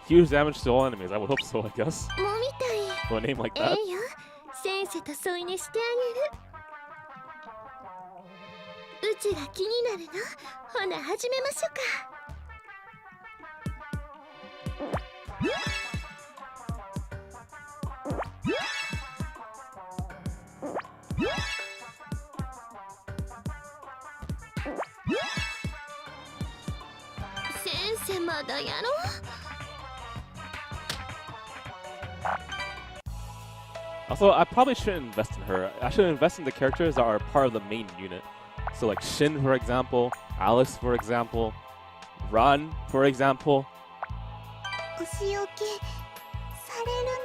Huge damage to all enemies. I would hope so, I guess. もみたい。 For a name like え that. えよ。先生と添い寝してあげる。うちが気になるの。ほな始めましょうか。先生まだやろ。 Also, I probably shouldn't invest in her. I should invest in the characters that are part of the main unit. So like Shin, for example, Alice, for example, Ran, for example. お仕置きされるの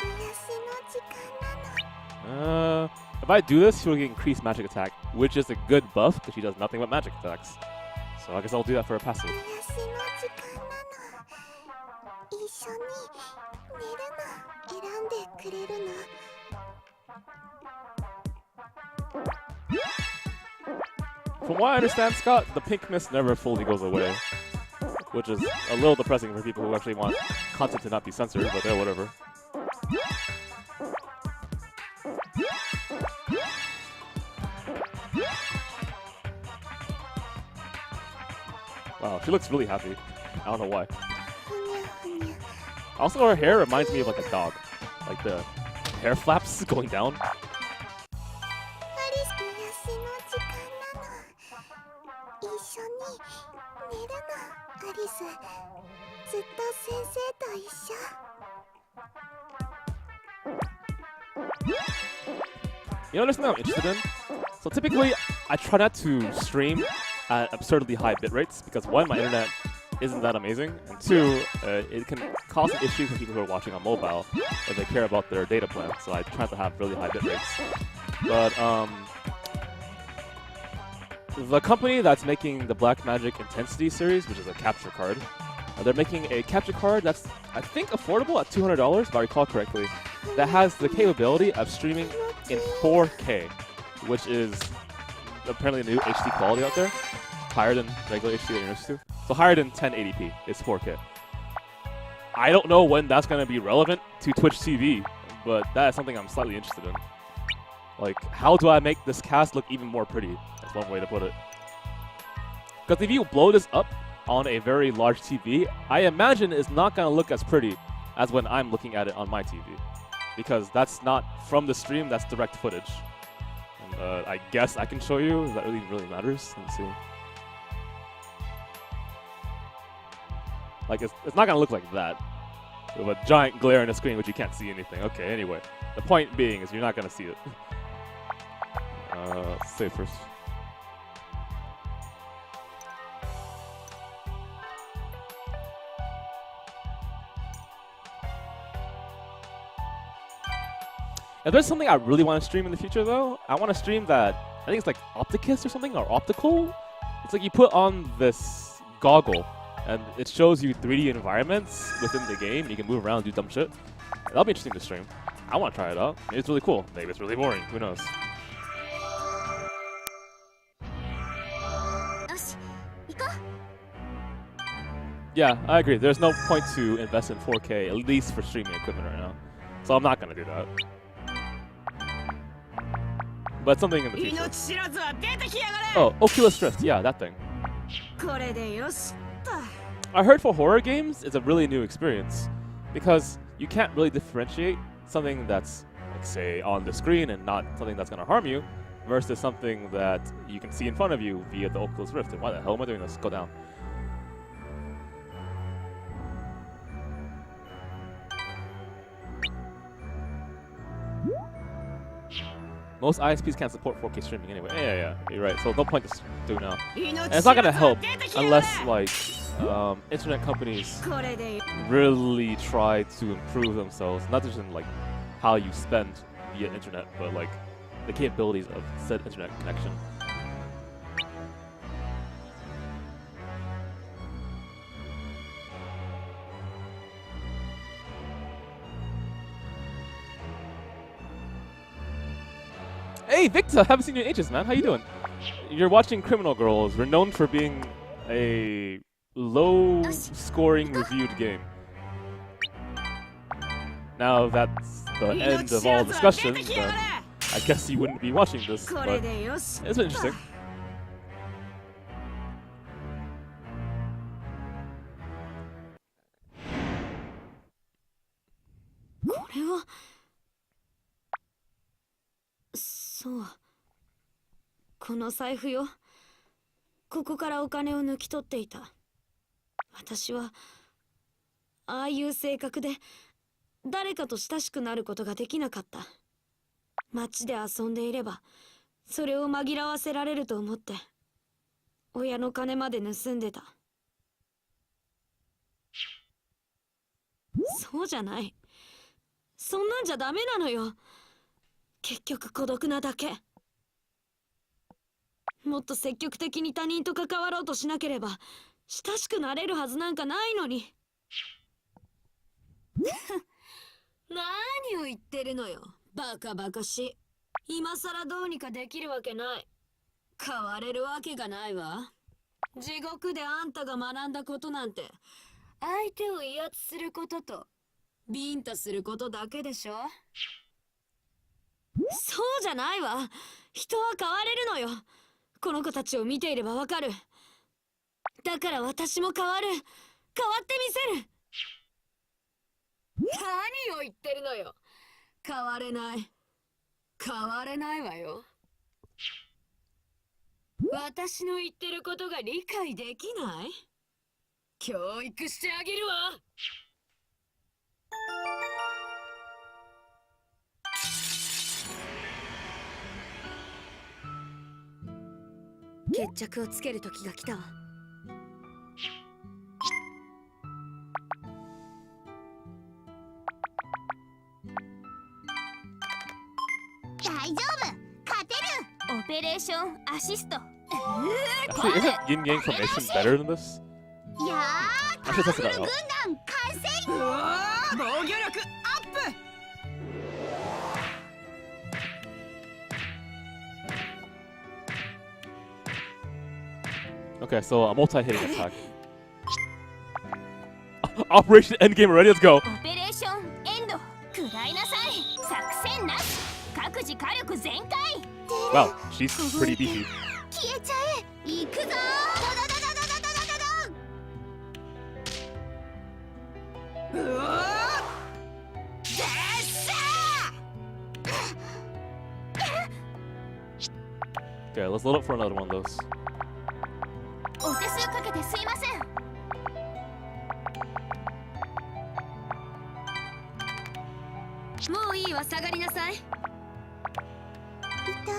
癒しの時間なの。 If I do this, she'll get increased magic attack, which is a good buff because she does nothing but magic attacks. So I guess I'll do that for a passive. 癒しの時間なの。一緒に寝るの選んでくれるの。 From what I understand, Scott, the pink mist never fully goes away, which is a little depressing for people who actually want content to not be censored, but whatever. Wow, she looks really happy. I don't know why. ふにゃふにゃ。 Also, her hair reminds me of like a dog. Like the hair flaps going down. アリス癒しの時間なの。一緒に寝るの。アリスずっと先生と一緒。 You know, there's something I'm interested in. So typically, I try not to stream at absurdly high bit rates because one, my internet isn't that amazing, and two, it can cause an issue for people who are watching on mobile if they care about their data plan. So I try to have really high bit rates. But the company that's making the Black Magic Intensity series, which is a capture card, they're making a capture card that's, I think, affordable at $200, if I recall correctly, that has the capability of streaming in 4K, which is apparently the new HD quality out there, higher than regular HD that you're used to. So higher than 1080p is 4K. I don't know when that's going to be relevant to Twitch TV, but that is something I'm slightly interested in. Like, how do I make this cast look even more pretty? That's one way to put it. Because if you blow this up on a very large TV, I imagine it's not going to look as pretty as when I'm looking at it on my TV. Because that's not from the stream, that's direct footage. And I guess I can show you if that really matters. Let's see. Like, it's not going to look like that. With a giant glare on the screen, which you can't see anything. Okay, anyway. The point being is you're not going to see it. Let's save first. If there's something I really want to stream in the future, though, I want to stream that, I think it's like Opticus or something, or Optical. It's like you put on this goggle, and it shows you 3D environments within the game. You can move around and do dumb shit. That'll be interesting to stream. I want to try it out. Maybe it's really cool. Maybe it's really boring. Who knows? よし、行こう。 Yeah, I agree. There's no point to invest in 4K, at least for streaming equipment right now. So I'm not going to do that. But something in the future. 命知らずは出てきやがれ。 Oh, Oculus Rift. Yeah, that thing. これでよしっと。 I heard for horror games, it's a really new experience because you can't really differentiate something that's, like, say, on the screen and not something that's going to harm you versus something that you can see in front of you via the Oculus Rift. And why the hell am I doing this? Go down. Most ISPs can't support 4K streaming anyway. Yeah, you're right. So no point to do now. And it's not gonna help unless like internet companies really try to improve themselves, not just in like how you spend via internet, but like the capabilities of said internet connection. Hey Victor, haven't seen you in ages, man. How you doing? You're watching Criminal Girls. We're known for being a low-scoring reviewed game. Now that's the end of all discussions, then I guess you wouldn't be watching this, but it's been interesting.そう。この財布よ。ここからお金を抜き取っていた。私はああいう性格で誰かと親しくなることができなかった。街で遊んでいればそれを紛らわせられると思って親の金まで盗んでた。そうじゃない。そんなんじゃダメなのよ。結局孤独なだけ。もっと積極的に他人と関わろうとしなければ親しくなれるはずなんかないのに。何を言ってるのよ、バカバカし。今さらどうにかできるわけない。変われるわけがないわ。地獄であんたが学んだことなんて相手を威圧することとビンタすることだけでしょ。そうじゃないわ。人は変われるのよ。この子たちを見ていればわかる。だから私も変わる。変わってみせる。何を言ってるのよ。変われない。変われないわよ。私の言ってることが理解できない？教育してあげるわ。決着をつける時が来たわ。大丈夫、勝てる。オペレーションアシスト。 Actually, isn't Yin Yang formation better than this? いやー、パワフル軍団完成。防御力アップ。Okay, so a multi-hitting attack. Operation Endgame already, let's go! オペレーションエンド。食らいなさい。作戦なし。各自火力全開。 Wow, she's pretty beefy. 消えちゃえ。行くぞー。Okay, let's load up for another one of those. お手数かけてすいません。もういいわ、下がりなさい。痛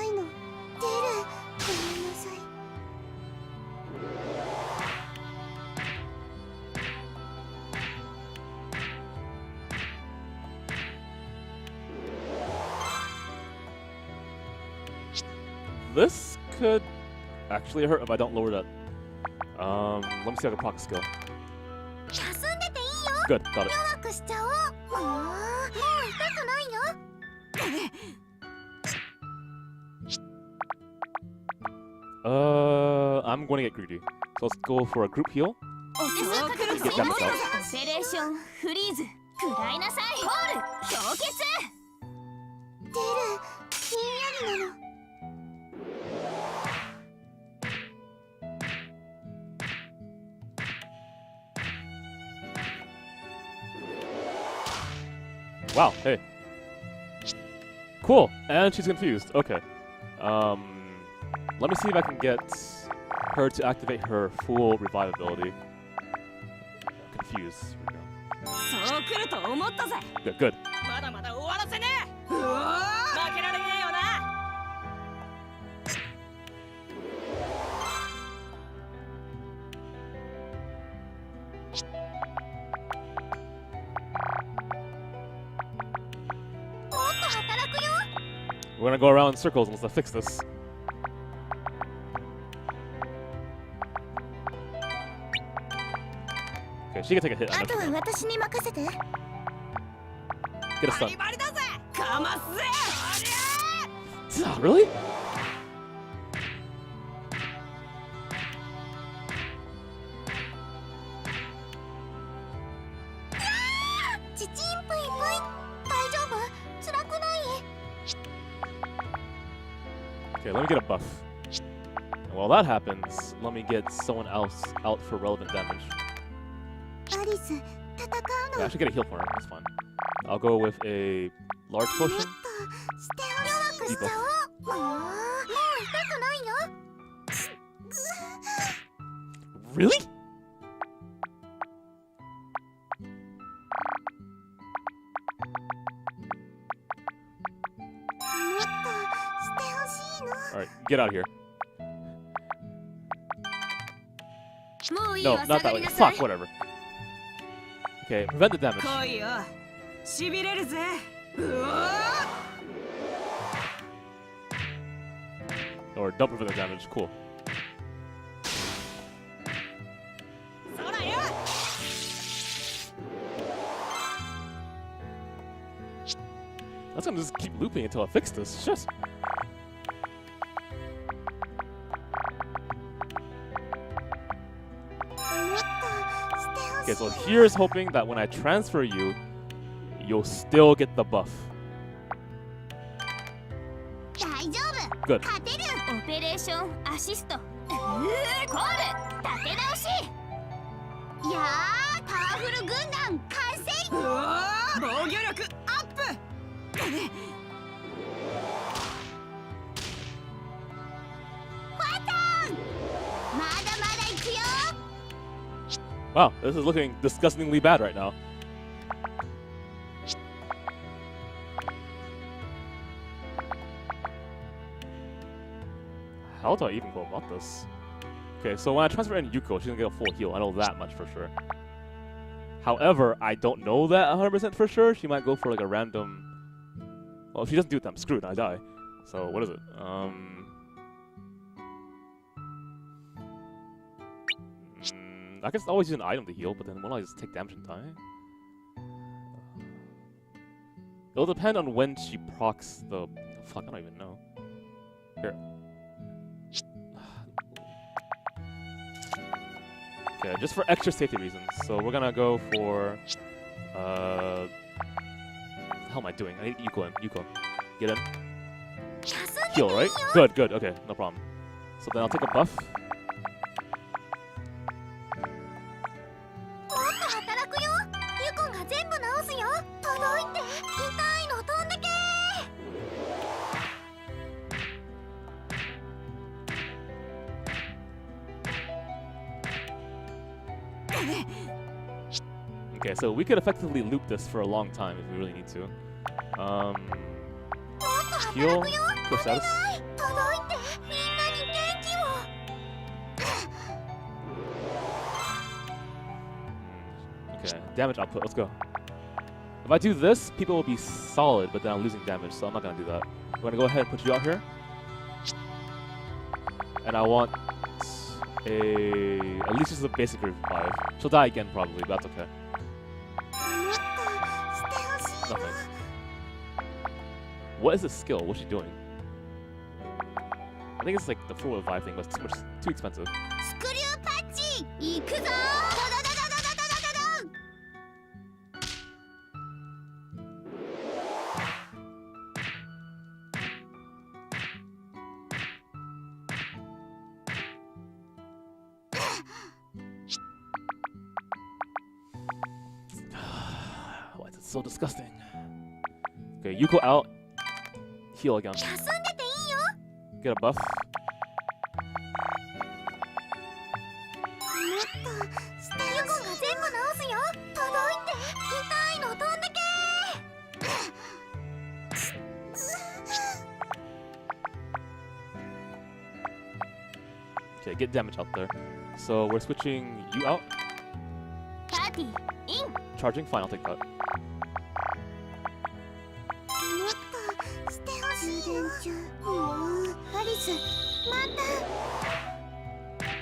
いの。出る。ごめんなさい。This could actually hurt if I don't lower that. Let me see if I can proc a skill. 休んでていいよ。 Good, got it. 弱くしちゃおう。もう痛くないよ。I'm going to get greedy. So let's go for a group heal. お手数かけてすい Get ま that せん。 myself. オペレーションフリーズ。食らいなさい。ホール氷結。出る。ひんやりなの。 Wow, hey. Cool, and she's confused. Okay. Let me see if I can get her to activate her full revive ability. Confused. Here we go. そう来ると思ったぜ。 Good, good. まだまだ終わらせねえ。負けられねえよな。We're gonna go around in circles unless I fix this. Okay, she can take a hit. I あ know と she は can. 私に任せて。 Get a stun. バリだぜかますぜありゃ Really? ちちんぷいぷい。大丈夫？辛くない？ Okay, let me get a buff. And while that happens, let me get someone else out for relevant damage. アリス、戦う Yeah, の。 I should get a heal for him. That's fine. I'll go with a large も potion. っとしてほしい。弱くしちゃおう。もう痛くないよ。 Really? もっとしてほしいの。 Alright, get out of here. もういい No, わ not 下が that り way. なさい Fuck, whatever. Okay, prevent the damage. 来いよしびれるぜうわ Or don't prevent the damage. Cool. そらよ That's gonna just keep looping until I fix this. Shit. Okay, so here's hoping that when I transfer you, you'll still get the buff. 大丈夫。 Good. 勝てる。オペレーションアシストコール。立て直し。いやー、パワフル軍団完成。うわ防御力アップ まだまだ行くよ。 Wow, this is looking disgustingly bad right now. How do I even go about this? Okay, so when I transfer in Yuko, she's gonna get a full heal. I know that much for sure. However, I don't know that 100% for sure. She might go for like a random... Well, if she doesn't do it, then I'm screwed. I die. So, what is it? I can always use an item to heal, but then won't I just take damage and die? It'll depend on when she procs the... Fuck, I don't even know. Here. Okay, just for extra safety reasons. So we're gonna go for... What the hell am I doing? I need Yuko in. Yuko. Get in. Heal, right? Good, good. Okay, no problem. So then I'll take a buff. もっと働くよ。ユコが全部直すよ。届いて。痛いの飛んでけ。 Okay, so we could effectively loop this for a long time if we really need to. Heal. Push status. 届いて。みんなに元気を。 Okay, damage output. Let's go. If I do this, people will be solid, but then I'm losing damage, so I'm not gonna do that. I'm gonna go ahead and put you out here. And I want at least just a basic revive. She'll die again probably, but that's okay. もっとしてほしい Nothing. の。 What is this skill? What's she doing? I think it's like the full revive thing, but it's too expensive. スクリューパッチ行くぞ。ドドドドドドドドドン。 Why is it so disgusting? Okay, Yuko out. Heal again. 休んでていいよ。 Get a buff. もっとしてユコが全部直すよ。届いて。痛いの飛んでけ。 Okay, get damage out there. So we're switching you out. パーティーイン。 Charging, fine, I'll take that. もっとしてほしいよ。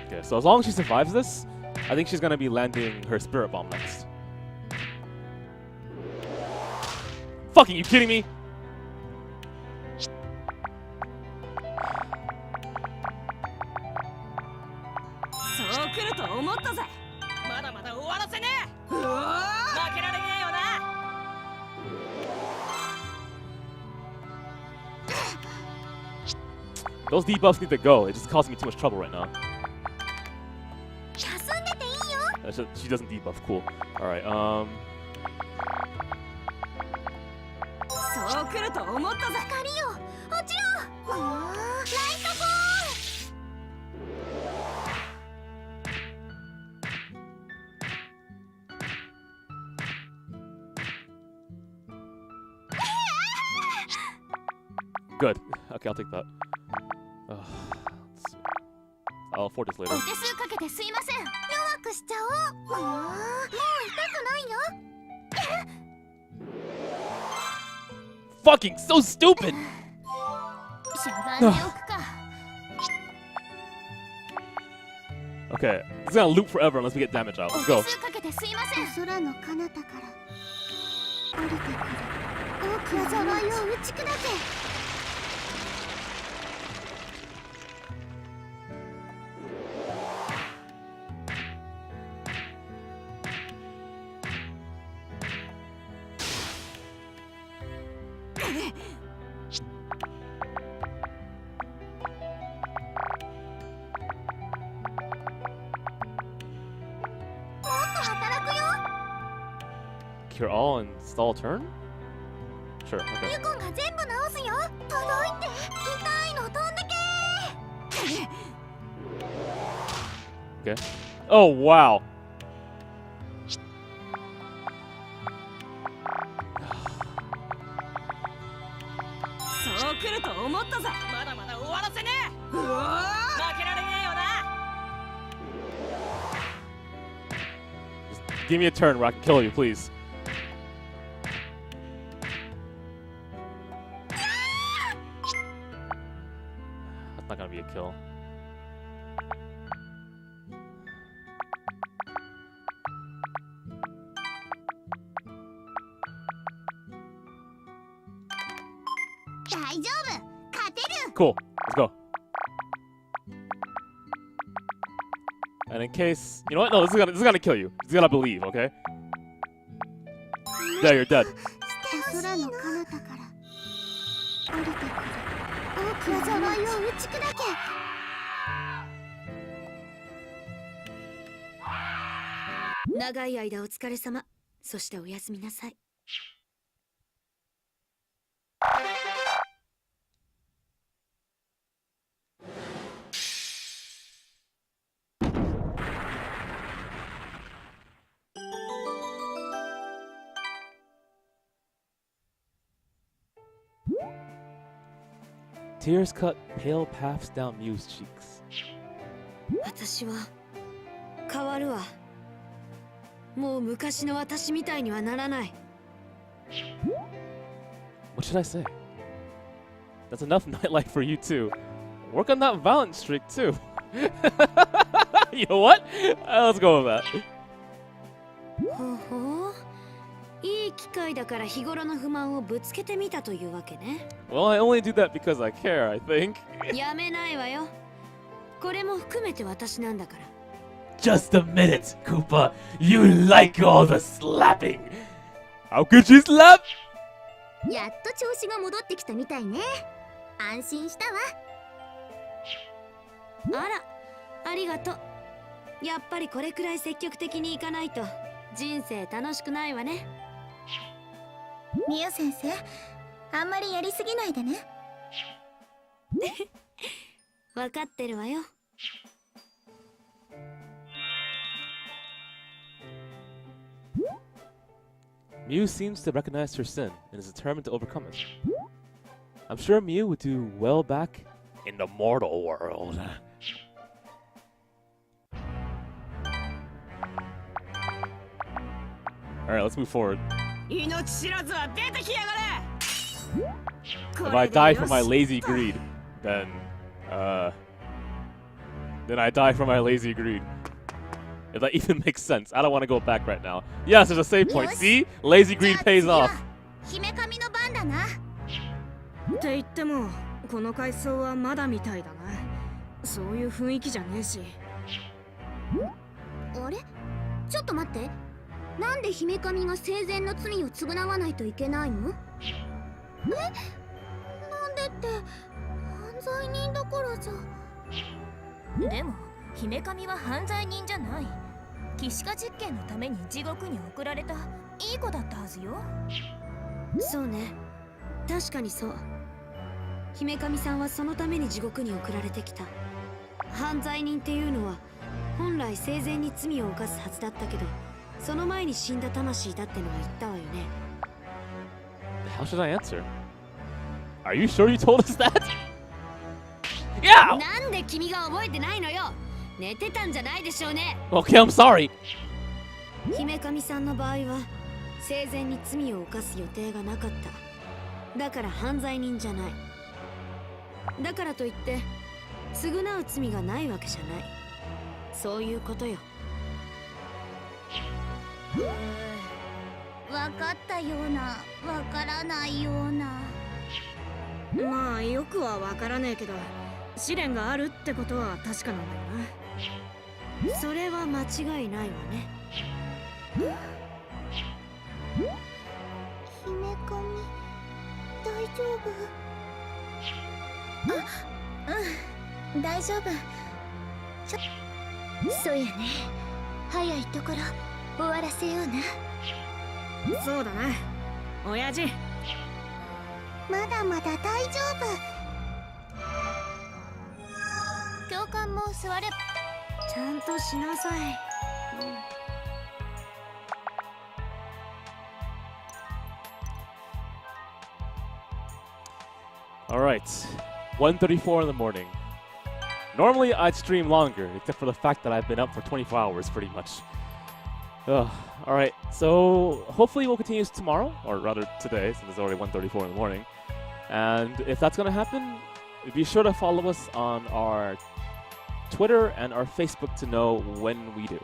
Okay, so as long as she survives this, I think she's gonna be landing her spirit bomb next. Fucking, you kidding me? Those debuffs need to go. It's just causing me too much trouble right now. She doesn't debuff. Cool. All right. Good. Okay, I'll take that. Let's see. I'll afford this later. Fucking so stupid! Okay, this is gonna loop forever unless we get damage out. Let's go. Cure all and stall turn? Sure, okay. Okay. Oh, wow. Just give me a turn where I can kill you, please. That's not gonna be a kill. Cool. Let's go. And in case, you know what? No, this is gonna kill you. It's gonna believe, okay? Yeah, you're dead. Tears cut pale paths down Miu's cheeks. 私は変わるわ。もう昔の私みたいにはならない。What should I say? That's enough nightlife for you too. Work on that violent streak too. You know what? Let's go with that. ほほう。いい機会だから日頃の不満をぶつけてみたというわけね。Well, I only do that because I care, I think. やめないわよ。これも含めて私なんだから。Just a minute, Koopa. You like all the slapping. How could she slap? やっと調子が戻ってきたみたいね。安心したわ。あら、ありがとう。やっぱりこれくらい積極的にいかないと人生楽しくないわね。ミユ先生、あんまりやりすぎないでね。わかってるわよ。Miu seems to recognize her sin and is determined to overcome it. I'm sure Miu would do well back in the mortal world. Alright, let's move forward. If I die from my lazy greed, then I die from my lazy greed. If that even makes sense. I don't want to go back right now. Yes, there's a save point. See? Lazy greed pays off. 姫神の番だな。って言ってもこの階層はまだみたいだな。そういう雰囲気じゃねえし。あれ、ちょっと待って。なんで姫神が生前の罪を償わないといけないの？なんでって犯罪人だからじゃ。でも姫神は犯罪人じゃない。騎士化実験のために地獄に送られたいい子だったはずよ。そうね、確かにそう。姫神さんはそのために地獄に送られてきた。犯罪人っていうのは本来生前に罪を犯すはずだったけど、その前に死んだ魂だってのは言ったわよね。 How should I answer? Are you sure you told us that? Yeah! なんで君が覚えてないのよ。寝てたんじゃないでしょうね。 Okay, I'm sorry. 姫神さんの場合は生前に罪を犯す予定がなかった。だから犯罪人じゃない。だからといって償う罪がないわけじゃない。そういうことよ。わかったような、わからないような。まあよくはわからねえけど、試練があるってことは確かなんだよな。それは間違いないわね。姫神、大丈夫？うん、大丈夫。そうやね。早いところ終わらせような。そうだな、親父。まだまだ大丈夫。教官も座れ。ちゃんとしなさい。Alright, 1:34 in the morning. Normally I'd stream longer, except for the fact that I've been up for 24 hours pretty much. Alright, so hopefully we'll continue tomorrow, or rather today, since it's already 1:34 in the morning. And if that's gonna happen, be sure to follow us on our Twitter and our Facebook to know when we do.